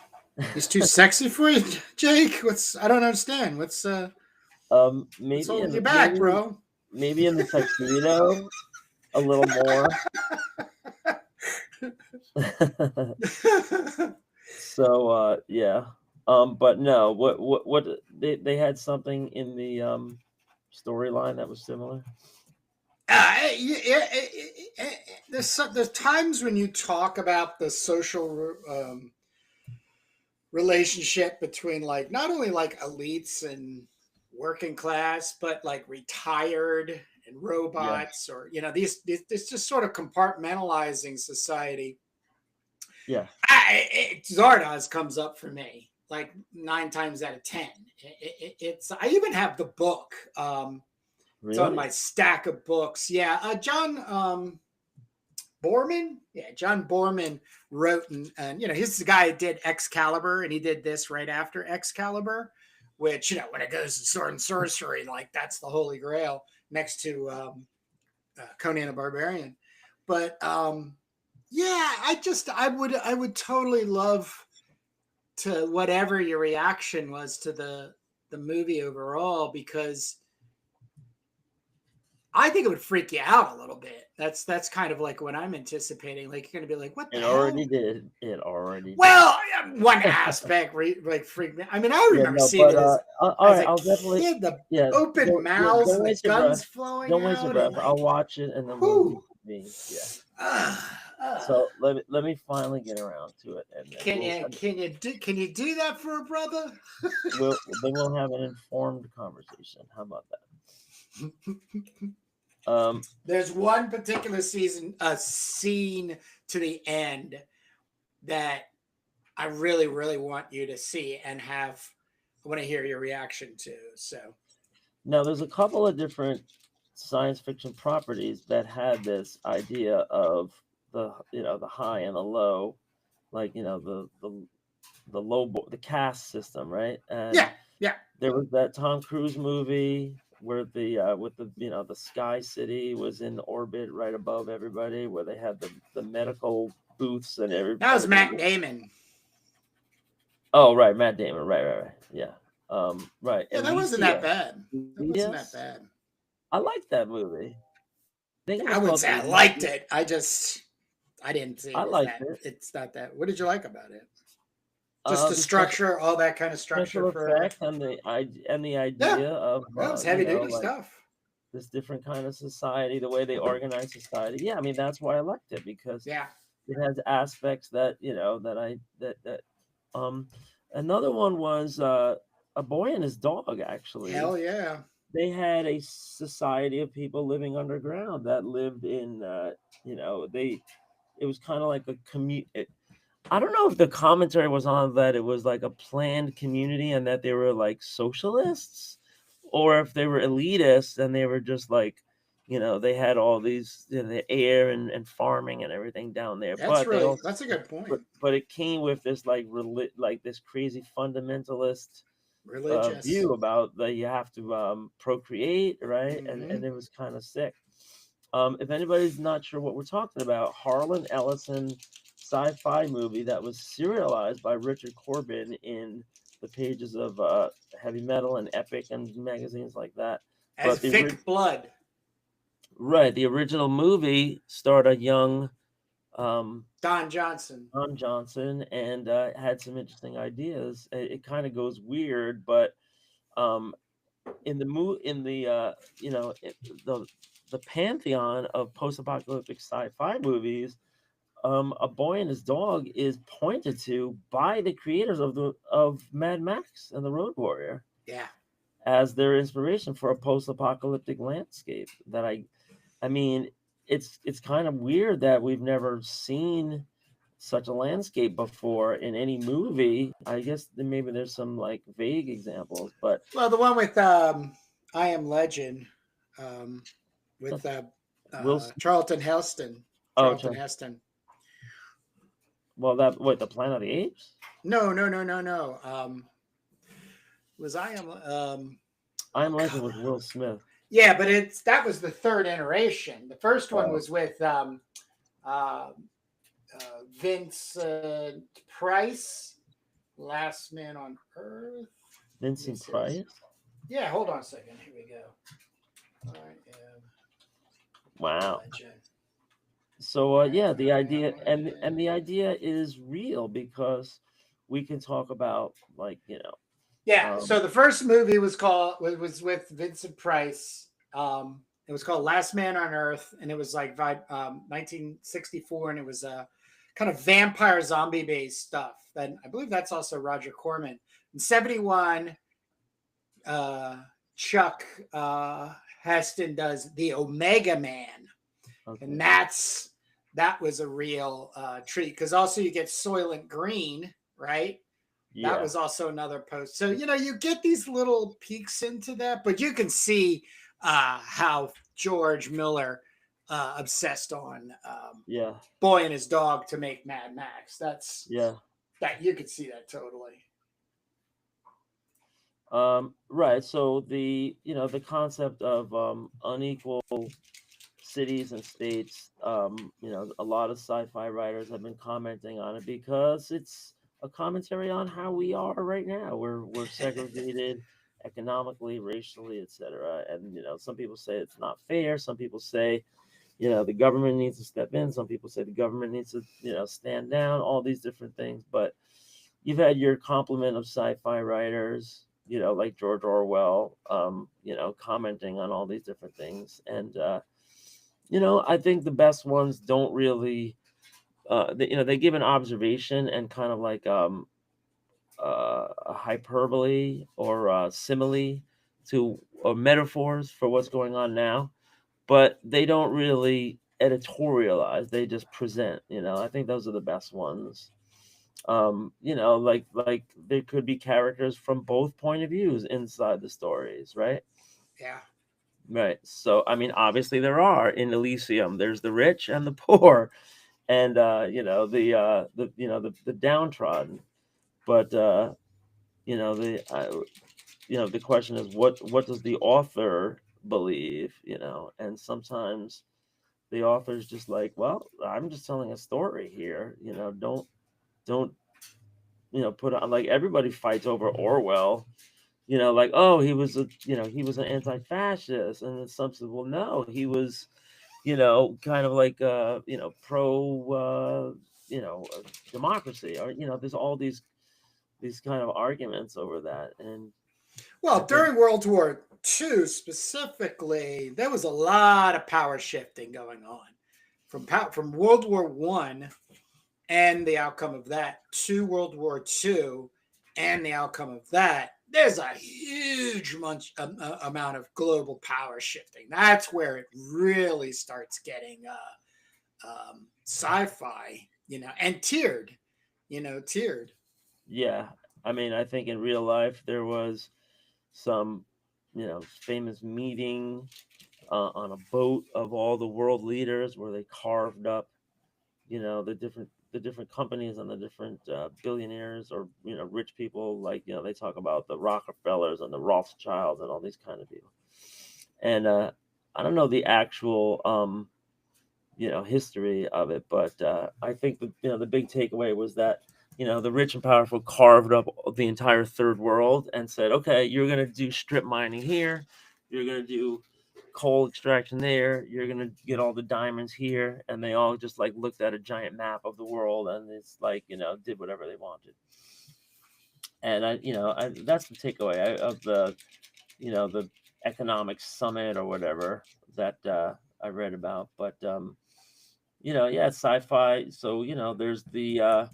He's too sexy for you, Jake? I don't understand. What's Maybe holding in you back, bro? maybe in the tuxedo a little more. So yeah. But no, what they had something in the storyline that was similar. There's times when you talk about the social relationship between like not only like elites and working class, but like retired and Yeah. robots, or these this just sort of compartmentalizing society. Yeah. Zardoz comes up for me like 9 times out of 10. It's I even have the book. It's on Really? my stack of books. Yeah, John Borman. Yeah, John Borman wrote, and he's the guy who did Excalibur, and he did this right after Excalibur, which when it goes to sword and sorcery, like that's the holy grail next to Conan the Barbarian. But yeah, I would totally love to whatever your reaction was to the movie overall, because I think it would freak you out a little bit. That's kind of like what I'm anticipating. Like you're going to be like, "What the It hell?" already did. It already did. Well, one aspect like freaked me. I mean, I Yeah, remember no, seeing but it all as right, a I'll definitely. kid, the Yeah, open mouths don't and the waste your breath. guns flowing Don't waste your out, and breath. I'll like, watch it and then we'll whoo. reconvene. Yeah. Uh, So let me finally get around to it, and then can you do that for a brother? we'll have an informed conversation. How about that? There's one particular scene to the end that I really, really want you to see and have. I want to hear your reaction to. So Now there's a couple of different science fiction properties that had this idea of the high and the low, like the the caste system, right? And yeah. there was that Tom Cruise movie where the with the Sky City was in orbit right above everybody, where they had the medical booths and That was everything. Matt Damon. Oh right, Matt Damon, right, yeah. Right. Yeah, At that least wasn't that bad. That wasn't that yes, bad. I liked that movie. I think it I was would called say I liked Elite. it. I didn't see I it as liked that. it. It's not that. What did you like about it? Just the The special structure, all that kind of structure special for. effect and the Yeah, idea of that was heavy duty like stuff. this different kind of society, the way they organize society. Yeah, I mean that's why I liked it, because Yeah. it has aspects that that another one was A Boy and His Dog. Actually, Hell yeah. they had a society of people living underground that lived in they it was kind of like a commute. I don't know if the commentary was on that it was like a planned community and that they were like socialists, or if they were elitists and they were just like, they had all these the air and farming and everything down there. But they also That's a good point. but it came with this like like this crazy fundamentalist Religious. view about that you have to procreate, right? And Mm-hmm. it was kind of sick. If anybody's not sure what we're talking about, Harlan Ellison sci-fi movie that was serialized by Richard Corbin in the pages of Heavy Metal and Epic and magazines like that. As But Vic Blood. the original movie starred a young Don Johnson. Don Johnson and had some interesting ideas. It kind of goes weird, but um, in the the pantheon of post-apocalyptic sci-fi movies, A Boy and His Dog is pointed to by the creators of Mad Max and the Road Warrior. Yeah. As their inspiration for a post-apocalyptic landscape. I mean, it's kind of weird that we've never seen such a landscape before in any movie. I guess maybe there's some like vague examples, but Well, the one with I Am Legend, with Will Charlton Heston. oh, Charlton Heston. Well, the Planet of the Apes? No, no, no, no, no. Was I am I Am oh God. Legend with Will Smith. Yeah, but that was the third iteration. The first one Oh, was with uh, Vincent Price, Last Man on Earth. Vincent This is Price. yeah. Hold on a second. Here we go. I am Wow. Legend. So yeah, the I am idea and Legend. the idea is real because we can talk about like Yeah. So um the first movie was with Vincent Price. It was called Last Man on Earth, and it was like 1964, and it was a kind of vampire zombie based stuff. Then I believe that's also Roger Corman. In '71, uh, Chuck Heston does the Omega Man, and okay, that was a real treat because also you get Soylent Green, right? That yeah, was also another post. So you get these little peeks into that, but you can see how George Miller obsessed on yeah, Boy and his dog to make Mad Max. yeah. That you could see that totally. Right. So the concept of unequal cities and states, a lot of sci-fi writers have been commenting on it because it's a commentary on how we are right now. We're segregated economically, racially, etc. And some people say it's not fair. Some people say the government needs to step in. Some people say the government needs to stand down. All these different things, but you've had your complement of sci-fi writers, like George Orwell, commenting on all these different things. And I think the best ones don't really, they give an observation and kind of like a hyperbole or simile to or metaphors for what's going on now, but they don't really editorialize. They just present. I think those are the best ones. Like there could be characters from both point of views inside the stories, right? Yeah. Right. So I mean, obviously there are in Elysium. There's the rich and the poor, and the downtrodden. But the question is what does the author believe? And sometimes the author's just like, well, I'm just telling a story here. Don't put on like everybody fights over Orwell. Like, oh, he was an anti-fascist, and then some said, well, no, he was kind of like pro democracy, or there's all these kind of arguments over that. And I Well, think during World War II specifically, there was a lot of power shifting going on from World War One and the outcome of that to World War II and the outcome of that. There's a huge amount of global power shifting. That's where it really starts getting sci-fi, and tiered. yeah, I mean, I think in real life there was some famous meeting on a boat of all the world leaders where they carved up the different companies and the different billionaires or rich people, like they talk about the Rockefellers and the Rothschilds and all these kind of people. And I don't know the actual history of it, but I think the big takeaway was that the rich and powerful carved up the entire third world and said, okay, you're going to do strip mining here, you're going to do coal extraction there, you're going to get all the diamonds here, and they all just like looked at a giant map of the world and it's like did whatever they wanted. And that's the takeaway of the economic summit or whatever that I read about. But yeah, it's sci-fi. So there's the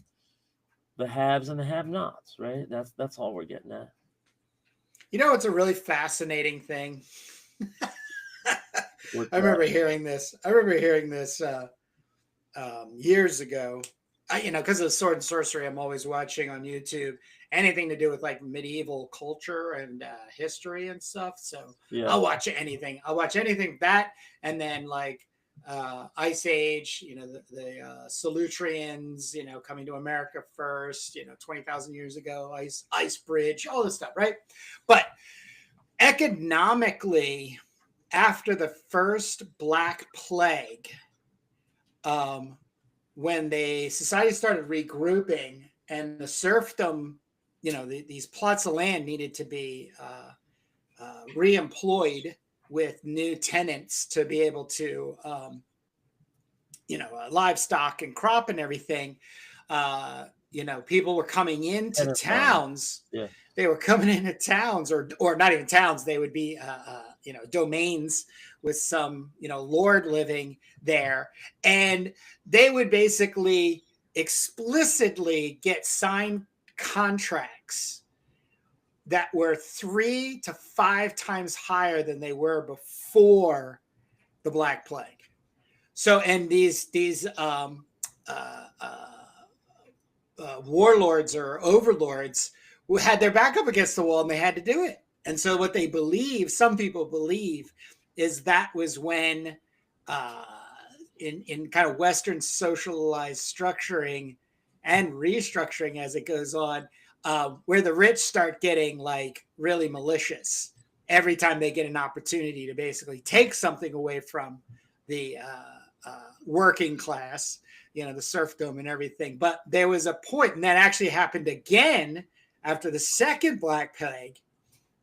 haves and the have-nots, right? That's all we're getting at. It's a really fascinating thing. What's I that? remember hearing this. Years ago. Because of Sword and Sorcery, I'm always watching on YouTube anything to do with like medieval culture and history and stuff. So Yeah, I'll watch anything. I'll watch anything that, and then like Ice Age, the Solutreans, coming to America first, 20,000 years ago, ice bridge, all this stuff, right? But economically, after the first Black Plague, when the society started regrouping and the serfdom, these plots of land needed to be reemployed with new tenants to be able to livestock and crop and everything. People were coming into towns. Yeah. They were coming into towns, or not even towns. They would be, domains with some, lord living there, and they would basically explicitly get signed contracts that were 3 to 5 times higher than they were before the Black Plague. So, and these warlords or overlords who had their back up against the wall and they had to do it. And so, what they believe, some people believe, is that was when, in kind of Western socialized structuring and restructuring as it goes on, where the rich start getting like really malicious every time they get an opportunity to basically take something away from the working class, the serfdom and everything. But there was a point, and that actually happened again after the second Black Plague.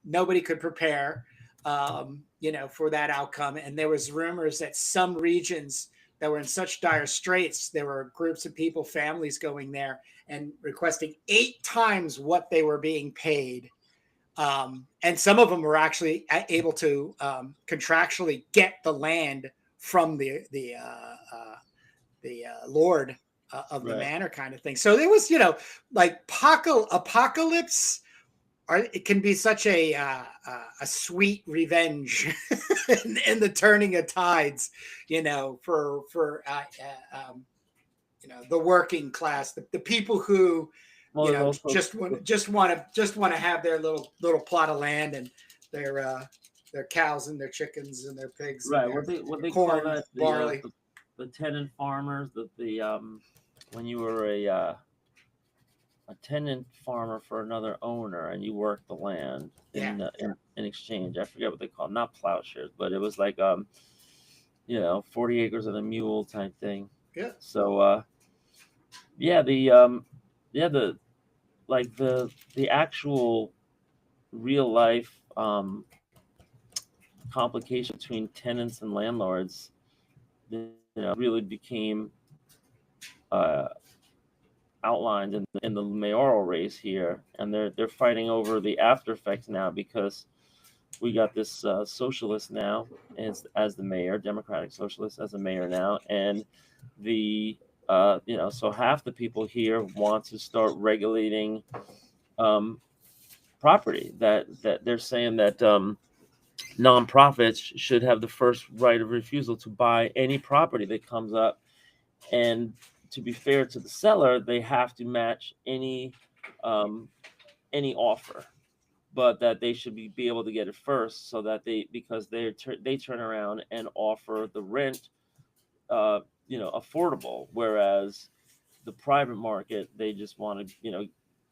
Nobody could prepare, for that outcome. And there was rumors that some regions that were in such dire straits, there were groups of people, families going there and requesting 8 times what they were being paid. And some of them were actually able to contractually get the land from the lord of the manor, kind of thing. So there was, like apocalypse. It can be such a sweet revenge in the turning of tides, for the working class, the people who just want to have their little plot of land and their cows and their chickens and their pigs, right? And What they corn, call that, barley. The tenant farmers, when you were a tenant farmer for another owner and you worked the land in exchange. I forget what they call them, not plowshares, but it was like 40 acres and a mule type thing. Yeah. So the actual real life complication between tenants and landlords, really became outlined in the mayoral race here, and they're fighting over the after effects now, because we got this socialist now as the mayor, Democratic socialist as the mayor now, and the so half the people here want to start regulating property. That they're saying that nonprofits should have the first right of refusal to buy any property that comes up, and to be fair to the seller, they have to match any offer, but that they should be able to get it first, so that because they turn around and offer the rent affordable, whereas the private market, they just want to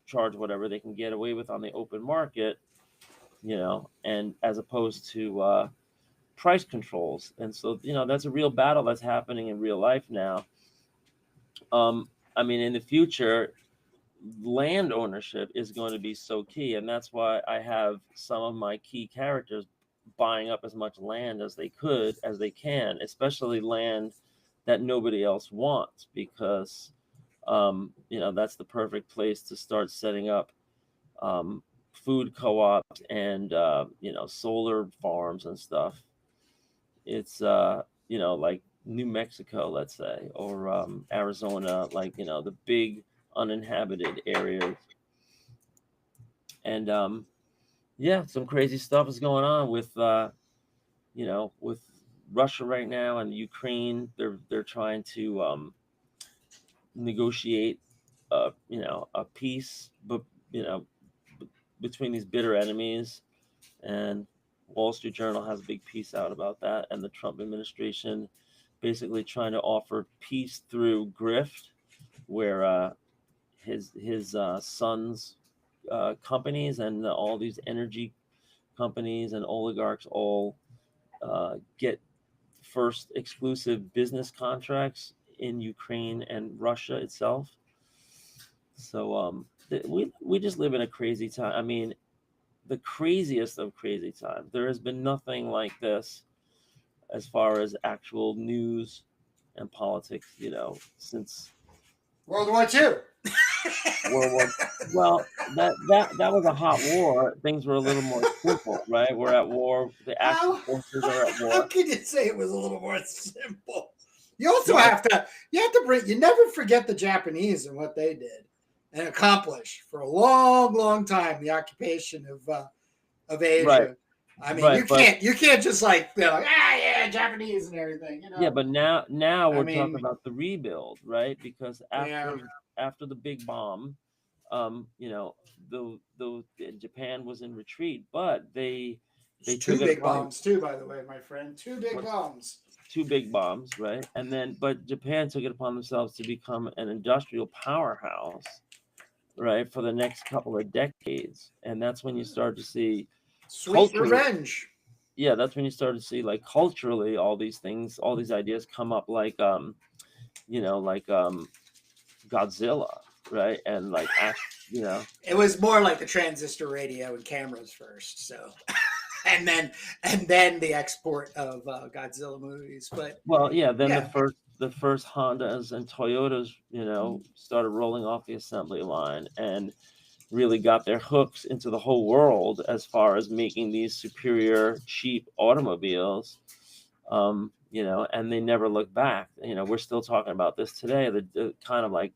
charge whatever they can get away with on the open market, and as opposed to price controls. And so that's a real battle that's happening in real life now. In the future, land ownership is going to be so key, and that's why I have some of my key characters buying up as much land as they can, especially land that nobody else wants, because that's the perfect place to start setting up food co-ops and solar farms and stuff. It's like New Mexico, let's say, or Arizona, like the big uninhabited areas. And some crazy stuff is going on with with Russia right now and Ukraine. They're trying to negotiate a peace, but between these bitter enemies. And Wall Street Journal has a big piece out about that, and the Trump administration basically trying to offer peace through grift, where his sons companies and all these energy companies and oligarchs all get first exclusive business contracts in Ukraine and Russia itself. So we just live in a crazy time. I mean, the craziest of crazy time. There has been nothing like this as far as actual news and politics, since World War II. World War. Well, that was a hot war. Things were a little more simple, right? We're at war. The Axis forces are at How war. can you say it was a little more simple? You also Yeah. have to bring. You never forget the Japanese and what they did and accomplished for a long, long time. The occupation of Asia. Right. I mean, Right, you can't just like yeah, Japanese and everything. Yeah, but now we're mean, talking about the rebuild, right? Because Yeah. after the big bomb, the Japan was in retreat, but they There's took two it big upon bombs too, by the way, my friend. Two big what, bombs. two big bombs, right? And then, but Japan took it upon themselves to become an industrial powerhouse, right, for the next couple of decades, and that's when you start to see Sweet culture. revenge. Yeah, that's when you start to see, like, culturally, all these things, all these ideas come up, like Godzilla, right? And like, It was more like the transistor radio and cameras first, so and then the export of Godzilla movies. But well, yeah, then yeah. the first Hondas and Toyotas, started rolling off the assembly line and really got their hooks into the whole world as far as making these superior, cheap automobiles. And they never look back. We're still talking about this today. The kind of like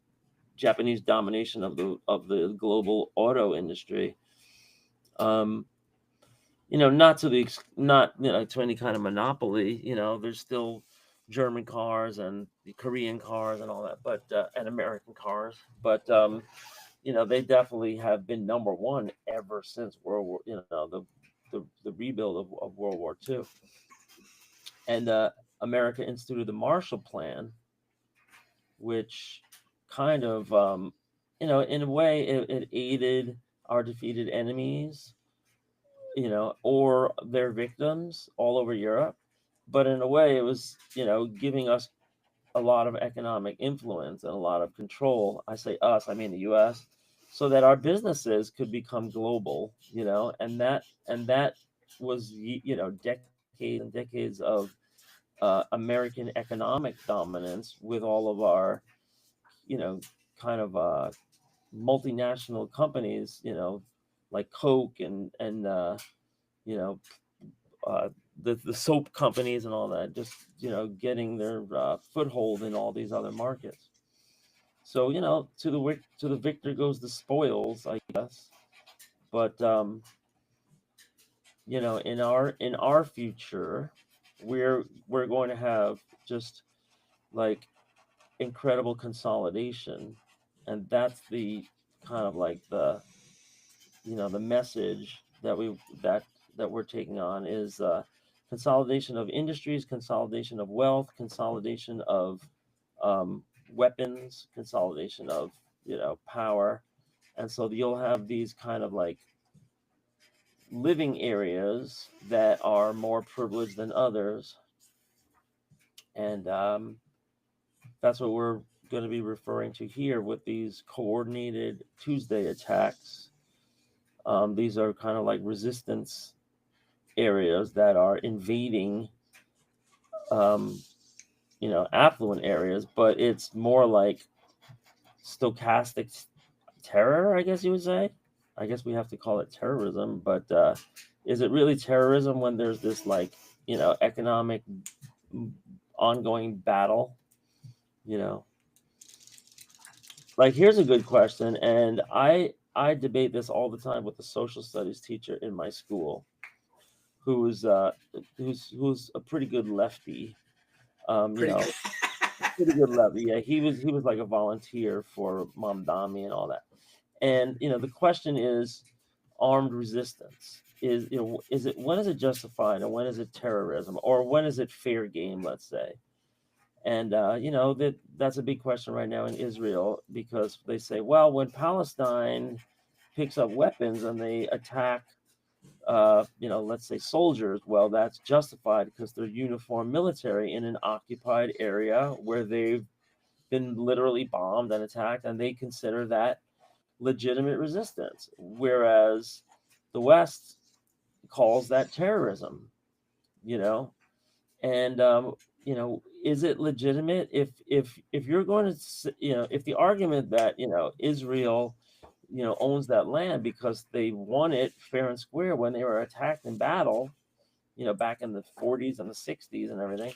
Japanese domination of the global auto industry. Not to any kind of monopoly. There's still German cars and Korean cars and all that, but and American cars. But they definitely have been number one ever since World War. The rebuild of World War II, and America instituted the Marshall Plan, which kind of in a way it aided our defeated enemies, or their victims all over Europe. But in a way, it was, giving us a lot of economic influence and a lot of control. I say us, I mean the U.S., so that our businesses could become global, and that was, decades and decades of American economic dominance with all of our, kind of multinational companies, like Coke and you know the soap companies and all that, just getting their foothold in all these other markets. So to the victor goes the spoils, I guess. But in our future, we're going to have just like incredible consolidation, and that's the kind of like the message that we're taking on is consolidation of industries, consolidation of wealth, consolidation of weapons, consolidation of power. And so you'll have these kind of like living areas that are more privileged than others, and that's what we're going to be referring to here with these coordinated Tuesday attacks. These are kind of like resistance areas that are invading, affluent areas, but it's more like stochastic terror, I guess you would say. I guess we have to call it terrorism, but is it really terrorism when there's this like, economic ongoing battle? Like, here's a good question, and I debate this all the time with the social studies teacher in my school, who's a pretty good lefty. Pretty good. Pretty good lefty. Yeah, he was like a volunteer for Mamdani and all that. And the question is, armed resistance is it, when is it justified and when is it terrorism, or when is it fair game? Let's say. And that's a big question right now in Israel, because they say, well, when Palestine picks up weapons and they attack, let's say soldiers, well, that's justified because they're uniformed military in an occupied area where they've been literally bombed and attacked, and they consider that legitimate resistance, whereas the West calls that terrorism. And is it legitimate if you're going to, if the argument that Israel owns that land because they won it fair and square when they were attacked in battle, back in the 40s and the 60s and everything,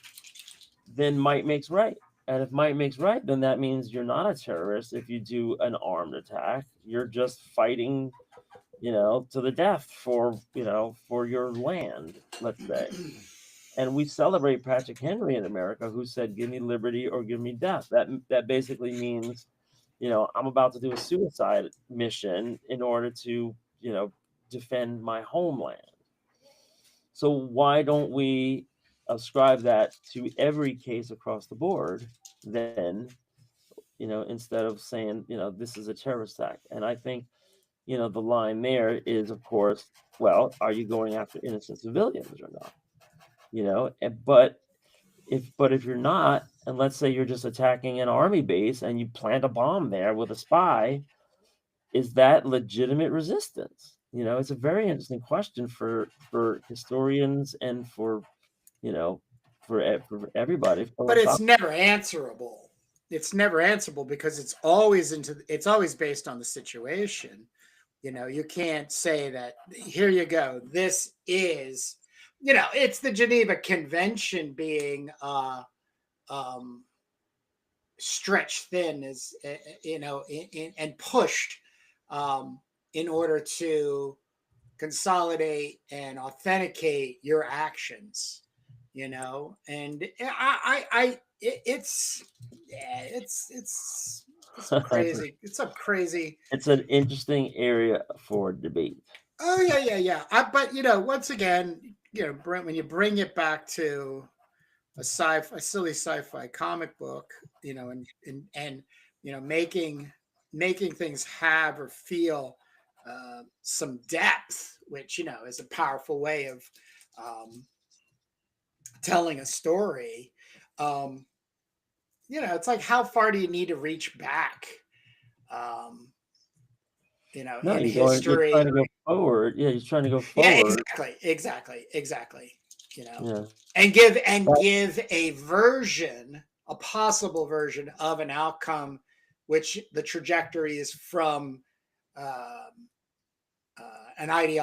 then might makes right. And if might makes right, then that means you're not a terrorist if you do an armed attack. You're just fighting, to the death for your land, let's say. And we celebrate Patrick Henry in America, who said, "Give me liberty or give me death." That basically means, I'm about to do a suicide mission in order to, defend my homeland. So why don't we ascribe that to every case across the board then, instead of saying, this is a terrorist attack? And I think, the line there is, of course, well, are you going after innocent civilians or not? But if you're not, and let's say you're just attacking an army base and you plant a bomb there with a spy, is that legitimate resistance? It's a very interesting question for historians and for everybody. But it's never answerable. It's never answerable because it's always based on the situation. You can't say that, here you go, this is, it's the Geneva Convention being stretched thin, as and pushed in order to consolidate and authenticate your actions. And it's crazy. It's a crazy. It's an interesting area for debate. Oh yeah. But once again, when you bring it back to a silly sci-fi comic book, and making things have or feel some depth, which is a powerful way of telling a story. It's like, how far do you need to reach back? No, in you're history. trying to go forward. Yeah, you're trying to go forward. Yeah, exactly. And give a possible version of an outcome, which the trajectory is from an a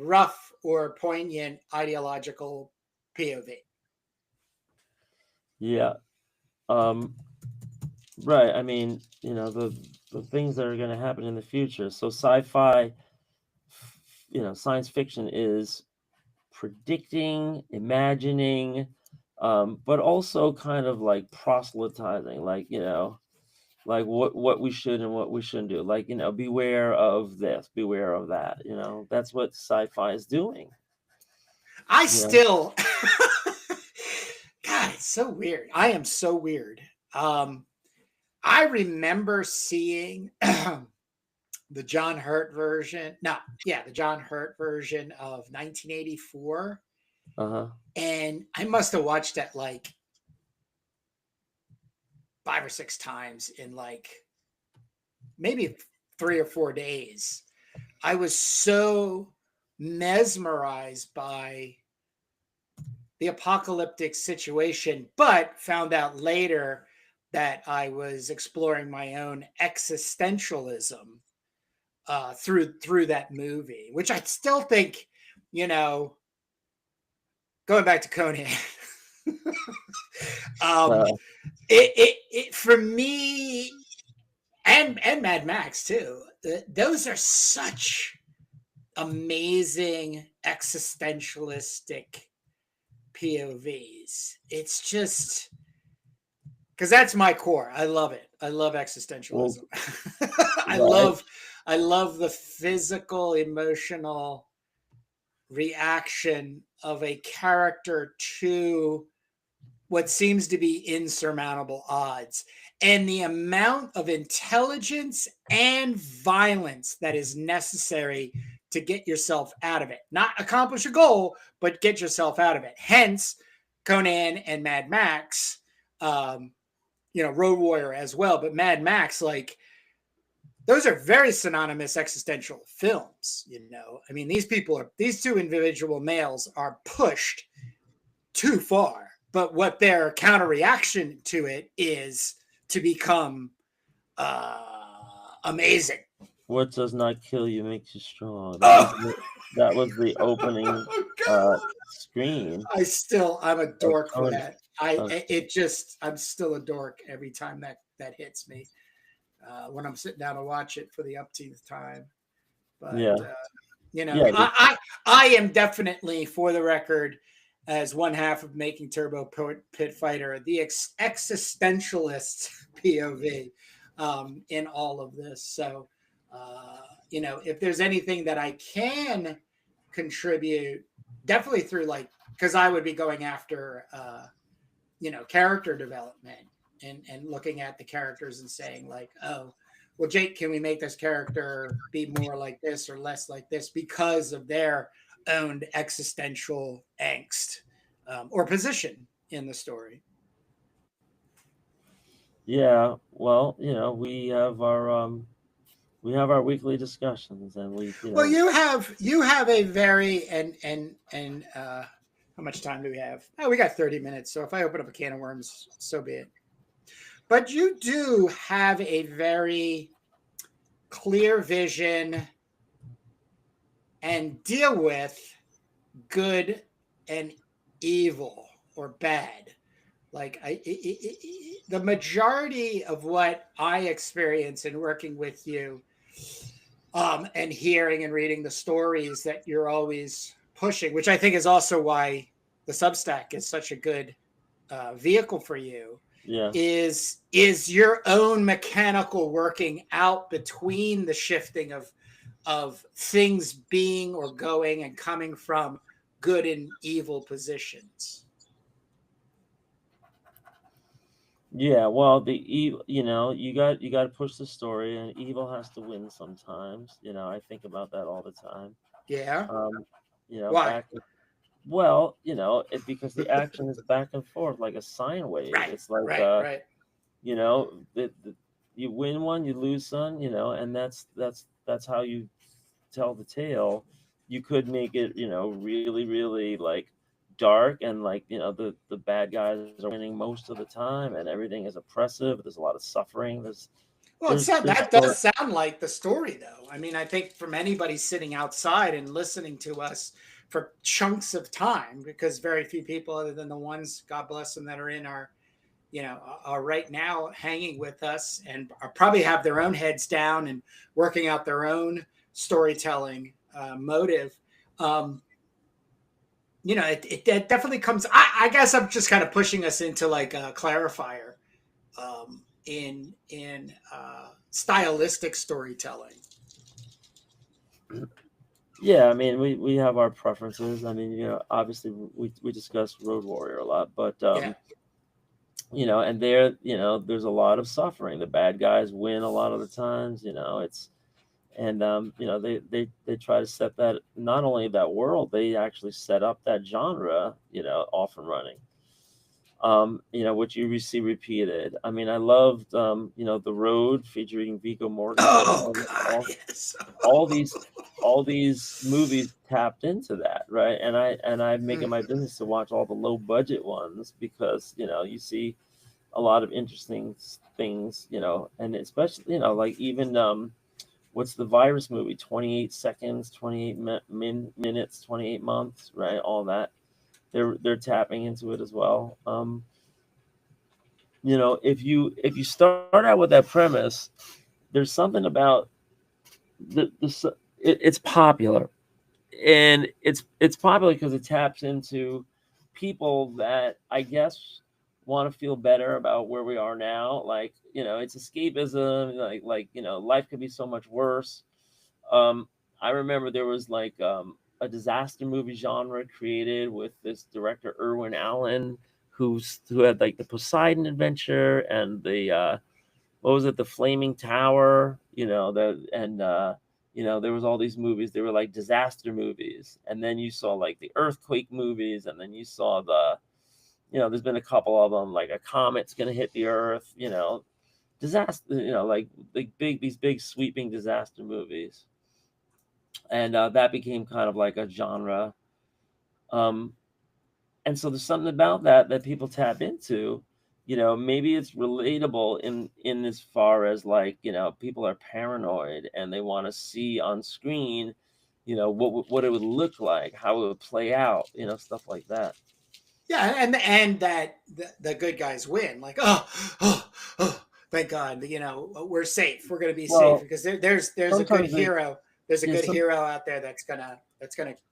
rough or poignant ideological POV. Yeah. Right. I mean, the things that are going to happen in the future. So sci-fi, science fiction is predicting, imagining, but also kind of like proselytizing, like, like what we should and what we shouldn't do. Like, beware of this, beware of that. That's what sci-fi is doing. Still, God, it's so weird. I am so weird. I remember seeing the John Hurt version. The John Hurt version of 1984. And I must have watched that like 5 or 6 times in like maybe 3 or 4 days. I was so mesmerized by the apocalyptic situation, but found out later that I was exploring my own existentialism through that movie, which I still think, going back to Conan, it for me, and Mad Max too, those are such amazing existentialistic POVs. It's just because that's my core. I love it. I love existentialism. I love the physical, emotional reaction of a character to what seems to be insurmountable odds, and the amount of intelligence and violence that is necessary to get yourself out of it. Not accomplish a goal, but get yourself out of it. Hence, Conan and Mad Max, Road Warrior as well. But Mad Max, like, those are very synonymous existential films. I mean, these two individual males are pushed too far, but what their counter reaction to it is to become amazing. What does not kill you makes you strong. Oh! That was the opening screen. I'm a dork for Conan. that. I'm still a dork every time that hits me when I'm sitting down to watch it for the upteenth time. But I am definitely, for the record, as one half of Making Turbo Pit Fighter, the existentialist POV in all of this. So, if there's anything that I can contribute, definitely through, like, because I would be going after, character development and looking at the characters and saying, like, oh, well, Jake, can we make this character be more like this or less like this because of their own existential angst or position in the story? Yeah, well, we have our weekly discussions, and Well, you have a very and how much time do we have? Oh, we got 30 minutes. So if I open up a can of worms, so be it. But you do have a very clear vision and deal with good and evil or bad. Like the majority of what I experience in working with you, and hearing and reading the stories that you're always pushing, which I think is also why the Substack is such a good vehicle for you, yeah. is your own mechanical working out between the shifting of things being or going and coming from good and evil positions. Yeah, well, the evil, you got to push the story, and evil has to win sometimes. I think about that all the time. Yeah. Why? Why? Well, because the action is back and forth like a sine wave. Right. It's like, right. You win one, you lose some, and that's how you tell the tale. You could make it, really, really, like, dark, and, like, the bad guys are winning most of the time, and everything is oppressive. There's a lot of suffering. That does sound like the story, though. I mean, I think from anybody sitting outside and listening to us for chunks of time, because very few people, other than the ones, God bless them, that are in our, are right now hanging with us and are probably have their own heads down and working out their own storytelling motive. It definitely comes. I guess I'm just kind of pushing us into, like, a clarifier in stylistic storytelling. Yeah, I mean, we have our preferences. I mean, obviously we discuss Road Warrior a lot, but and there's a lot of suffering. The bad guys win a lot of the times. They try to set that, not only that world, they actually set up that genre, off and running. Which you see repeated. I mean, I loved, The Road, featuring Viggo Mortensen. Oh, God, yes. all these movies tapped into that, right? And I make it my business to watch all the low budget ones, because you see a lot of interesting things, and especially, like, even what's the virus movie, 28 seconds, 28 minutes, 28 months, right? All that. They're tapping into it as well. If you start out with that premise, there's something about it's popular, and it's popular because it taps into people that, I guess, want to feel better about where we are now. Like, it's escapism. Like life could be so much worse. I remember there was, like, a disaster movie genre created with this director, Irwin Allen, who had like the Poseidon Adventure and the what was it, the Flaming Tower, there was all these movies. They were like disaster movies, and then you saw like the earthquake movies, and then you saw there's been a couple of them, like a comet's gonna hit the earth, disaster, like these big sweeping disaster movies, and that became kind of like a genre. And so there's something about that people tap into. Maybe it's relatable in as far as like, people are paranoid and they want to see on screen, what it would look like, how it would play out, stuff like that. Yeah, and that the good guys win. Like, thank God, we're safe. We're gonna be safe Well, because there's a good sometimes they, hero. There's a yeah, good hero out there that's gonna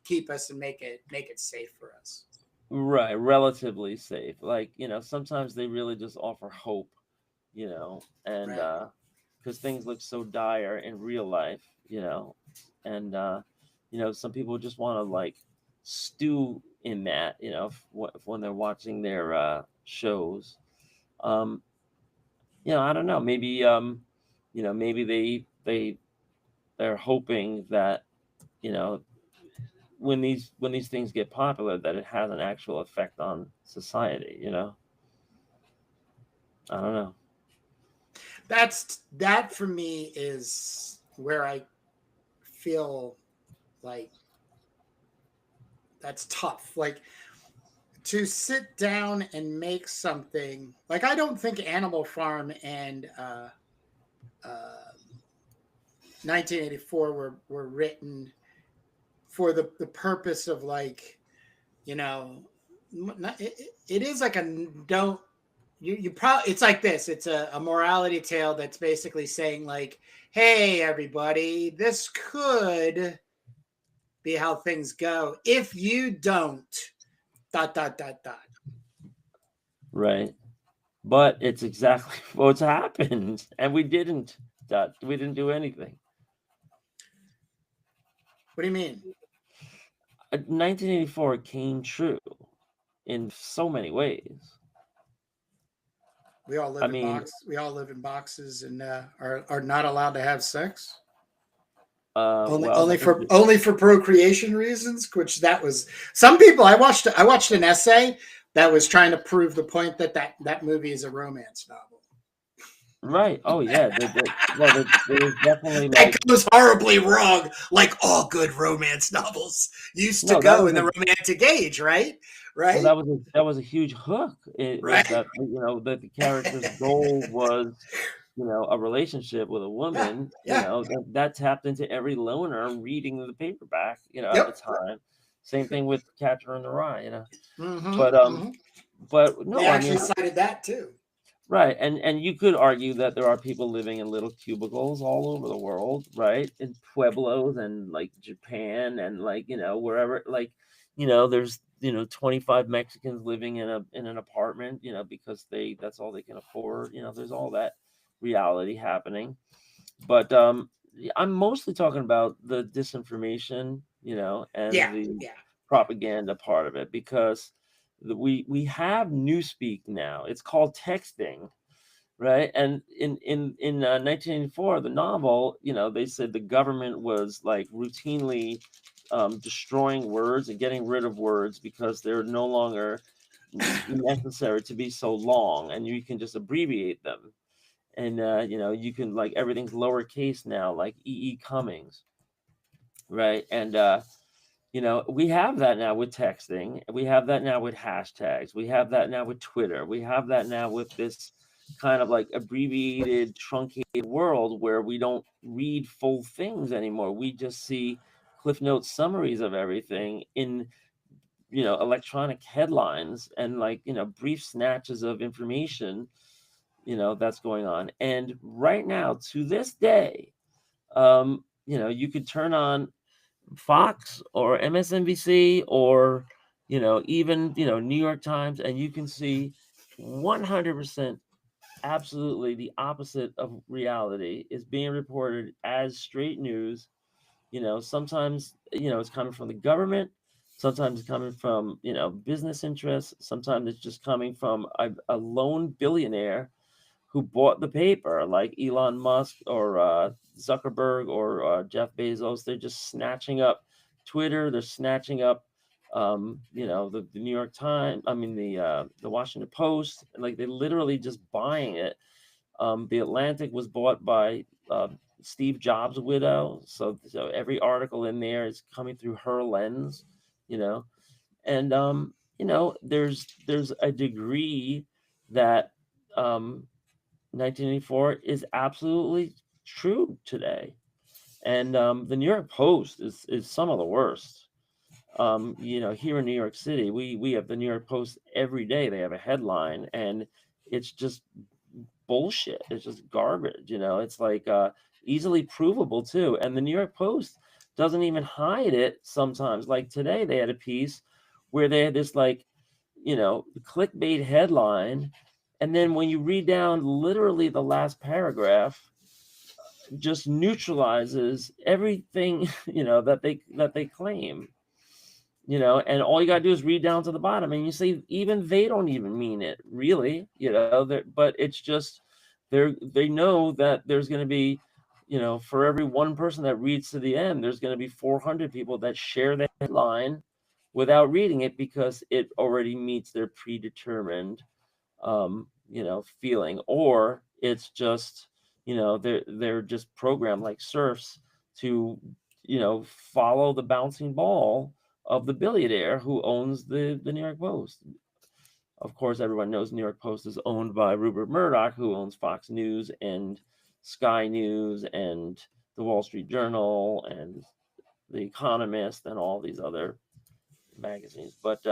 keep us and make it safe for us. right, relatively safe. Like, sometimes they really just offer hope, and Right. because things look so dire in real life, and some people just want to like stew in that, when they're watching their shows. Um, I don't know, maybe maybe they're hoping that, you know, when these things get popular, that it has an actual effect on society. I don't know. That for me is where I feel like that's tough. Like to sit down and make something like I don't think Animal Farm and uh, 1984 were written for the purpose of like you know it is like a don't you probably it's like this it's a morality tale that's basically saying like hey everybody this could be how things go if you don't dot dot dot dot. Right. But it's exactly what's happened, and we didn't do anything. What do you mean? 1984 came true in so many ways. We all live I in mean, boxes and are not allowed to have sex well, only for procreation reasons, which that was some people. I watched an essay that was trying to prove the point that movie is a romance novel. right. Oh yeah. Well, there was definitely That like, goes horribly wrong, like all good romance novels used to no, that go was in a the romantic age, right? well, Right? that was a huge hook. It was Right? that, that the character's goal was, a relationship with a Yeah, woman. yeah. That tapped into every loner reading the paperback, at the Yep. time. Same thing with Catcher in the Rye, Mm-hmm, but mm-hmm. They no, I mean, actually cited that too. right, and you could argue that there are people living in little cubicles all over the world, right? In pueblos and like Japan and like, wherever, like, there's 25 Mexicans living in an apartment, because that's all they can afford. There's all that reality happening. But I'm mostly talking about the disinformation, and Yeah, the yeah, yeah. propaganda part of it, because we have newspeak now. It's called texting, right? And in 1984, the novel, they said the government was like routinely destroying words and getting rid of words because they're no longer necessary to be so long, and you can just abbreviate them. And you can, like, everything's lowercase now, like E. Cummings, right? And we have that now with texting. We have that now with hashtags. We have that now with Twitter. We have that now with this kind of like abbreviated, truncated world where we don't read full things anymore. We just see Cliff Note summaries of everything in, electronic headlines and, like, brief snatches of information, that's going on. And right now, to this day, you could turn on Fox or MSNBC or, even, New York Times, and you can see 100% absolutely the opposite of reality is being reported as straight news. Sometimes, it's coming from the government. Sometimes it's coming from, business interests. Sometimes it's just coming from a lone billionaire who bought the paper, like Elon Musk or Zuckerberg or Jeff Bezos. They're just snatching up Twitter. They're snatching up, the New York Times. I mean, the Washington Post. Like they're literally just buying it. The Atlantic was bought by Steve Jobs' widow, so every article in there is coming through her lens, you know, and there's a degree that 1984 is absolutely true today, and the New York Post is some of the worst. Here in New York City, we have the New York Post every day. They have a headline, and it's just bullshit. It's just garbage. It's like easily provable too. And the New York Post doesn't even hide it sometimes. Like today, they had a piece where they had this clickbait headline, and then when you read down literally the last paragraph, just neutralizes everything that they claim. And all you got to do is read down to the bottom, and you see even they don't even mean it really, but it's just they know that there's going to be, for every one person that reads to the end, there's going to be 400 people that share the headline without reading it because it already meets their predetermined feeling, or it's just, they're just programmed like serfs to, follow the bouncing ball of the billionaire who owns the New York Post. Of course, everyone knows New York Post is owned by Rupert Murdoch, who owns Fox News and Sky News and the Wall Street Journal and the Economist and all these other magazines. But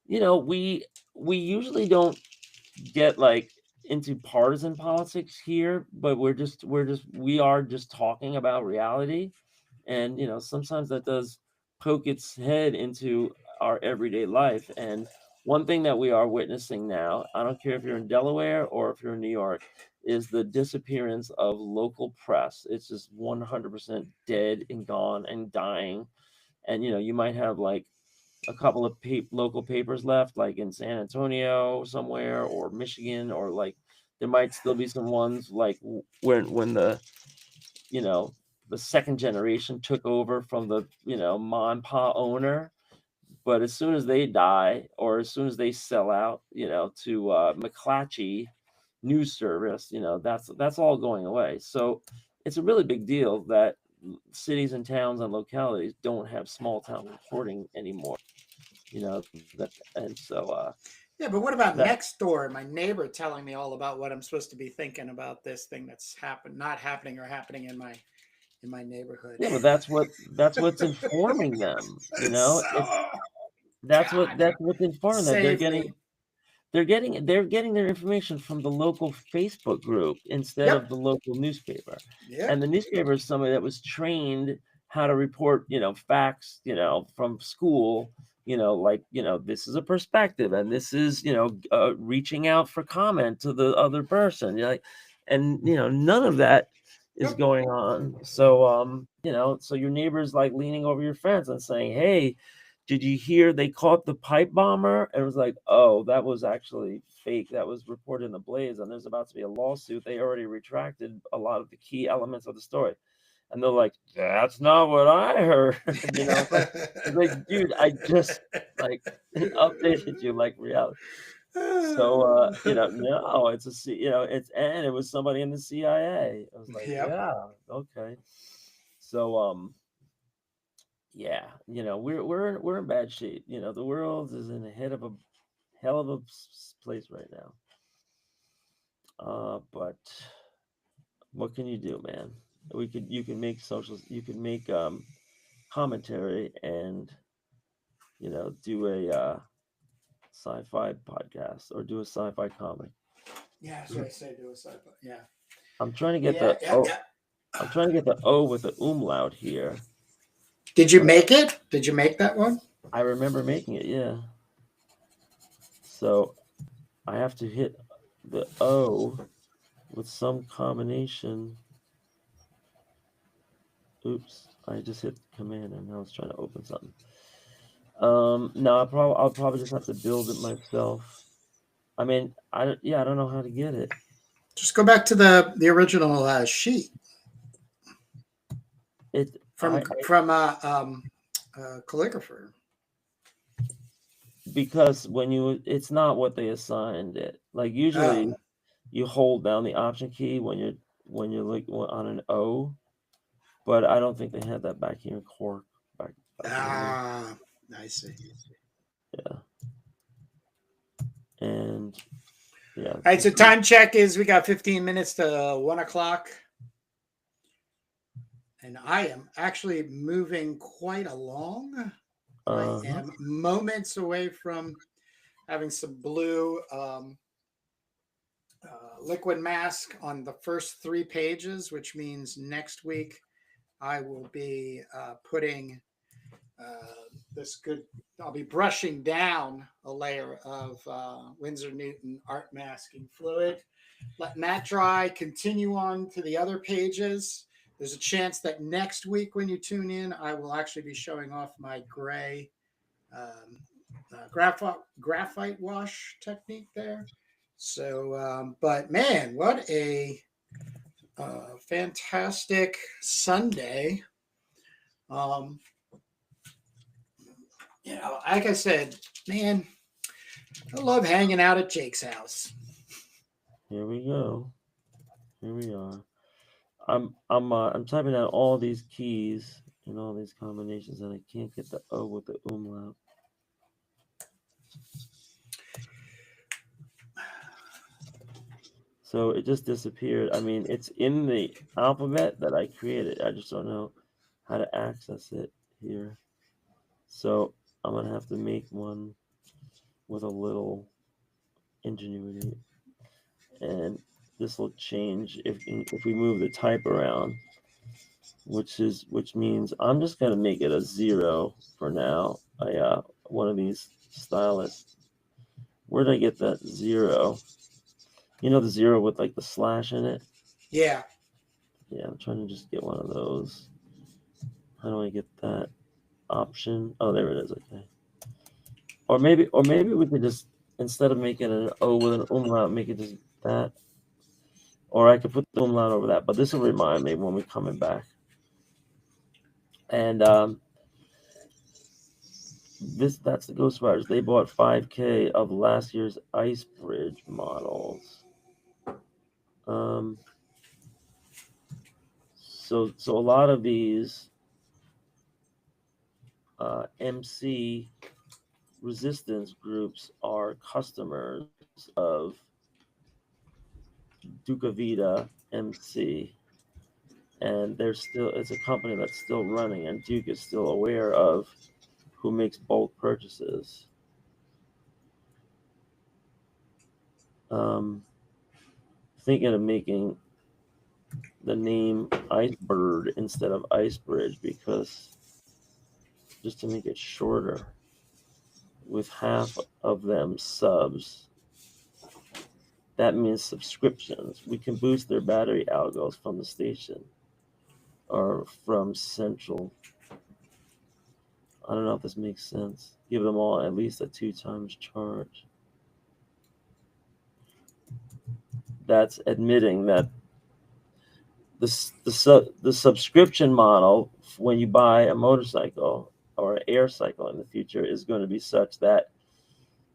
we usually don't get like into partisan politics here, but we are just talking about reality. And sometimes that does poke its head into our everyday life. And one thing that we are witnessing now, I don't care if you're in Delaware or if you're in New York, is the disappearance of local press. It's just 100% dead and gone and dying. And you might have like a couple of local papers left, like in San Antonio somewhere, or Michigan, or like there might still be some ones like when the second generation took over from the ma and pa owner. But as soon as they die, or as soon as they sell out, to McClatchy news service, that's all going away. So it's a really big deal that cities and towns and localities don't have small town reporting anymore. And so Yeah, but what about that next door? My neighbor telling me all about what I'm supposed to be thinking about this thing that's not happening or happening in my neighborhood. yeah, but that's what's informing them. It's So, that's what God, that's what's informing them. They're save getting me. they're getting they're getting their information from the local Facebook group instead of Yep. the local newspaper. And Yep. the newspaper is somebody that was trained how to report, facts, from school, like, this is a perspective, and this is, reaching out for comment to the other person. And none of that is Yep. going on. So so your neighbor's like leaning over your fence and saying, "Hey, did you hear they caught the pipe bomber?" And it was like, "Oh, that was actually fake. That was reported in the Blaze, and there's about to be a lawsuit. They already retracted a lot of the key elements of the story." And they're like, "That's not what I heard." It's like, dude, I just like updated you like reality. So no, it's and it was somebody in the CIA. I was like, Yep. yeah, okay. So yeah, we're in bad shape. The world is in a hell of a place right now. But what can you do, man? You can make you can make commentary and do a sci-fi podcast or do a sci-fi comic. Yeah, that's what I say to a sci-fi. Yeah. I'm trying to get Yeah. the Yeah. oh, Yeah. I'm trying to get the O with the umlaut here, Did you but make it? Did you make that one? I remember making it. Yeah. So I have to hit the O with some combination. Oops, I just hit command and now it's trying to open something. No, I'll probably just have to build it myself. I mean, I don't know how to get it. Just go back to the original sheet It from calligrapher. Because it's not what they assigned it. Like usually, Oh, you hold down the Option key when you're like on an O, but I don't think they had that back here in Cork. Back in the day. I see. Yeah, and yeah. All right, so time check is we got 15 minutes to 1 o'clock. And I am actually moving quite along. I am moments away from having some blue liquid mask on the first 3 pages, which means next week I will be putting this good. I'll be brushing down a layer of Winsor Newton art masking fluid. Let that dry. Continue on to the other pages. There's a chance that next week when you tune in, I will actually be showing off my gray graphite wash technique there. So, but man, what a fantastic Sunday. Um, like I said, man, I love hanging out at Jake's house. Here we go. Here we are. I'm typing out all these keys and all these combinations, and I can't get the O with the umlaut. So it just disappeared. I mean, it's in the alphabet that I created. I just don't know how to access it here. So I'm gonna have to make one with a little ingenuity, and this will change if we move the type around, which means I'm just gonna make it a 0 for now. One of these stylists. Where did I get that 0? You know, the 0 with like the slash in it? Yeah. Yeah, I'm trying to just get one of those. How do I get that option? Oh, there it is. Okay. Or maybe we could just, instead of making an O with an umlaut, make it just that. Or I could put the umlaut over that. But this will remind me when we're coming back. And that's the Ghost Riders. They bought 5K of last year's Ice Bridge models. So a lot of these MC resistance groups are customers of Duca Vita MC, and it's a company that's still running, and Duke is still aware of who makes bulk purchases. Thinking of making the name Icebird instead of Icebridge, because just to make it shorter, with half of them subs, that means subscriptions. We can boost their battery algos from the station or from Central. I don't know if this makes sense. Give them all at least a 2 times charge. That's admitting that the subscription model, when you buy a motorcycle or an air cycle in the future, is going to be such that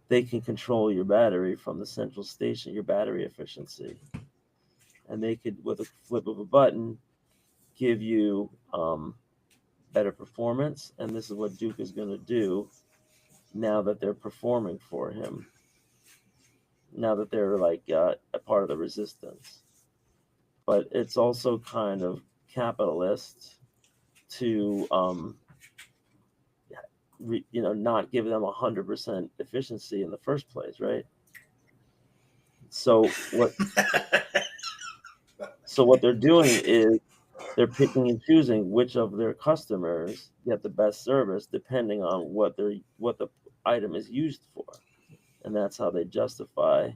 they can control your battery from the central station, your battery efficiency. And they could, with a flip of a button, give you better performance. And this is what Duke is going to do now that they're performing for him. Now that they're like a part of the resistance. But it's also kind of capitalist to not give them 100% efficiency in the first place, right? So what they're doing is they're picking and choosing which of their customers get the best service depending on what the item is used for, and that's how they justify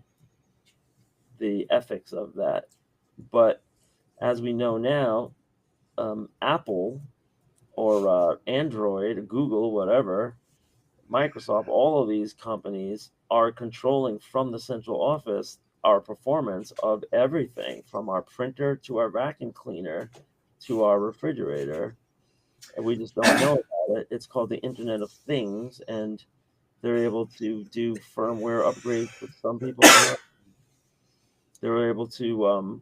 the ethics of that. But as we know now, Apple or Android, Google, whatever, Microsoft, all of these companies are controlling from the central office our performance of everything from our printer to our vacuum cleaner to our refrigerator. And we just don't know about it. It's called the Internet of Things, and they're able to do firmware upgrades that some people can't. They're able to,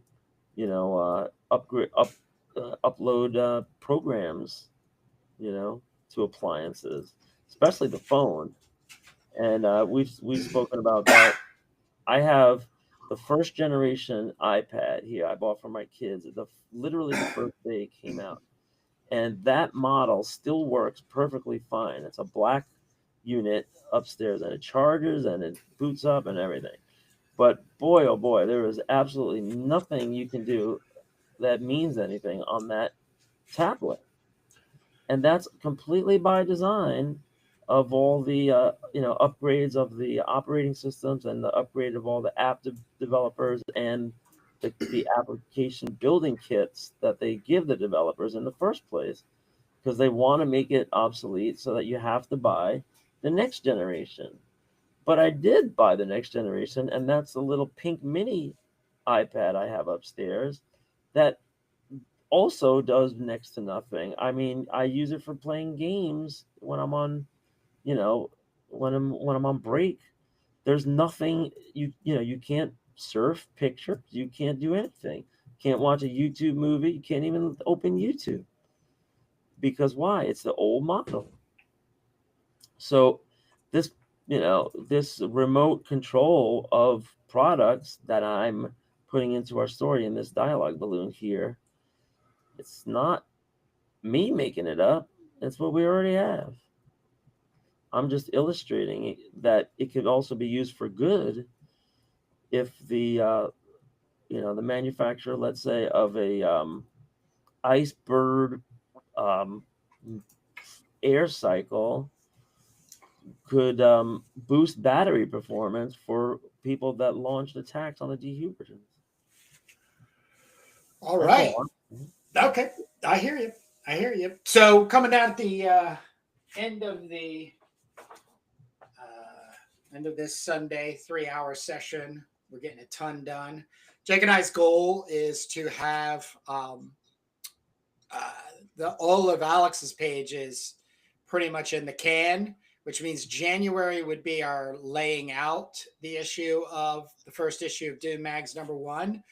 upload programs, to appliances, especially the phone. And we've spoken about that. I have the first generation iPad here. I bought for my kids. Literally the first day it came out, and that model still works perfectly fine. It's a black unit upstairs, and it charges and it boots up and everything. But boy, oh boy, there is absolutely nothing you can do that means anything on that tablet, and that's completely by design of all the upgrades of the operating systems and the upgrade of all the developers and the application building kits that they give the developers in the first place, because they want to make it obsolete so that you have to buy the next generation. But I did buy the next generation, and that's the little pink mini iPad I have upstairs that also does next to nothing. I mean, I use it for playing games when I'm on, you know, when I'm on break. There's nothing you can't surf pictures, you can't do anything. Can't watch a YouTube movie, you can't even open YouTube. Because why? It's the old model. So this this remote control of products that I'm putting into our story in this dialogue balloon here, it's not me making it up. It's what we already have. I'm just illustrating that it could also be used for good if the manufacturer, let's say, of a iceberg um, air cycle could boost battery performance for people that launched attacks on the dehubritants. All right. Okay. I hear you. I hear you. So coming down at the end of this Sunday 3-hour session, we're getting a ton done. Jake and I's goal is to have all of Alex's pages pretty much in the can, which means January would be our laying out the issue of the first issue of Doom Mags #1,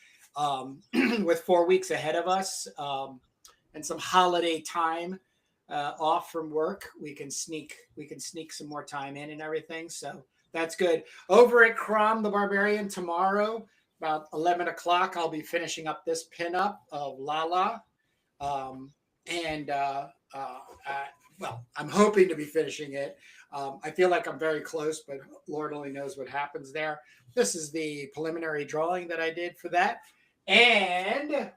with 4 weeks ahead of us, and some holiday time off from work. We can sneak some more time in and everything. So that's good. Over at Crom the Barbarian tomorrow, about 11 o'clock, I'll be finishing up this pinup of Lala. And well, I'm hoping to be finishing it. I feel like I'm very close, but Lord only knows what happens there. This is the preliminary drawing that I did for that. And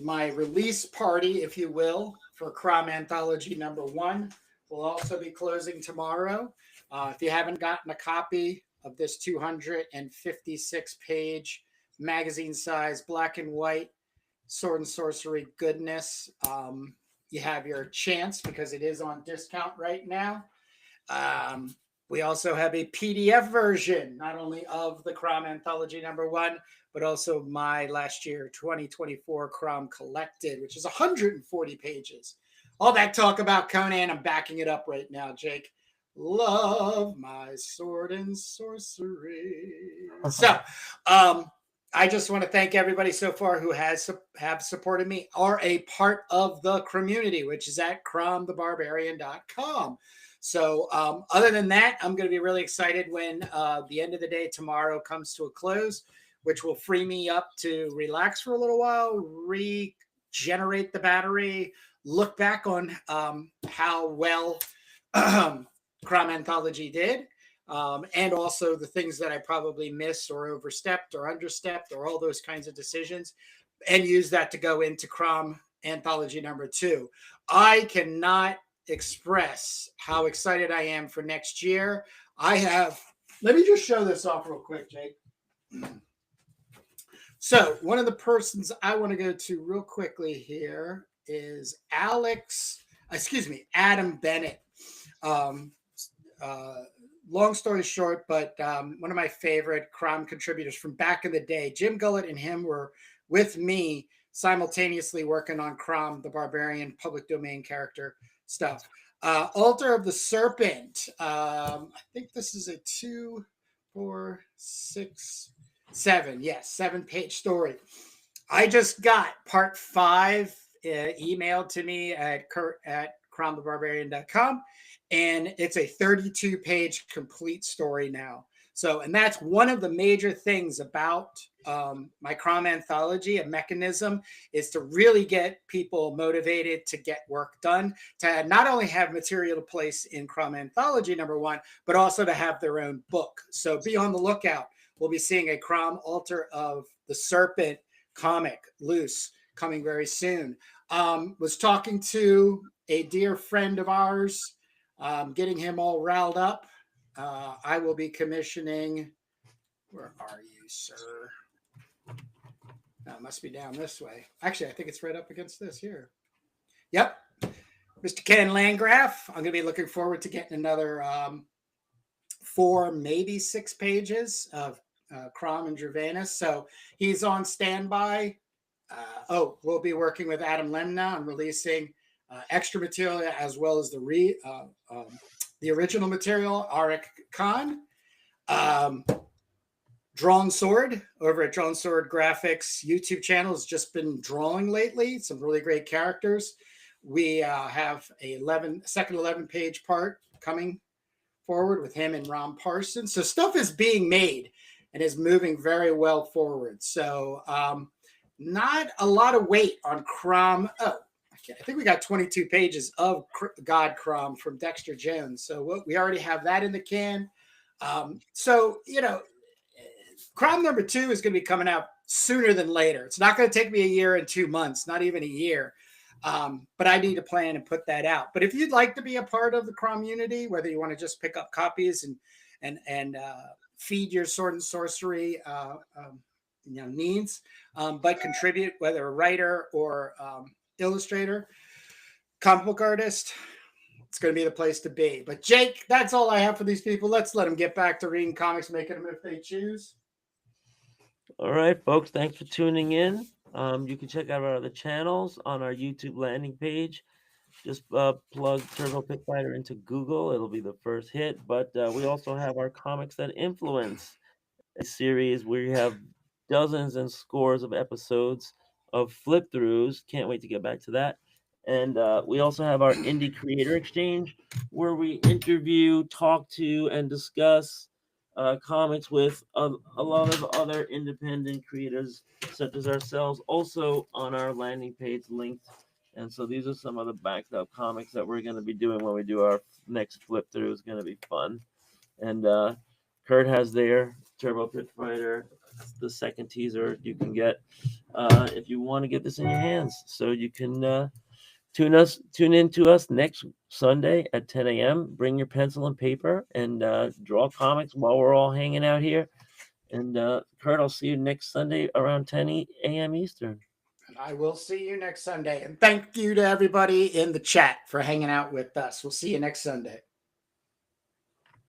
my release party, if you will, for Crom Anthology #1 will also be closing tomorrow. If you haven't gotten a copy of this 256-page magazine size black and white sword and sorcery goodness, you have your chance because it is on discount right now. We also have a PDF version, not only of the Crom Anthology #1, but also my last year 2024 Crom Collected, which is 140 pages. All that talk about Conan, I'm backing it up right now, Jake. Love my sword and sorcery. So, I just want to thank everybody so far who have supported me, are a part of the community, which is at cromthebarbarian.com. So other than that, I'm going to be really excited when the end of the day tomorrow comes to a close, which will free me up to relax for a little while, regenerate the battery, look back on how well Crom Anthology did. And also the things that I probably missed or overstepped or understepped or all those kinds of decisions, and use that to go into Crom Anthology #2. I cannot express how excited I am for next year. Let me just show this off real quick, Jake. So one of the persons I want to go to real quickly here is Alex Adam Bennett. Um, Long story short, but one of my favorite Crom contributors from back in the day. Jim Gullett and him were with me simultaneously working on Crom, the Barbarian public domain character stuff. Altar of the Serpent. I think this is a 2, 4, 6, 7. Yes, 7-page story. I just got part 5 emailed to me at cromthebarbarian.com, and it's a 32-page complete story now. So, and that's one of the major things about my Crom anthology. A mechanism is to really get people motivated to get work done, to not only have material to place in Crom anthology, number one, but also to have their own book. So be on the lookout. We'll be seeing a Crom Altar of the Serpent comic loose coming very soon. Was talking to a dear friend of ours, getting him all riled up. I will be commissioning. Where are you, sir? No, it must be down this way. Actually, I think it's right up against this here. Yep. Mr. Ken Landgraf. I'm going to be looking forward to getting another 4, maybe 6 pages of Crom and Gervanus. So he's on standby. We'll be working with Adam Lemna on releasing extra material as well as the original material, Arik Khan. Drawn Sword over at Drawn Sword Graphics YouTube channel has just been drawing lately. Some really great characters. We have a second 11-page part coming forward with him and Ron Parsons. So stuff is being made and is moving very well forward. So not a lot of weight on Crom. I think we got 22 pages of God Crom from Dexter Jones. So we already have that in the can. So, Crom number 2 is going to be coming out sooner than later. It's not going to take me a year and 2 months, not even a year. But I need to plan and put that out. But if you'd like to be a part of the Crom community, whether you want to just pick up copies and feed your sword and sorcery needs, but contribute, whether a writer or illustrator, comic book artist, it's going to be the place to be. But Jake, that's all I have for these people. Let's let them get back to reading comics, making them if they choose. All right, folks, thanks for tuning in. You can check out our other channels on our YouTube landing page. Just plug Turbo Pit Fighter into Google. It'll be the first hit. But we also have our Comics That Influence, a series where you have dozens and scores of episodes of flip-throughs. Can't wait to get back to that. And we also have our Indie Creator Exchange, where we interview, talk to, and discuss comics with a lot of other independent creators such as ourselves, also on our landing page linked. And so these are some of the backed up comics that we're going to be doing when we do our next flip through. It's going to be fun. And Kurt has their Turbo Pit Fighter, the second teaser you can get if you want to get this in your hands. So you can tune in to us next Sunday at 10 a.m. Bring your pencil and paper and draw comics while we're all hanging out here. And Kurt, I'll see you next Sunday around 10 a.m. Eastern. And I will see you next Sunday. And thank you to everybody in the chat for hanging out with us. We'll see you next Sunday.